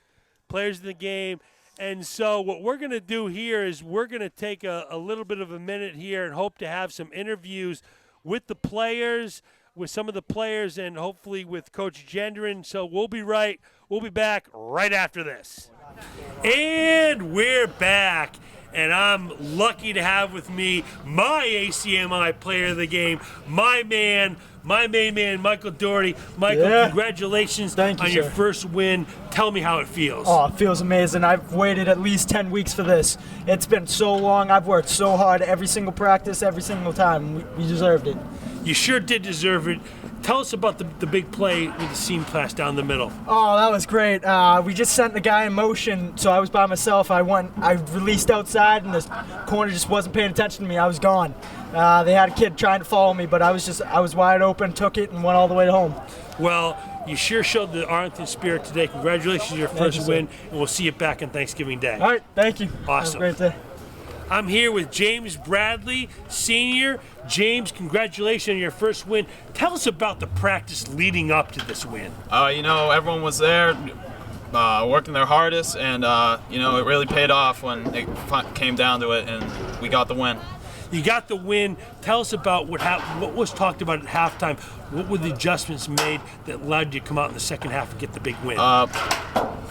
A: Players of the game. And so what we're going to do here is we're going to take a little bit of a minute here and hope to have some interviews with the players, with some of the players, and hopefully with Coach Gendron. So we'll be back right after this. And we're back. And I'm lucky to have with me my ACMI player of the game, my main man, Michael Doherty. Michael, congratulations on your first win. Tell me how it feels.
E: Oh, it feels amazing. I've waited at least 10 weeks for this. It's been so long. I've worked so hard every single practice, every single time. We deserved it.
A: You sure did deserve it. Tell us about the big play with the seam pass down the middle.
E: Oh, that was great. We just sent the guy in motion, so I was by myself. I released outside, and the corner just wasn't paying attention to me. I was gone. They had a kid trying to follow me, but I was wide open, took it, and went all the way home.
A: Well, you sure showed the Arlington spirit today. Congratulations on your first win, and we'll see you back on Thanksgiving Day.
E: All right, thank you.
A: Awesome.
E: Have a great day.
A: I'm here with James Bradley, Senior. James, congratulations on your first win. Tell us about the practice leading up to this win.
F: Everyone was there working their hardest, and, it really paid off when it came down to it, and we got the win.
A: You got the win. Tell us about what was talked about at halftime. What were the adjustments made that allowed you to come out in the second half and get the big win?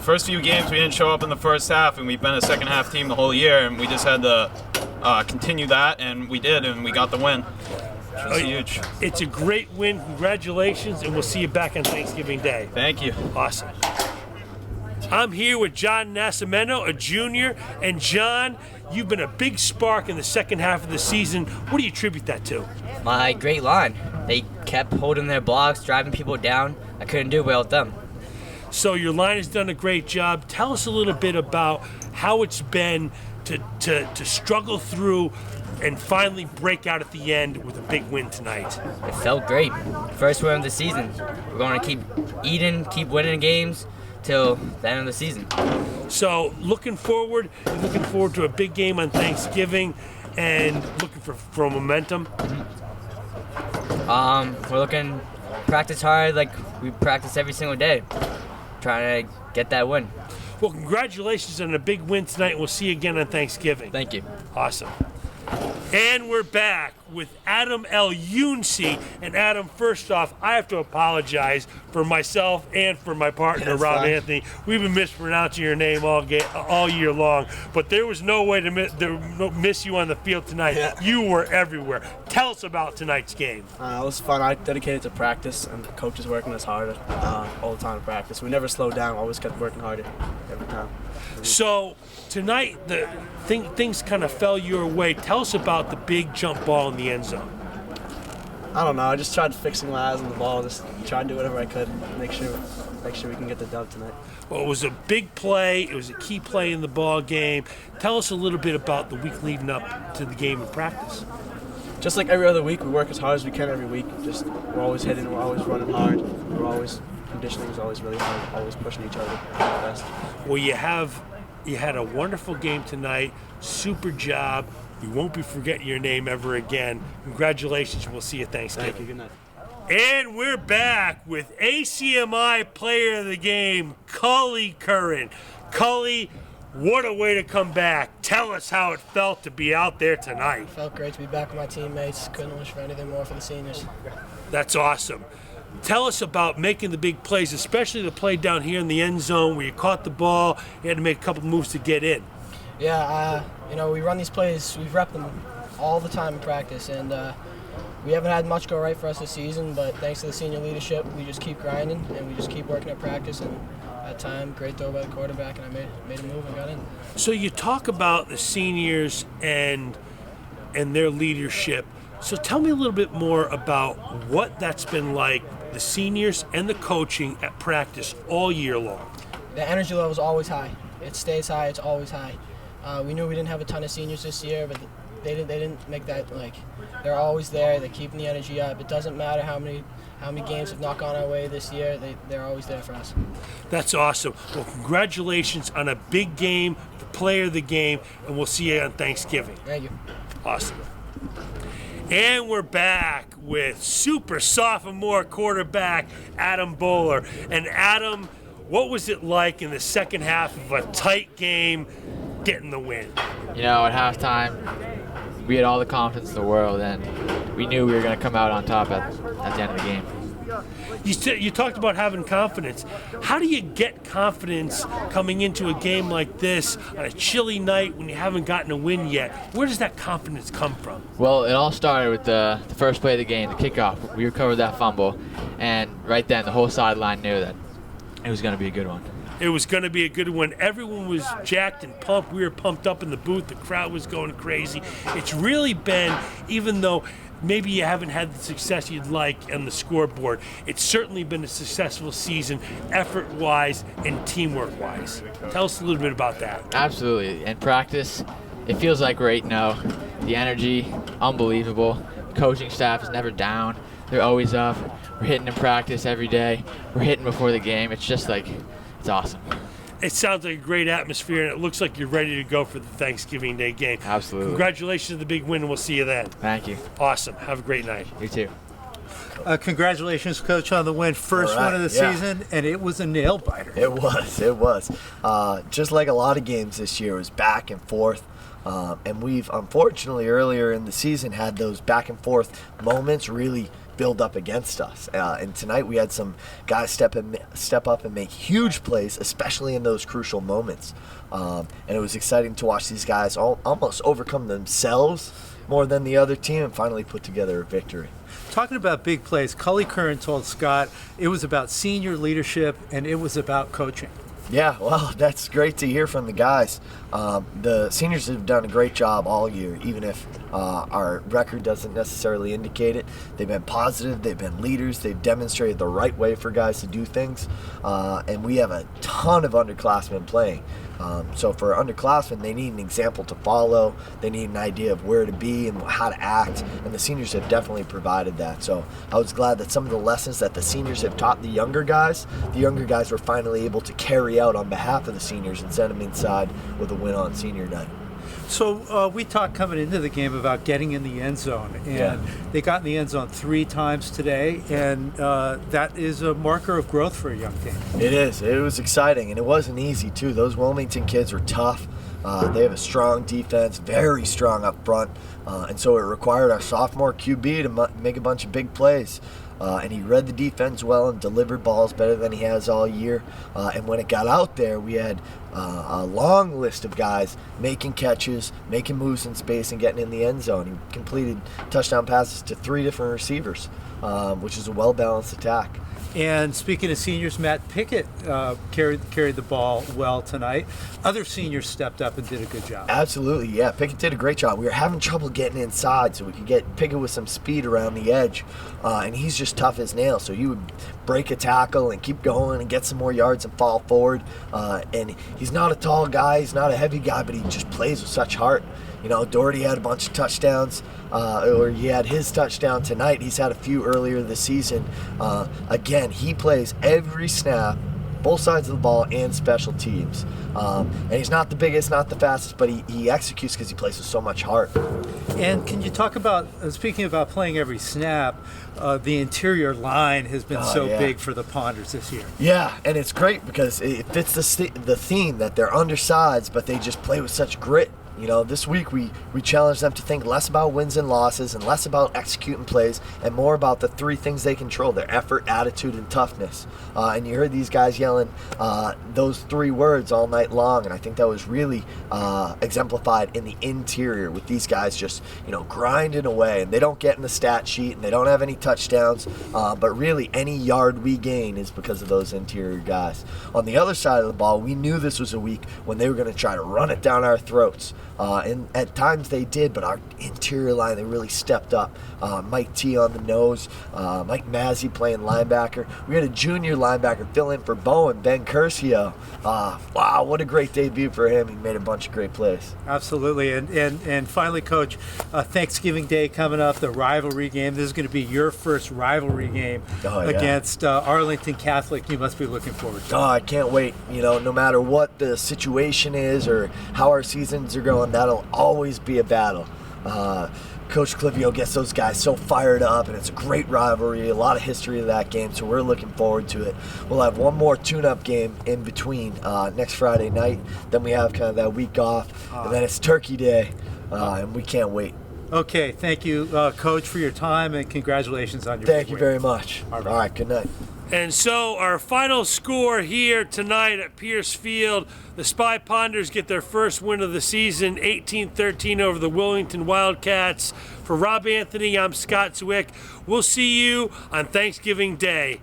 F: First few games, we didn't show up in the first half, and we've been a second half team the whole year, and we just had to continue that, and we did, and we got the win. Which was huge.
A: It's a great win. Congratulations, and we'll see you back on Thanksgiving Day.
F: Thank you.
A: Awesome. I'm here with John Nascimento, a junior, and John, you've been a big spark in the second half of the season. What do you attribute that to?
G: My great line. They kept holding their blocks, driving people down. I couldn't do well with them.
A: So your line has done a great job. Tell us a little bit about how it's been to struggle through and finally break out at the end with a big win tonight.
G: It felt great. First win of the season. We're going to keep eating, keep winning games till the end of the season.
A: So looking forward to a big game on Thanksgiving and looking for momentum.
G: We're looking practice hard like we practice every single day, trying to get that win.
A: Well, congratulations on a big win tonight. We'll see you again on Thanksgiving.
G: Thank you.
A: Awesome. And we're back with Adam L. Yunsi. And Adam, first off, I have to apologize for myself and for my partner, Rob Anthony. We've been mispronouncing your name all year long, but there was no way to miss you on the field tonight. Yeah. You were everywhere. Tell us about tonight's game.
H: It was fun. I dedicated to practice, and the coach is working us harder all the time in practice. We never slowed down. Always kept working harder every time.
A: So tonight, things kind of fell your way. Tell us about the big jump ball in the end zone.
H: I don't know. I just tried fixing my eyes on the ball. Just tried to do whatever I could. Make sure we can get the dub tonight.
A: Well, it was a big play. It was a key play in the ball game. Tell us a little bit about the week leading up to the game in practice.
H: Just like every other week, we work as hard as we can every week. We're always hitting. We're always running hard. We're always conditioning was always really hard, always pushing each other to the best.
A: Well, you had a wonderful game tonight. Super job. We won't be forgetting your name ever again. Congratulations. We'll see you Thanksgiving.
H: Thank you. Good night.
A: And we're back with ACMI Player of the Game, Colin Curran. Cully, what a way to come back. Tell us how it felt to be out there tonight.
I: Felt great to be back with my teammates. Couldn't wish for anything more for the seniors.
A: That's awesome. Tell us about making the big plays, especially the play down here in the end zone where you caught the ball, you had to make a couple moves to get in.
I: Yeah, we run these plays, we've repped them all the time in practice, and we haven't had much go right for us this season, but thanks to the senior leadership, we just keep grinding, and we just keep working at practice, and at time, great throw by the quarterback, and I made a move and got in.
A: So you talk about the seniors and their leadership. So tell me a little bit more about what that's been like, the seniors and the coaching at practice all year long.
I: The energy level is always high. It stays high, it's always high. We knew we didn't have a ton of seniors this year, but they didn't make that, they're always there, they're keeping the energy up. It doesn't matter how many games have not gone our way this year, they're always there for us.
A: That's awesome. Well, congratulations on a big game, the player of the game, and we'll see you on Thanksgiving.
I: Thank you.
A: Awesome. And we're back with super sophomore quarterback Adam Bowler. And Adam, what was it like in the second half of a tight game getting the win?
J: You know, at halftime, we had all the confidence in the world, and we knew we were going to come out on top at the end of the game.
A: You talked about having confidence. How do you get confidence coming into a game like this on a chilly night when you haven't gotten a win yet? Where does that confidence come from?
J: Well, it all started with the first play of the game, the kickoff. We recovered that fumble, and right then the whole sideline knew that it was going to be a good one.
A: It was going to be a good one. Everyone was jacked and pumped. We were pumped up in the booth. The crowd was going crazy. It's really been, even though maybe you haven't had the success you'd like on the scoreboard, it's certainly been a successful season, effort-wise and teamwork-wise. Tell us a little bit about that.
J: Absolutely. In practice, it feels like we're 8-0. The energy, unbelievable. Coaching staff is never down. They're always up. We're hitting in practice every day. We're hitting before the game. It's just like, it's awesome.
A: It sounds like a great atmosphere, and it looks like you're ready to go for the Thanksgiving Day game.
J: Absolutely.
A: Congratulations on the big win, and we'll see you then.
J: Thank you.
A: Awesome. Have a great night.
J: You too.
B: Congratulations, Coach, on the win. First one of the season, and it was a nail-biter.
K: It was. Just like a lot of games this year, it was back and forth. And we've, unfortunately, earlier in the season had those back and forth moments really build up against us. And tonight we had some guys step up and make huge plays, especially in those crucial moments. And it was exciting to watch these guys almost overcome themselves more than the other team and finally put together a victory.
B: Talking about big plays, Colin Curran told Scott it was about senior leadership and it was about coaching.
K: Yeah, well, that's great to hear from the guys. The seniors have done a great job all year, even if our record doesn't necessarily indicate it. They've been positive, they've been leaders, they've demonstrated the right way for guys to do things, and we have a ton of underclassmen playing. So for underclassmen, they need an example to follow, they need an idea of where to be and how to act, and the seniors have definitely provided that. So I was glad that some of the lessons that the seniors have taught the younger guys were finally able to carry out on behalf of the seniors and send them inside with a win on senior night.
B: So we talked coming into the game about getting in the end zone, and they got in the end zone 3 times today, and that is a marker of growth for a young team.
K: It is. It was exciting, and it wasn't easy, too. Those Wilmington kids were tough. They have a strong defense, very strong up front, and so it required our sophomore QB to make a bunch of big plays. And he read the defense well and delivered balls better than he has all year. And when it got out there, we had a long list of guys making catches, making moves in space, and getting in the end zone. He completed touchdown passes to 3 different receivers, which is a well-balanced attack.
B: And speaking of seniors, Matt Pickett carried the ball well tonight. Other seniors stepped up and did a good job.
K: Absolutely, yeah. Pickett did a great job. We were having trouble getting inside, so we could get Pickett with some speed around the edge. And he's just tough as nails, so he would break a tackle and keep going and get some more yards and fall forward. And he's not a tall guy, he's not a heavy guy, but he just plays with such heart. Doherty had a bunch of touchdowns, or he had his touchdown tonight. He's had a few earlier this season. Again, he plays every snap, both sides of the ball and special teams. And he's not the biggest, not the fastest, but he executes because he plays with so much heart.
B: And can you talk about, speaking about playing every snap, the interior line has been big for the Ponders this year.
K: Yeah, and it's great because it fits the theme that they're undersized, but they just play with such grit. This week we challenged them to think less about wins and losses and less about executing plays and more about the three things they control: their effort, attitude, and toughness. And you heard these guys yelling those three words all night long, and I think that was really exemplified in the interior with these guys just, grinding away. And they don't get in the stat sheet and they don't have any touchdowns, but really any yard we gain is because of those interior guys. On the other side of the ball, we knew this was a week when they were going to try to run it down our throats. And at times they did, but our interior line, they really stepped up. Mike T on the nose, Mike Mazzy playing linebacker. We had a junior linebacker fill in for Bowen, Ben Curcio. Wow, what a great debut for him. He made a bunch of great plays.
B: Absolutely. And finally, Coach, Thanksgiving Day coming up, the rivalry game. This is going to be your first rivalry game against Arlington Catholic. You must be looking forward to it.
K: I can't wait. No matter what the situation is or how our seasons are going, that'll always be a battle. Coach Clivio gets those guys so fired up, and it's a great rivalry, a lot of history of that game, so we're looking forward to it. We'll have one more tune-up game in between next Friday night. Then we have kind of that week off, and then it's Turkey Day, and we can't wait.
B: Okay, thank you, Coach, for your time, and congratulations on your
K: Thank you very much. All right, good night.
A: And so our final score here tonight at Pierce Field, the Spy Ponders get their first win of the season, 18-13 over the Wilmington Wildcats. For Rob Anthony, I'm Scott Zwick. We'll see you on Thanksgiving Day.